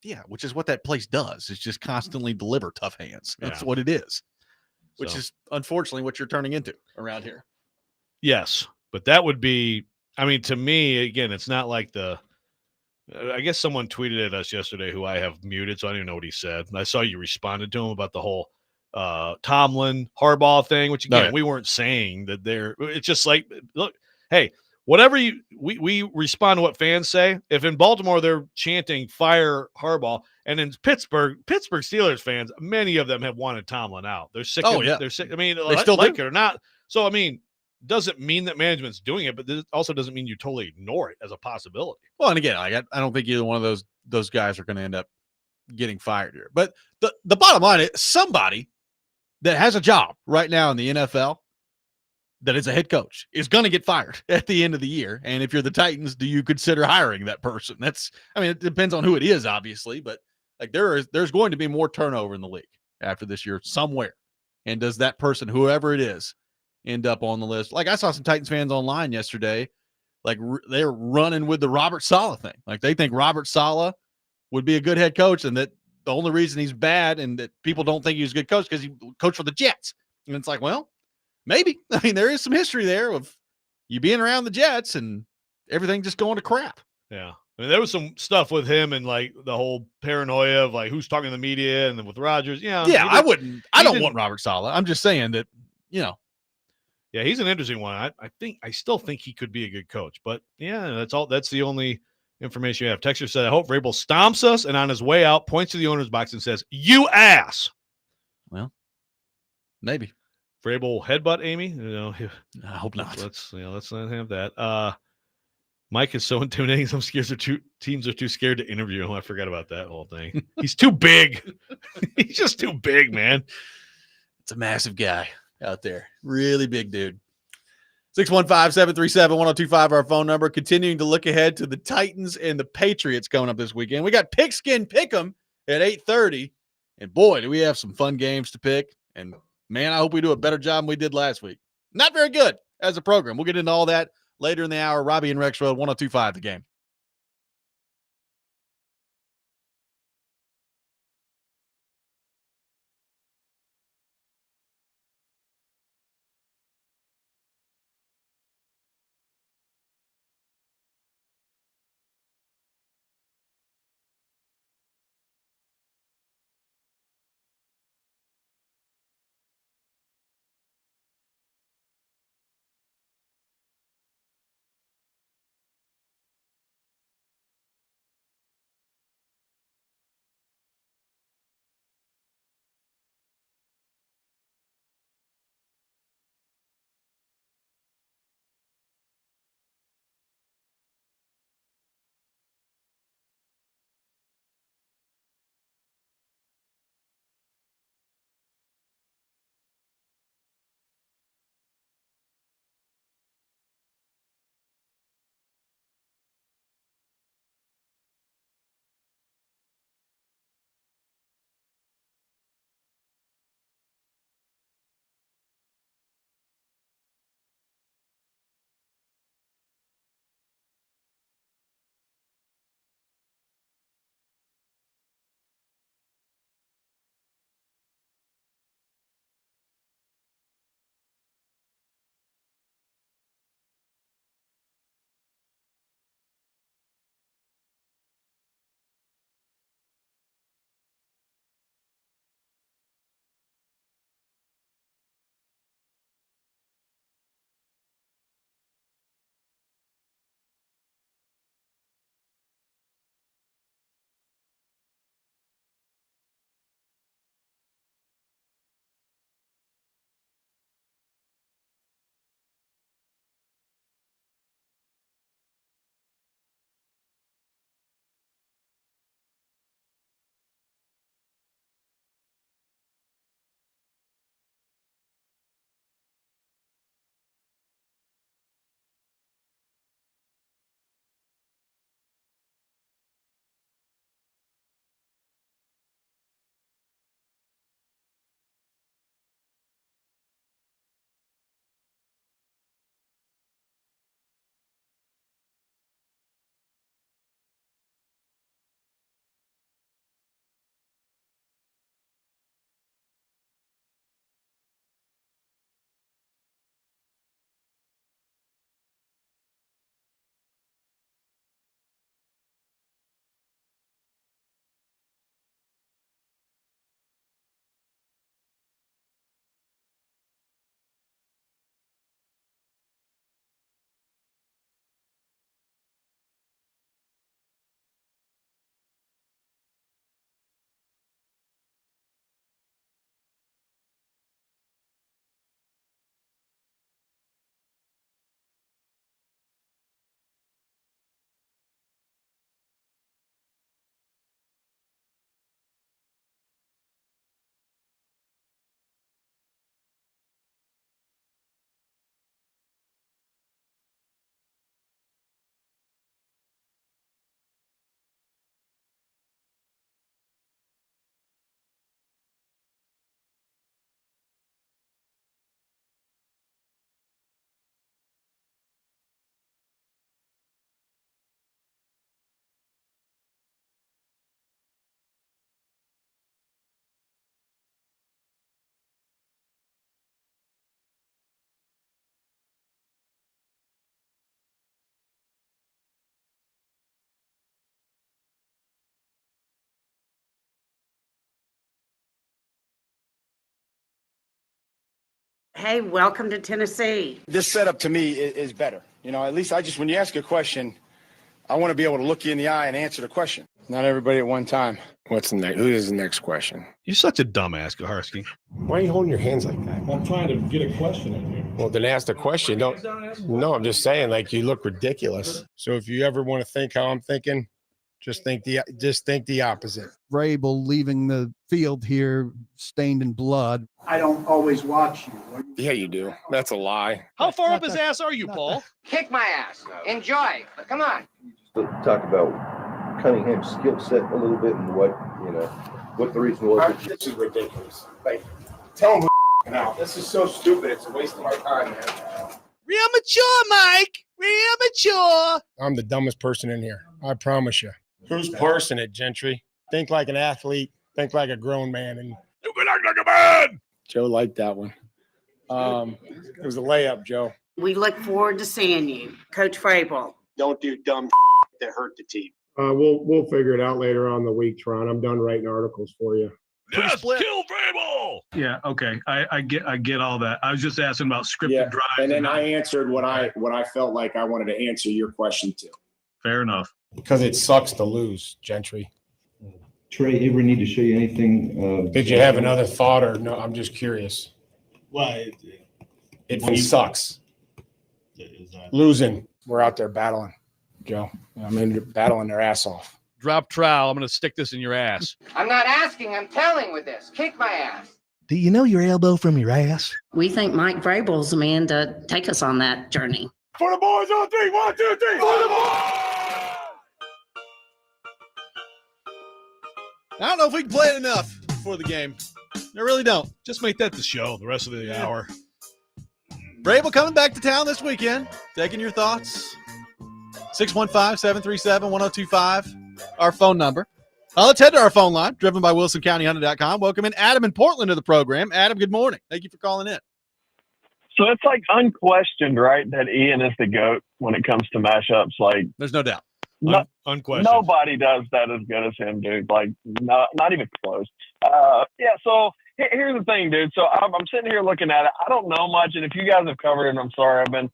Yeah, which is what that place does. It's just constantly deliver tough hands. That's what it is, which is unfortunately what you're turning into around here. Yes, but that would be, I mean, to me, again, it's not like I guess someone tweeted at us yesterday who I have muted, so I don't even know what he said. I saw you responded to him about the whole Tomlin Harbaugh thing, which again, we weren't saying that it's just like, look, hey, whatever we respond to what fans say. If in Baltimore they're chanting fire Harbaugh, and in Pittsburgh Steelers fans, many of them have wanted Tomlin out. They're sick. They're sick. I mean, they still like it or not. So I mean, doesn't mean that management's doing it, but this also doesn't mean you totally ignore it as a possibility. Well, and again, I don't think either one of those guys are going to end up getting fired here. But the bottom line is somebody that has a job right now in the NFL that is a head coach is going to get fired at the end of the year. And if you're the Titans, do you consider hiring that person? It depends on who it is, obviously, but like there's going to be more turnover in the league after this year somewhere. And does that person, whoever it is, end up on the list? Like I saw some Titans fans online yesterday, like they're running with the Robert Saleh thing. Like they think Robert Saleh would be a good head coach, and that the only reason he's bad and that people don't think he's a good coach because he coached for the Jets. And it's like, well, maybe. I mean, there is some history there of you being around the Jets and everything just going to crap. Yeah. I mean, there was some stuff with him and like the whole paranoia of like who's talking to the media and then with Rodgers. Yeah, I don't want Robert Saleh. I'm just saying that, yeah, he's an interesting one. I still think he could be a good coach, but yeah, that's the only information you have. Texter said, I hope Vrabel stomps us and on his way out points to the owner's box and says, "You ass." Well, maybe Vrabel headbutt Amy. I hope not. Let's not have that. Mike is so intimidating. Some teams are too scared to interview him. I forgot about that whole thing. He's too big. He's just too big, man. It's a massive guy out there. Really big dude. 615-737-1025, our phone number. Continuing to look ahead to the Titans and the Patriots coming up this weekend. We got Pigskin Pick'em at 8:30. And boy, do we have some fun games to pick. And man, I hope we do a better job than we did last week. Not very good as a program. We'll get into all that later in the hour. Robby and Rexrode, 1025 The Game. Hey, welcome to Tennessee. This setup to me is better. You know, at least when you ask a question, I want to be able to look you in the eye and answer the question. Not everybody at one time. What's the next? Who is the next question? You're such a dumbass, Gaharsky. Why are you holding your hands like that? I'm trying to get a question in here. Well, then ask the question. No, I'm just saying, like, you look ridiculous. So if you ever want to think how I'm thinking, just think the opposite. Vrabel leaving the field here stained in blood. I don't always watch you. Yeah, you do. That's a lie. How far up his ass are you, Paul? Kick my ass. Enjoy. Come on. Talk about Cunningham's skill set a little bit and what the reason was. This is ridiculous. Like, tell him who now. This is so stupid. It's a waste of my time, man. Real mature, Mike. Real mature. I'm the dumbest person in here. I promise you. Who's parsing it, Gentry? Think like an athlete. Think like a grown man. And You can act like a man. Joe liked that one. It was a layup, Joe. We look forward to seeing you, Coach Vrabel. Don't do dumb that hurt the team. We'll figure it out later on in the week, Tron. I'm done writing articles for you. Yes, kill Vrabel. Yeah, okay. I get all that. I was just asking about scripted drives. And then I answered what I felt like I wanted to answer your question to. Fair enough. Because it sucks to lose, Gentry. Trey, ever need to show you anything? Did you have another thought or no? I'm just curious. Well, It sucks. Losing. We're out there battling, Joe. I mean, battling their ass off. Drop trowel. I'm going to stick this in your ass. I'm not asking, I'm telling with this. Kick my ass. Do you know your elbow from your ass? We think Mike Vrabel's the man to take us on that journey. For the boys on three. 1, 2, 3. For the boys. I don't know if we can play it enough before the game. I really don't. Just make that the show the rest of the hour. Vrabel coming back to town this weekend. Taking your thoughts. 615-737-1025. Our phone number. Let's head to our phone line, driven by WilsonCountyHunter.com. Welcome in Adam in Portland to the program. Adam, good morning. Thank you for calling in. So it's like unquestioned, right, that Ian is the GOAT when it comes to mashups. Like, there's no doubt. Unquestioned. Nobody does that as good as him, dude. Like, not even close. So here's the thing, dude. So I'm sitting here looking at it. I don't know much, and if you guys have covered it, I'm sorry. I've been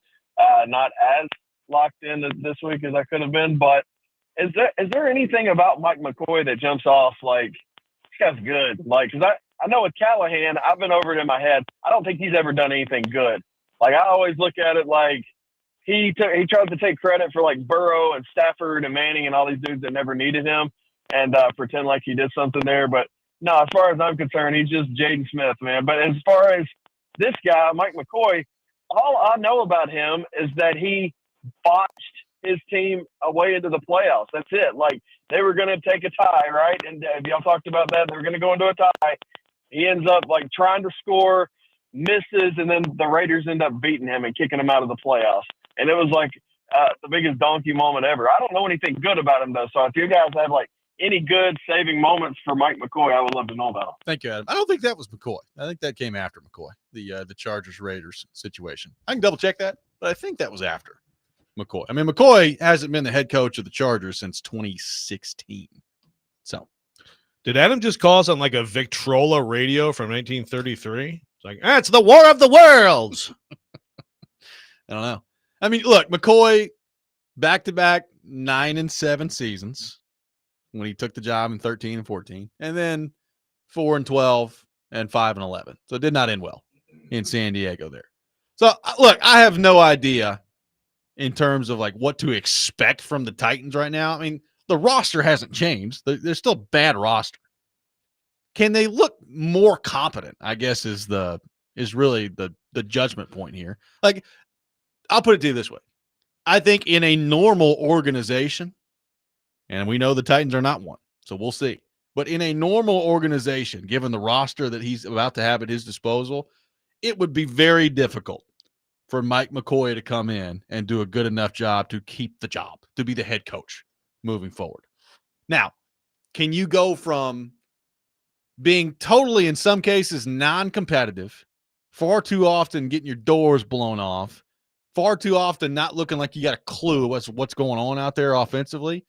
not as locked in this week as I could have been. But is there anything about Mike McCoy that jumps off like, this guy's good? Like, because I know with Callahan, I've been over it in my head. I don't think he's ever done anything good. Like, I always look at it like he tries to take credit for like Burrow and Stafford and Manning and all these dudes that never needed him and pretend like he did something there. But no, as far as I'm concerned, he's just Jaden Smith, man. But as far as this guy, Mike McCoy, all I know about him is that he botched his team away into the playoffs. That's it. Like, they were going to take a tie, right? And y'all talked about that. They were going to go into a tie. He ends up like trying to score, misses, and then the Raiders end up beating him and kicking him out of the playoffs. And it was like the biggest donkey moment ever. I don't know anything good about him, though. So if you guys have like any good saving moments for Mike McCoy, I would love to know about them. Thank you, Adam. I don't think that was McCoy. I think that came after McCoy, the Chargers-Raiders situation. I can double-check that, but I think that was after McCoy. I mean, McCoy hasn't been the head coach of the Chargers since 2016. So, did Adam just call us on like a Victrola radio from 1933? It's like, it's the War of the Worlds. I don't know. I mean, look, McCoy, back-to-back 9 and 7 seasons when he took the job in 13 and 14, and then 4 and 12 and 5 and 11. So it did not end well in San Diego there. So, look, I have no idea in terms of like what to expect from the Titans right now. I mean, the roster hasn't changed. They're still a bad roster. Can they look more competent, I guess, is really the judgment point here. Like, I'll put it to you this way. I think in a normal organization, and we know the Titans are not one, so we'll see. But in a normal organization, given the roster that he's about to have at his disposal, it would be very difficult for Mike McCoy to come in and do a good enough job to keep the job, to be the head coach moving forward. Now, can you go from being totally, in some cases, non-competitive, far too often getting your doors blown off, far too often not looking like you got a clue what's going on out there offensively?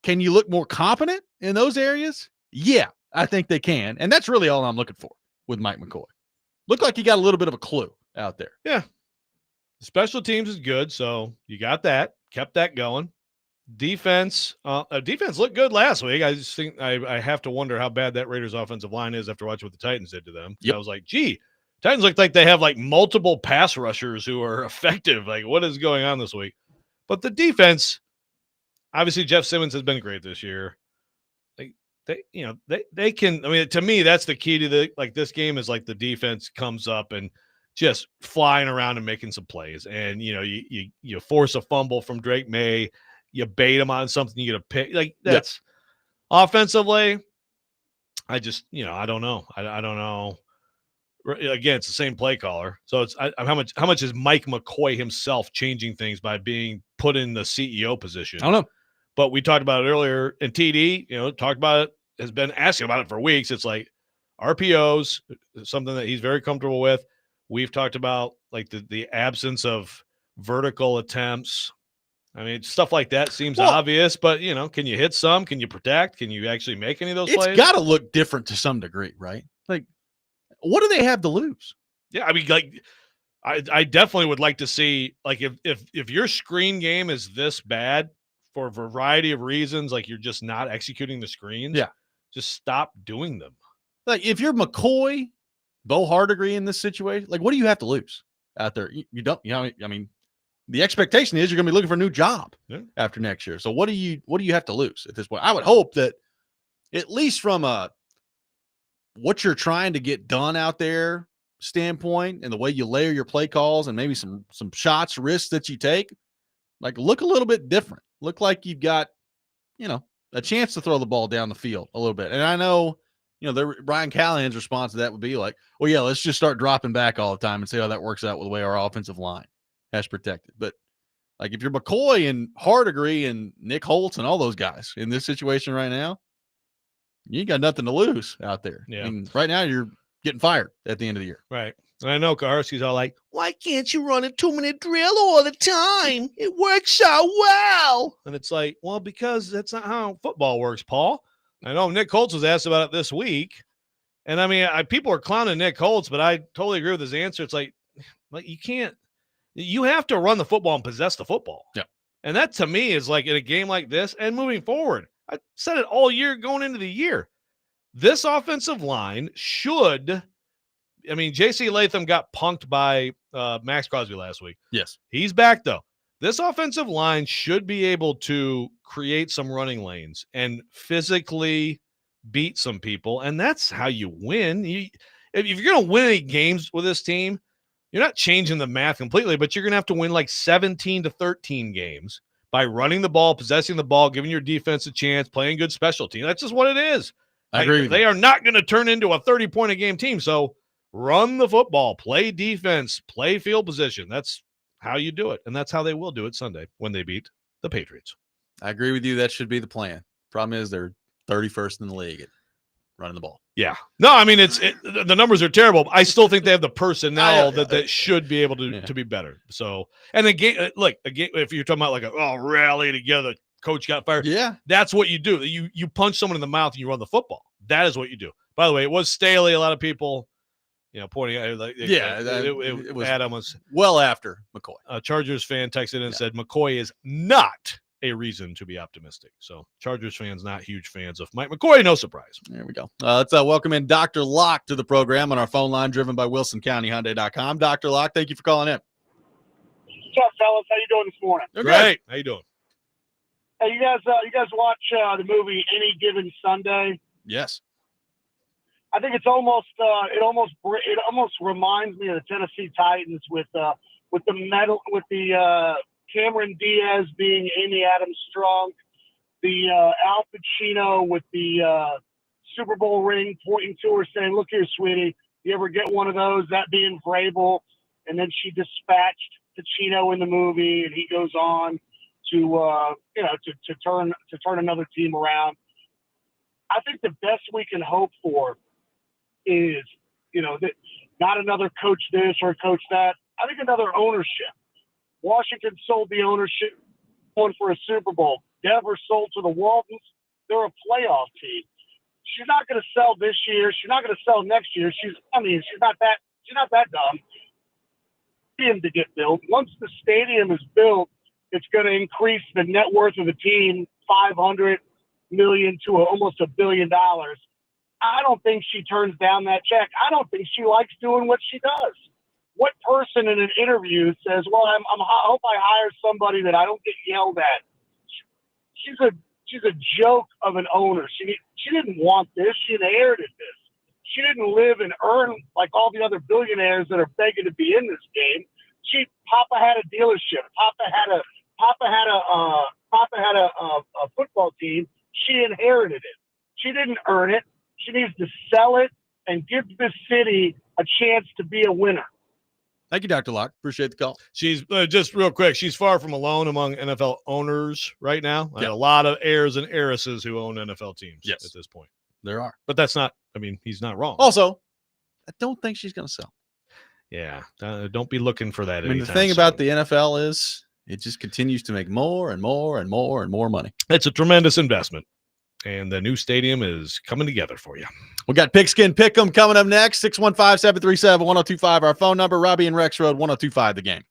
Can you look more competent in those areas? Yeah, I think they can. And that's really all I'm looking for with Mike McCoy. looked like he got a little bit of a clue out there. Yeah. Special teams is good, so you got that. Kept that going. Defense looked good last week. I just think I have to wonder how bad that Raiders offensive line is after watching what the Titans did to them. Yep. I was like, gee, Titans look like they have like multiple pass rushers who are effective. Like, what is going on this week? But the defense, obviously Jeff Simmons has been great this year. Like they can, I mean, to me, that's the key to this game is like the defense comes up and just flying around and making some plays. And you force a fumble from Drake May. You bait him on something, you get a pick. Like that's offensively. I just, I don't know. I don't know. Again, it's the same play caller. So it's how much is Mike McCoy himself changing things by being put in the CEO position? I don't know. But we talked about it earlier, and TD, talked about it, has been asking about it for weeks. It's like RPOs, something that he's very comfortable with. We've talked about like the absence of vertical attempts. I mean, stuff like that seems obvious, but, can you hit some? Can you protect? Can you actually make any of those plays? It's got to look different to some degree, right? Like, what do they have to lose? Yeah, I mean, like, I definitely would like to see, like, if your screen game is this bad for a variety of reasons, like you're just not executing the screens, just stop doing them. Like, if you're McCoy, Bo Hardegree in this situation, like, what do you have to lose out there? You don't, I mean, the expectation is you're going to be looking for a new job after next year. So what do you have to lose at this point? I would hope that at least from what you're trying to get done out there standpoint and the way you layer your play calls and maybe some shots, risks that you take, like look a little bit different. Look like you've got, a chance to throw the ball down the field a little bit. And I know, Brian Callahan's response to that would be like, well, yeah, let's just start dropping back all the time and see how that works out with the way our offensive line has protected. But like if you're McCoy and Hardegree and Nick Holtz and all those guys in this situation right now, you ain't got nothing to lose out there. Yeah. I mean, right now you're getting fired at the end of the year. Right. And I know Kaharski's all like, why can't you run a 2-minute drill all the time? It works so well. And it's like, well, because that's not how football works, Paul. I know Nick Holtz was asked about it this week. And I mean, people are clowning Nick Holtz, but I totally agree with his answer. It's like you can't. You have to run the football and possess the football. Yeah. And that to me is like in a game like this and moving forward. I said it all year going into the year. This offensive line should, I mean, J.C. Latham got punked by Max Crosby last week. Yes. He's back though. This offensive line should be able to create some running lanes and physically beat some people. And that's how you win. If you're going to win any games with this team, you're not changing the math completely, but you're going to have to win like 17 to 13 games by running the ball, possessing the ball, giving your defense a chance, playing good special team. That's just what it is. I agree with They you. are not going to turn into a 30-point-a-game team. So run the football, play defense, play field position. That's how you do it. And that's how they will do it Sunday when they beat the Patriots. I agree with you. That should be the plan. Problem is they're 31st in the league at running the ball. Yeah. No, I mean, the numbers are terrible. I still think they have the personnel that should be able to be better. So, and again, if you're talking about like rally together, coach got fired. Yeah. That's what you do. You punch someone in the mouth and you run the football. That is what you do. By the way, it was Staley. A lot of people, pointing out. It was Adam was well after McCoy. A Chargers fan texted in and said McCoy is not a reason to be optimistic. So Chargers fans, not huge fans of Mike McCoy. No surprise. There we go. Let's welcome in Dr. Locke to the program on our phone line driven by WilsonCountyHyundai.com. Dr. Locke, thank you for calling in. What's up, fellas? How you doing this morning? Great. How you doing? Hey, you guys watch the movie Any Given Sunday? Yes. I think it's almost it almost reminds me of the Tennessee Titans with the Cameron Diaz being Amy Adams Strong, the Al Pacino with the Super Bowl ring pointing to her saying, "Look here, sweetie, you ever get one of those?" That being Vrabel, and then she dispatched Pacino in the movie, and he goes on to turn another team around. I think the best we can hope for is that not another coach this or coach that. I think another ownership. Washington sold the ownership, going for a Super Bowl. Denver sold to the Waltons. They're a playoff team. She's not going to sell this year. She's not going to sell next year. She's not that She's not that dumb. Stadium to get built. Once the stadium is built, it's going to increase the net worth of the team $500 million to almost $1 billion. I don't think she turns down that check. I don't think she likes doing what she does. What person in an interview says, "Well, I hope I hire somebody that I don't get yelled at"? She's a joke of an owner. She didn't want this. She inherited this. She didn't live and earn like all the other billionaires that are begging to be in this game. Papa had a dealership. Papa had a football team. She inherited it. She didn't earn it. She needs to sell it and give this city a chance to be a winner. Thank you, Dr. Locke. Appreciate the call. She's just real quick. She's far from alone among NFL owners right now. A lot of heirs and heiresses who own NFL teams at this point. There are. But that's not, I mean, he's not wrong. Also, I don't think she's going to sell. Yeah. Don't be looking for that. I mean, the thing about the NFL is it just continues to make more and more and more and more money. It's a tremendous investment. And the new stadium is coming together for you. We got Pigskin Pick'em coming up next. 615-737-1025. Our phone number, Robby and Rexrode, 1025 The Game.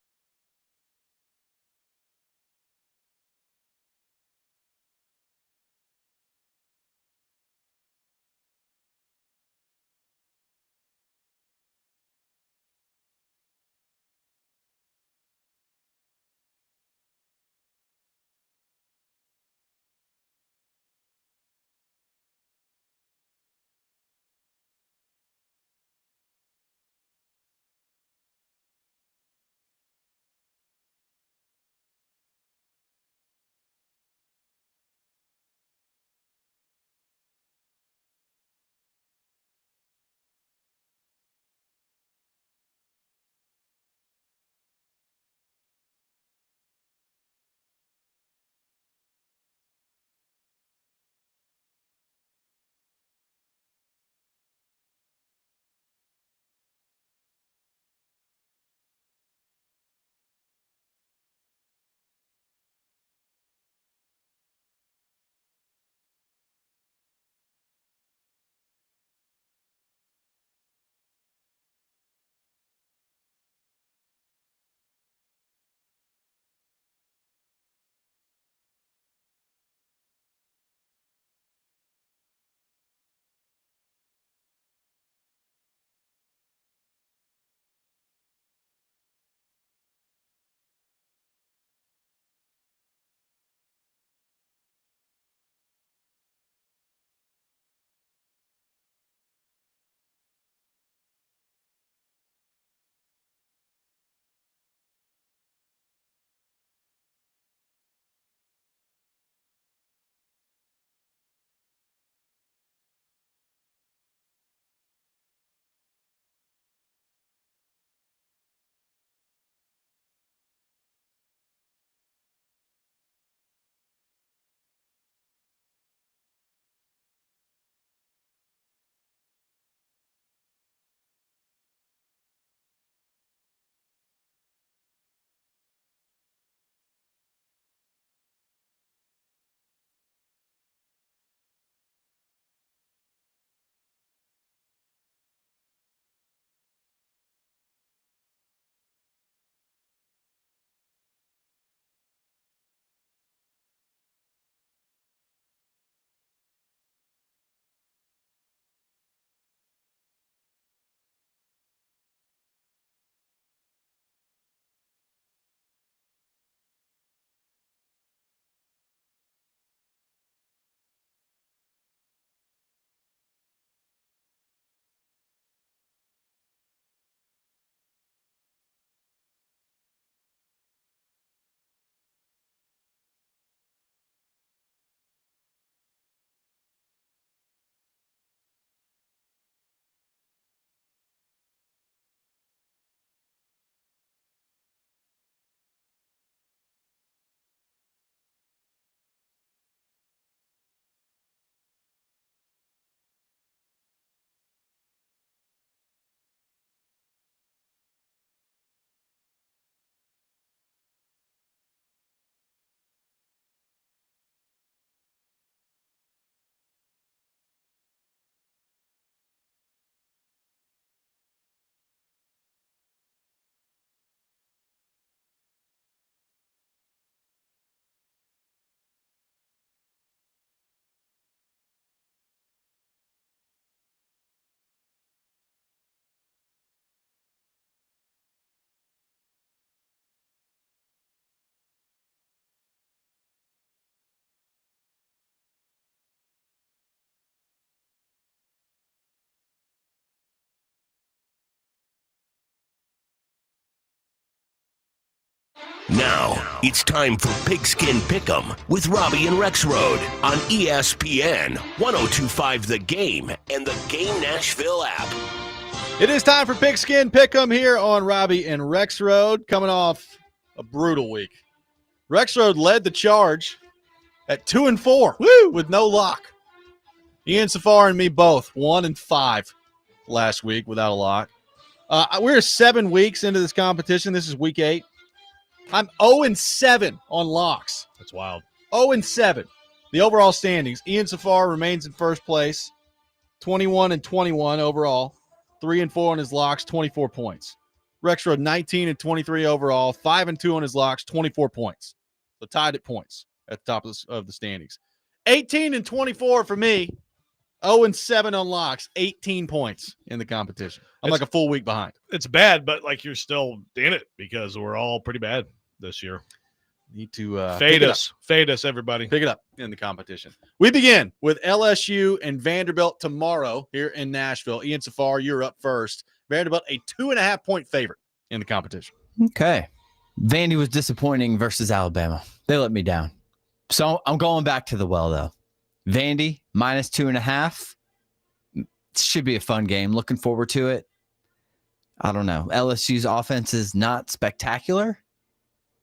Now, it's time for Pigskin Pick'em with Robby and Rexrode on ESPN 1025 The Game and the Game Nashville app. It is time for Pigskin Pick'em here on Robby and Rexrode, coming off a brutal week. Rexrode led the charge at 2-4 with no lock. Ian Safar and me both 1-5 last week without a lock. We're 7 weeks into this competition. This is week 8. I'm 0-7 on locks. That's wild. 0-7. The overall standings. Ian Safar remains in first place, 21-21 overall. 3-4 on his locks, 24 points. Rexrode 19-23 overall, 5-2 on his locks, 24 points. So tied at points at the top of the standings. 18-24 for me. 0-7 on locks, 18 points in the competition. I'm like a full week behind. It's bad, but like you're still in it because we're all pretty bad this year. Need to fade us, everybody. Pick it up in the competition. We begin with LSU and Vanderbilt tomorrow here in Nashville. Ian Safar, you're up first. Vanderbilt, a 2.5-point favorite in the competition. Okay. Vandy was disappointing versus Alabama. They let me down. So I'm going back to the well, though. Vandy, minus 2.5. Should be a fun game. Looking forward to it. I don't know. LSU's offense is not spectacular.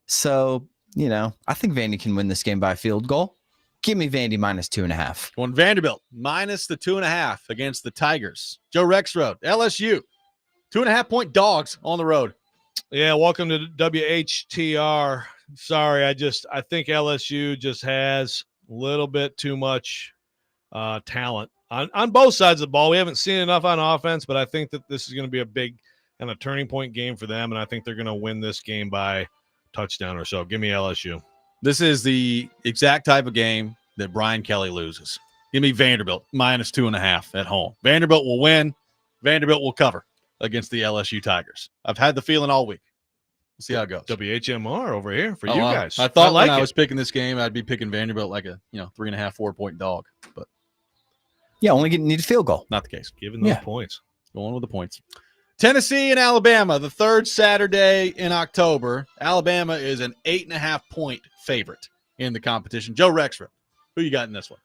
So, I think Vandy can win this game by a field goal. Give me Vandy minus 2.5. Going Vanderbilt, minus the 2.5 against the Tigers. Joe Rexrode, LSU, 2.5-point dogs on the road. Yeah, welcome to WHTR. Sorry, I think LSU just has a little bit too much talent on both sides of the ball. We haven't seen enough on offense, but I think that this is going to be a big kind of turning point game for them, and I think they're going to win this game by touchdown or so. Give me LSU. This is the exact type of game that Brian Kelly loses. Give me Vanderbilt minus 2.5 at home. Vanderbilt will win. Vanderbilt will cover against the LSU Tigers. I've had the feeling all week. We'll see how it goes. WHMR over here for you guys. I thought when I was picking this game, I'd be picking Vanderbilt like a 3.5, 4-point dog, but yeah, only need a field goal. Not the case. Giving those points. Going with the points. Tennessee and Alabama, the third Saturday in October. Alabama is an 8.5-point favorite in the competition. Joe Rexrode, who you got in this one?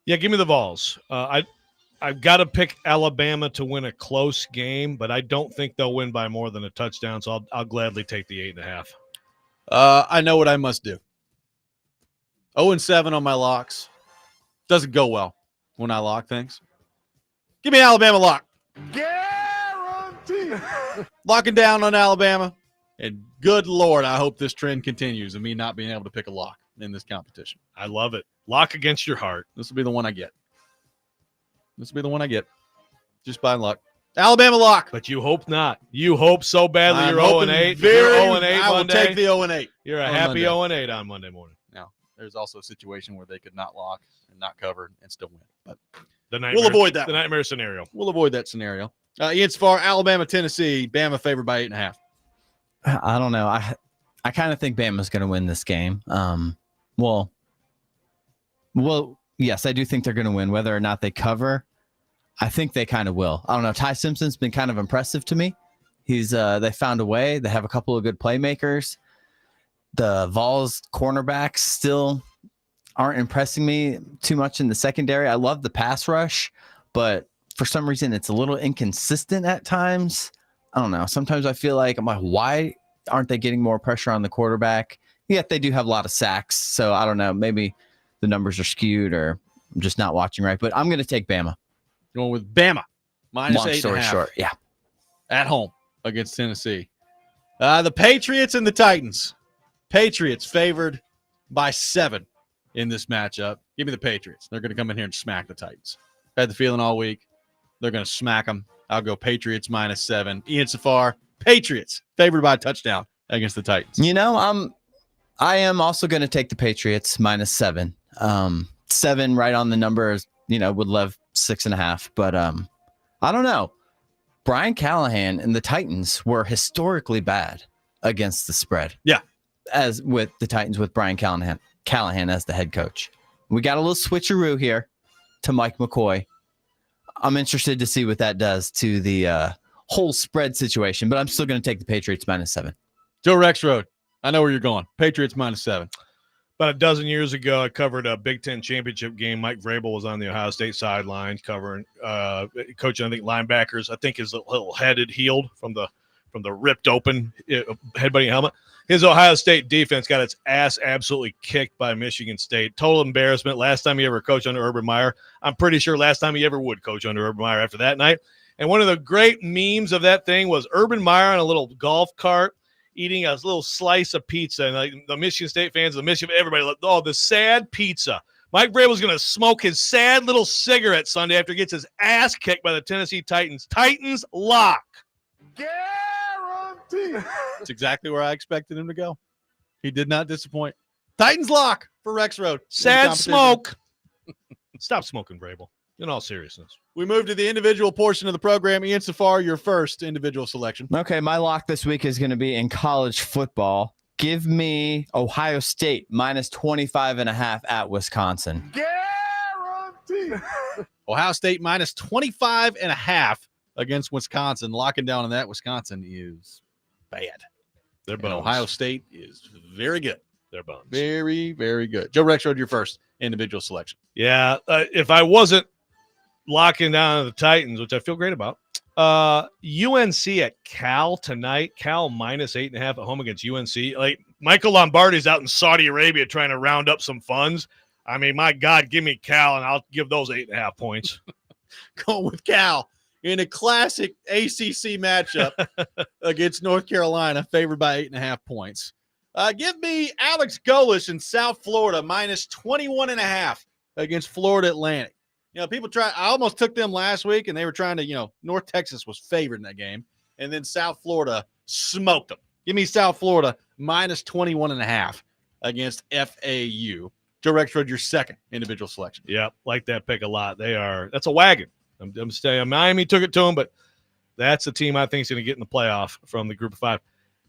Yeah, give me the Vols. I've got to pick Alabama to win a close game, but I don't think they'll win by more than a touchdown, so I'll gladly take the 8.5. I know what I must do. 0-7 on my locks. Doesn't go well when I lock things. Give me Alabama lock. Guarantee. Locking down on Alabama. And good Lord, I hope this trend continues of me not being able to pick a lock in this competition. I love it. Lock against your heart. This will be the one I get. Just by luck. Alabama lock. But you hope not. You hope so badly you're 0-8. You're 0-8 I will Monday. take the 0-8. You're a happy 0-8 on Monday morning. Now, there's also a situation where they could not lock and not cover and still win. But we'll avoid that. The nightmare scenario. We'll avoid that scenario. Ian Safar, Alabama, Tennessee. Bama favored by 8.5. I don't know. I kind of think Bama's going to win this game. Well, yes, I do think they're going to win. Whether or not they cover, I think they kind of will. I don't know. Ty Simpson's been kind of impressive to me. They found a way. They have a couple of good playmakers. The Vols cornerbacks still aren't impressing me too much in the secondary. I love the pass rush, but for some reason it's a little inconsistent at times. I don't know. Sometimes I feel like why aren't they getting more pressure on the quarterback? Yet they do have a lot of sacks. So I don't know. Maybe the numbers are skewed or I'm just not watching right. But I'm going to take Bama. Going with Bama. Minus 8.5. Long story short. Yeah. At home against Tennessee. The Patriots and the Titans. Patriots favored by 7 in this matchup. Give me the Patriots. They're going to come in here and smack the Titans. Had the feeling all week. They're going to smack them. I'll go Patriots minus 7. Ian Safar, Patriots favored by a touchdown against the Titans. I am also going to take the Patriots minus 7. 7 right on the number, would love 6.5. But I don't know. Brian Callahan and the Titans were historically bad against the spread. Yeah. As with the Titans with Brian Callahan as the head coach. We got a little switcheroo here to Mike McCoy. I'm interested to see what that does to the whole spread situation, but I'm still going to take the Patriots minus 7. Joe Rexrode, I know where you're going. Patriots -7. About a dozen years ago, I covered a Big Ten championship game. Mike Vrabel was on the Ohio State sideline covering, coaching, I think, linebackers. I think his little head had healed from the ripped open headbutting helmet. His Ohio State defense got its ass absolutely kicked by Michigan State. Total embarrassment. Last time he ever coached under Urban Meyer. I'm pretty sure last time he ever would coach under Urban Meyer after that night. And one of the great memes of that thing was Urban Meyer on a little golf cart eating a little slice of pizza. And like the Michigan State fans, the Michigan, everybody, oh, the sad pizza. Mike Vrabel's going to smoke his sad little cigarette Sunday after he gets his ass kicked by the Tennessee Titans. Titans lock. Guarantee. That's exactly where I expected him to go. He did not disappoint. Titans lock for Rexrode. Sad smoke. Stop smoking, Vrabel. In all seriousness. We move to the individual portion of the program. Ian Safar, your first individual selection. Okay, my lock this week is going to be in college football. Give me Ohio State -25.5 at Wisconsin. Guarantee. Ohio State -25.5 against Wisconsin. Locking down on that. Wisconsin is bad. They're bones. Ohio State is very good. They're bones. Very, very good. Joe Rexrode, your first individual selection. Yeah, if I wasn't locking down the Titans, which I feel great about, UNC at Cal tonight. Cal -8.5 at home against UNC. Like Michael Lombardi's out in Saudi Arabia trying to round up some funds. I mean, my God, give me Cal, and I'll give those 8.5 points. Going with Cal in a classic ACC matchup against North Carolina, favored by 8.5 points. Give me Alex Golesh in South Florida -21.5 against Florida Atlantic. You know, people I almost took them last week, and they were trying to, North Texas was favored in that game, and then South Florida smoked them. Give me South Florida -21.5 against FAU. Joe Rexrode, your second individual selection. Yeah, like that pick a lot. That's a wagon. I'm staying. Miami took it to them, but that's the team I think is going to get in the playoff from the group of 5.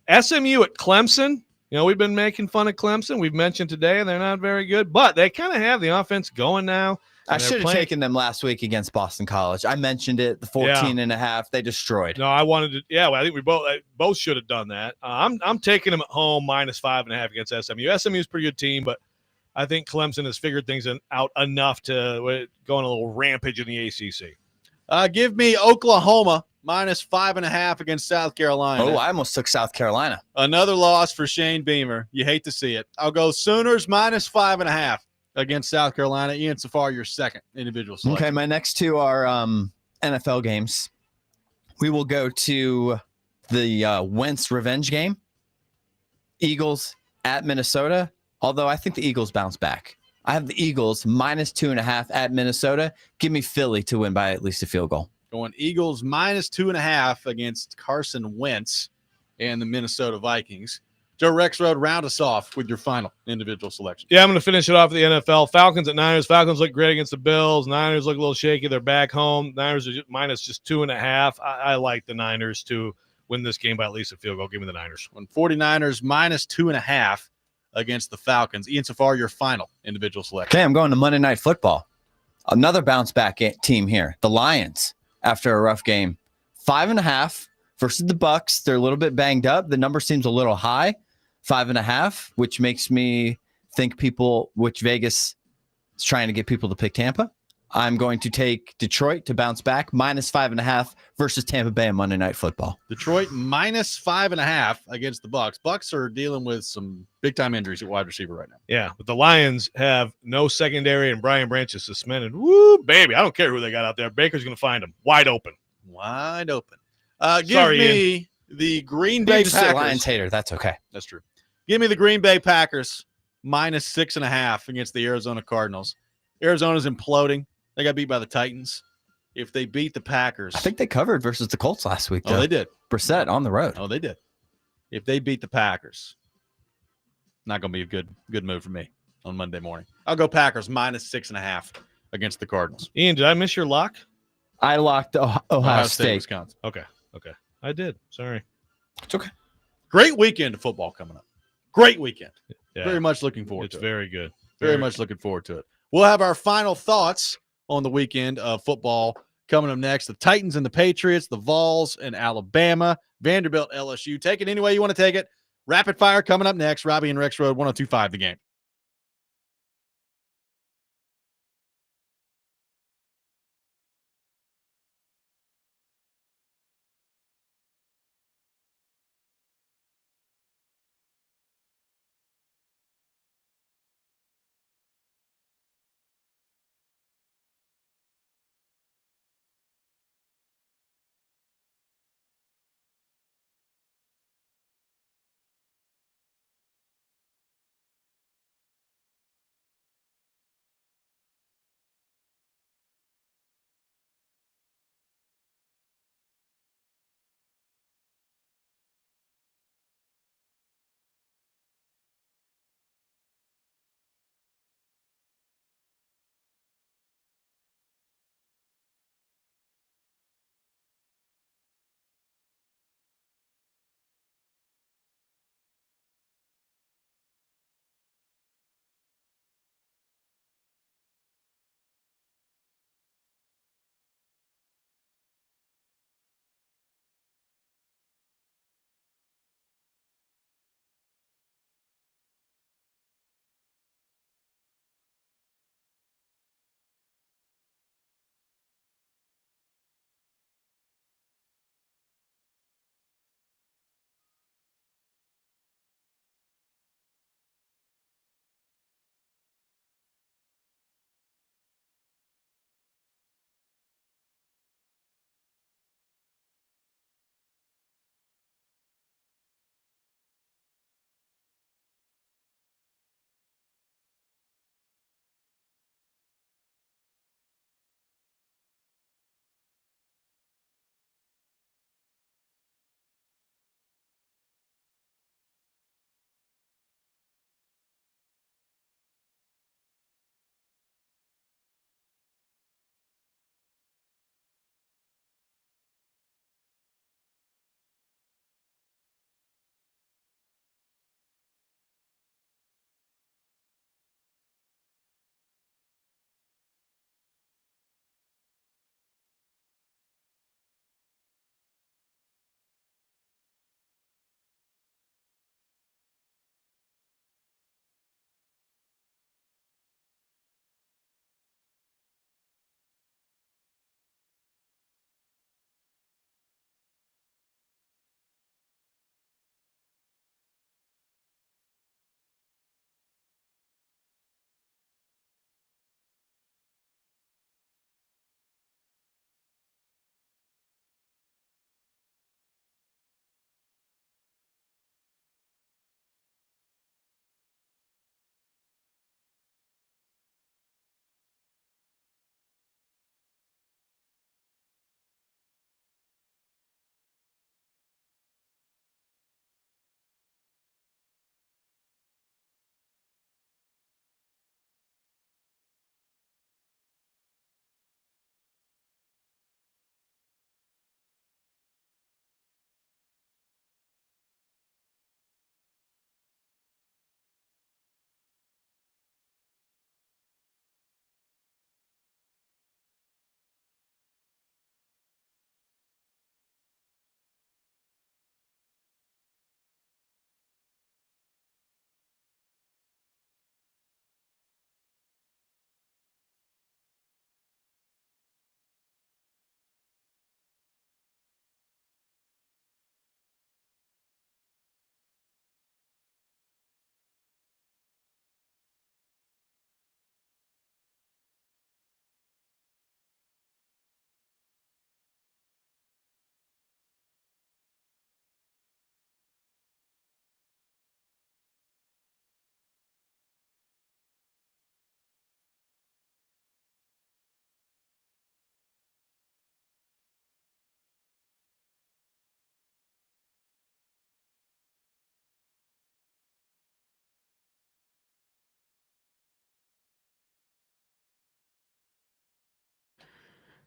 SMU at Clemson. We've been making fun of Clemson. We've mentioned today they're not very good, but they kind of have the offense going now. I should have taken them last week against Boston College. I mentioned it, the 14.5. They destroyed. No, I wanted to. Yeah, well, I think we both should have done that. I'm taking them at home -5.5 against SMU. SMU is a pretty good team, but I think Clemson has figured things out enough to go on a little rampage in the ACC. Give me Oklahoma -5.5 against South Carolina. Oh, I almost took South Carolina. Another loss for Shane Beamer. You hate to see it. I'll go Sooners -5.5 against South Carolina. Ian Safar, your second individual selection. Okay, my next two are NFL games. We will go to the Wentz revenge game. Eagles at Minnesota, although I think the Eagles bounce back. I have the Eagles -2.5 at Minnesota. Give me Philly to win by at least a field goal. Going Eagles -2.5 against Carson Wentz and the Minnesota Vikings. Joe Rexrode, round us off with your final individual selection. Yeah, I'm going to finish it off with the NFL. Falcons at Niners. Falcons look great against the Bills. Niners look a little shaky. They're back home. Niners are -2.5. I like the Niners to win this game by at least a field goal. Give me the Niners. When 49ers -2.5 against the Falcons. Ian Safar, your final individual selection. Okay, I'm going to Monday Night Football. Another bounce back team here. The Lions, after a rough game. 5.5 versus the Bucks. They're a little bit banged up. The number seems a little high. 5.5, which makes me think which Vegas is trying to get people to pick Tampa. I'm going to take Detroit to bounce back, -5.5 versus Tampa Bay on Monday Night Football. Detroit -5.5 against the Bucks. Bucks are dealing with some big-time injuries at wide receiver right now. Yeah, but the Lions have no secondary, and Brian Branch is suspended. Woo, baby. I don't care who they got out there. Baker's going to find them. Wide open. Wide open. Give me the Green Bay Packers. Packers. A Lions hater. That's okay. That's true. Give me the Green Bay Packers -6.5 against the Arizona Cardinals. Arizona's imploding. They got beat by the Titans. If they beat the Packers, I think they covered versus the Colts last week. Oh, they did. Brissett on the road. Oh, they did. If they beat the Packers, not going to be a good move for me on Monday morning. I'll go Packers -6.5 against the Cardinals. Ian, did I miss your lock? I locked Ohio State. Wisconsin. Okay. I did. Sorry. It's okay. Great weekend of football coming up. Great weekend. Yeah. Very much looking forward to it. It's very good. Very much looking forward to it. We'll have our final thoughts on the weekend of football coming up next. The Titans and the Patriots, the Vols and Alabama, Vanderbilt, LSU. Take it any way you want to take it. Rapid fire coming up next. Robby and Rexrode, 102.5 The Game.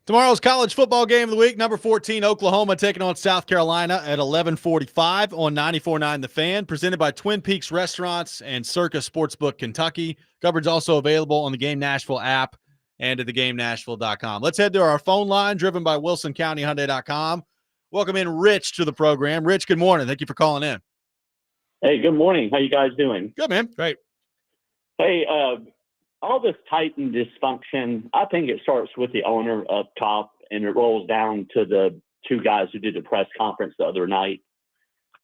Tomorrow's college football game of the week, number 14, Oklahoma taking on South Carolina at 11:45 on 94.9 The Fan, presented by Twin Peaks Restaurants and Circus Sportsbook Kentucky. Coverage also available on the Game Nashville app and at thegamenashville.com. Let's head to our phone line, driven by WilsonCountyHyundai.com. Welcome in Rich to the program. Rich, good morning. Thank you for calling in. Hey, good morning. How you guys doing? Good, man. Great. Hey, all this Titan dysfunction, I think it starts with the owner up top, and it rolls down to the two guys who did the press conference the other night.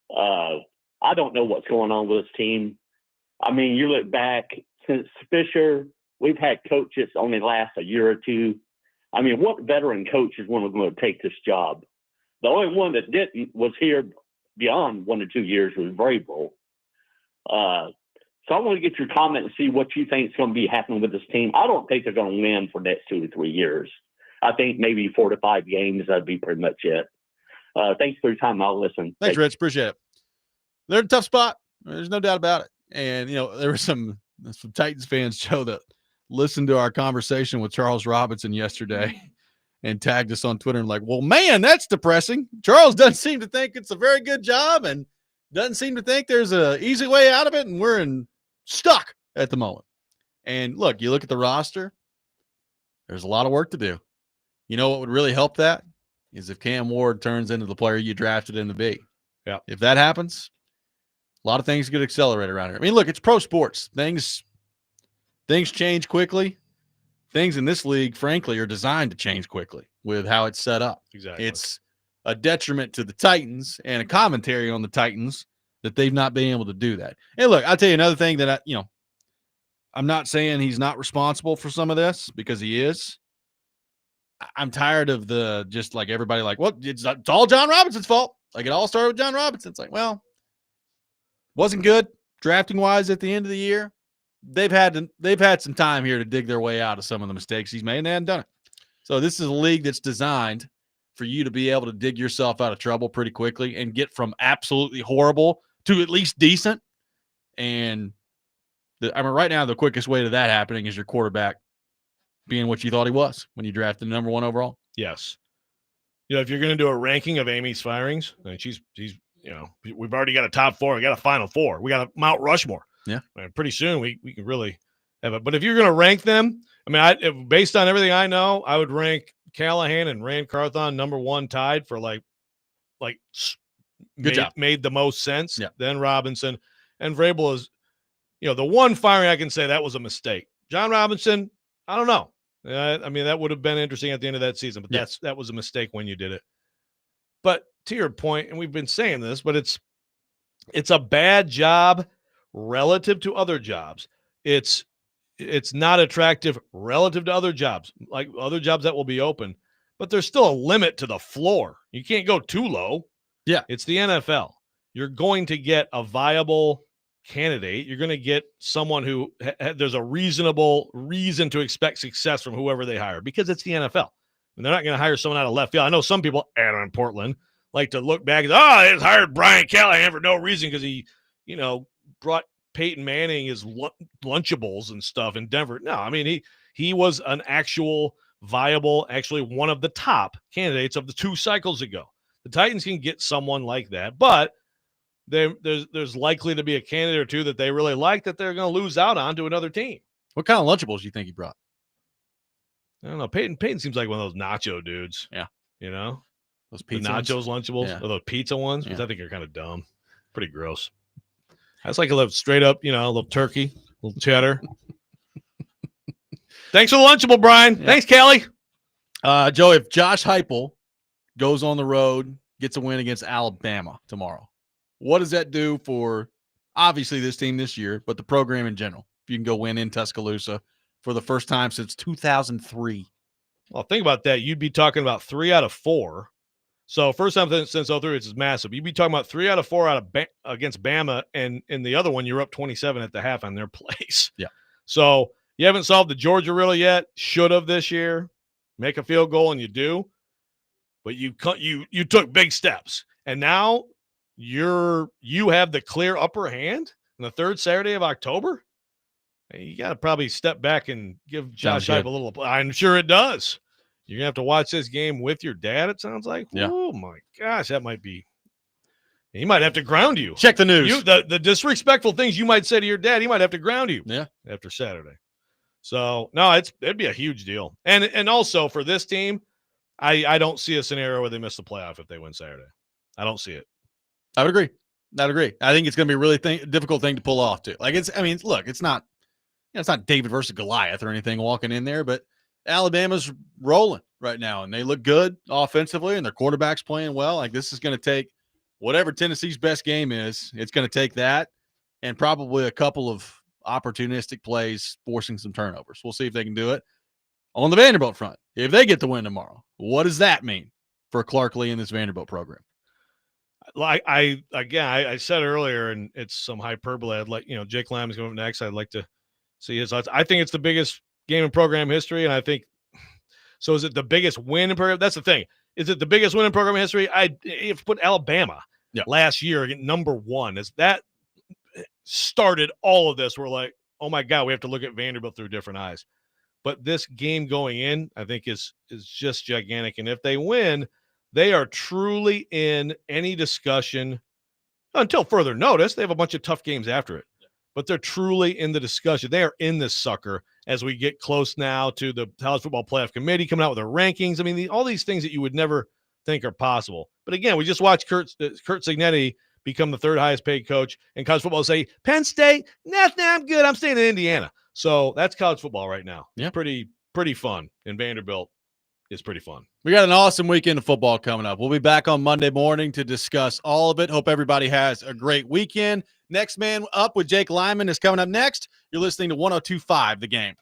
I don't know what's going on with this team. I mean, you look back, since Fisher, we've had coaches only last a year or two. I mean, what veteran coach is one of them going to take this job? The only one that didn't was here beyond 1 or 2 years was Vrabel. So I want to get your comment and see what you think is going to be happening with this team. I don't think they're going to win for the next 2 to 3 years. I think maybe 4 to 5 games, that'd be pretty much it. Thanks for your time. I'll listen. Thanks, Rich. Appreciate it. They're in a tough spot. There's no doubt about it. And, there were some Titans fans, Joe, that listened to our conversation with Charles Robinson yesterday and tagged us on Twitter and like, well, man, that's depressing. Charles doesn't seem to think it's a very good job and doesn't seem to think there's an easy way out of it, and we're stuck at the moment. And look, you look at the roster, there's a lot of work to do. You know what would really help that is if Cam Ward turns into the player you drafted him to be. Yeah. If that happens, a lot of things could accelerate around here. I mean, look, it's pro sports. Things change quickly. Things in this league, frankly, are designed to change quickly with how it's set up. Exactly. It's a detriment to the Titans and a commentary on the Titans that they've not been able to do that. And look, I'll tell you another thing that I'm not saying he's not responsible for some of this, because he is. I'm tired of just like everybody like, well, it's all John Robinson's fault. Like, it all started with John Robinson. It's like, well, wasn't good drafting wise at the end of the year. They've had some time here to dig their way out of some of the mistakes he's made, and they hadn't done it. So this is a league that's designed for you to be able to dig yourself out of trouble pretty quickly and get from absolutely horrible to at least decent. And right now, the quickest way to that happening is your quarterback being what you thought he was when you drafted number 1 overall. Yes. If you're going to do a ranking of Amy's firings, and she's we've already got a top 4. We got a final 4. We got a Mount Rushmore. Yeah. Pretty soon we can really have it. But if you're going to rank them, I mean, based on everything I know, I would rank Callahan and Rand Carthon number 1 tied for made the most sense. Yeah. Then Robinson, and Vrabel is, the one firing I can say that was a mistake. John Robinson, I don't know. I mean, that would have been interesting at the end of that season, but that was a mistake when you did it. But to your point, and we've been saying this, but it's a bad job relative to other jobs. It's not attractive relative to other jobs, like other jobs that will be open, but there's still a limit to the floor. You can't go too low. Yeah. It's the NFL. You're going to get a viable candidate. You're going to get someone who there's a reasonable reason to expect success from whoever they hire, because it's the NFL. And they're not going to hire someone out of left field. I know some people, and in Portland, like to look back and they just hired Brian Callahan for no reason because he, brought Peyton Manning his Lunchables and stuff in Denver. No, I mean, he was an actual viable, actually one of the top candidates of the 2 cycles ago. The Titans can get someone like that, but there's likely to be a candidate or two that they really like that they're going to lose out on to another team. What kind of Lunchables do you think he brought? I don't know. Peyton seems like one of those nacho dudes. Yeah. Those pizza nachos, Lunchables, or those pizza ones, which Yeah. I think are kind of dumb. Pretty gross. That's like a little straight up, a little turkey, a little cheddar. Thanks for the Lunchable, Brian. Yeah. Thanks, Kelly. Joe, if Josh Heupel goes on the road, gets a win against Alabama tomorrow, what does that do for obviously this team this year, but the program in general? If you can go win in Tuscaloosa for the first time since 2003. Well, think about that. You'd be talking about 3 out of 4. So first time since 03, which is massive. You'd be talking about 3 out of 4 against Bama, and in the other one, you're up 27 at the half on their place. Yeah. So you haven't solved the Georgia riddle yet. Should have this year. Make a field goal, and you do. But you took big steps, and now you have the clear upper hand on the 3rd Saturday of October. You got to probably step back and give Josh Heupel a little. I'm sure it does. You're gonna have to watch this game with your dad. It sounds like. Yeah. Oh my gosh, that might be. He might have to ground you. Check the news. The disrespectful things you might say to your dad, he might have to ground you. Yeah. After Saturday. So no, it'd be a huge deal. And also for this team, I don't see a scenario where they miss the playoff if they win Saturday. I don't see it. I would agree. I'd agree. I think it's going to be a really difficult thing to pull off too. Like it's not, it's not David versus Goliath or anything walking in there, but Alabama's rolling right now and they look good offensively and their quarterback's playing well. Like this is going to take whatever Tennessee's best game is. It's going to take that and probably a couple of opportunistic plays, forcing some turnovers. We'll see if they can do it on the Vanderbilt front. If they get the win tomorrow, what does that mean for Clark Lee in this Vanderbilt program? Like I said earlier, and it's some hyperbole. I'd like, Jake Lyman's going up next. I'd like to see his thoughts. I think it's the biggest game in program history, and I think so. Is it the biggest win in program? That's the thing. Is it the biggest win in program history? If put Alabama last year number one, is that started all of this. We're like, oh my God, we have to look at Vanderbilt through different eyes. But this game going in, I think is just gigantic. And if they win, they are truly in any discussion until further notice. They have a bunch of tough games after it, but they're truly in the discussion. They are in this sucker as we get close now to the College Football Playoff Committee coming out with their rankings. I mean, all these things that you would never think are possible. But again, we just watched Kurt Cignetti become the third highest paid coach in college football. Say Penn State, nah, I'm good. I'm staying in Indiana. So that's college football right now. Yeah, pretty fun. And Vanderbilt is pretty fun. We got an awesome weekend of football coming up. We'll be back on Monday morning to discuss all of it. Hope everybody has a great weekend. Next Man Up with Jake Lyman is coming up next. You're listening to 102.5 The Game.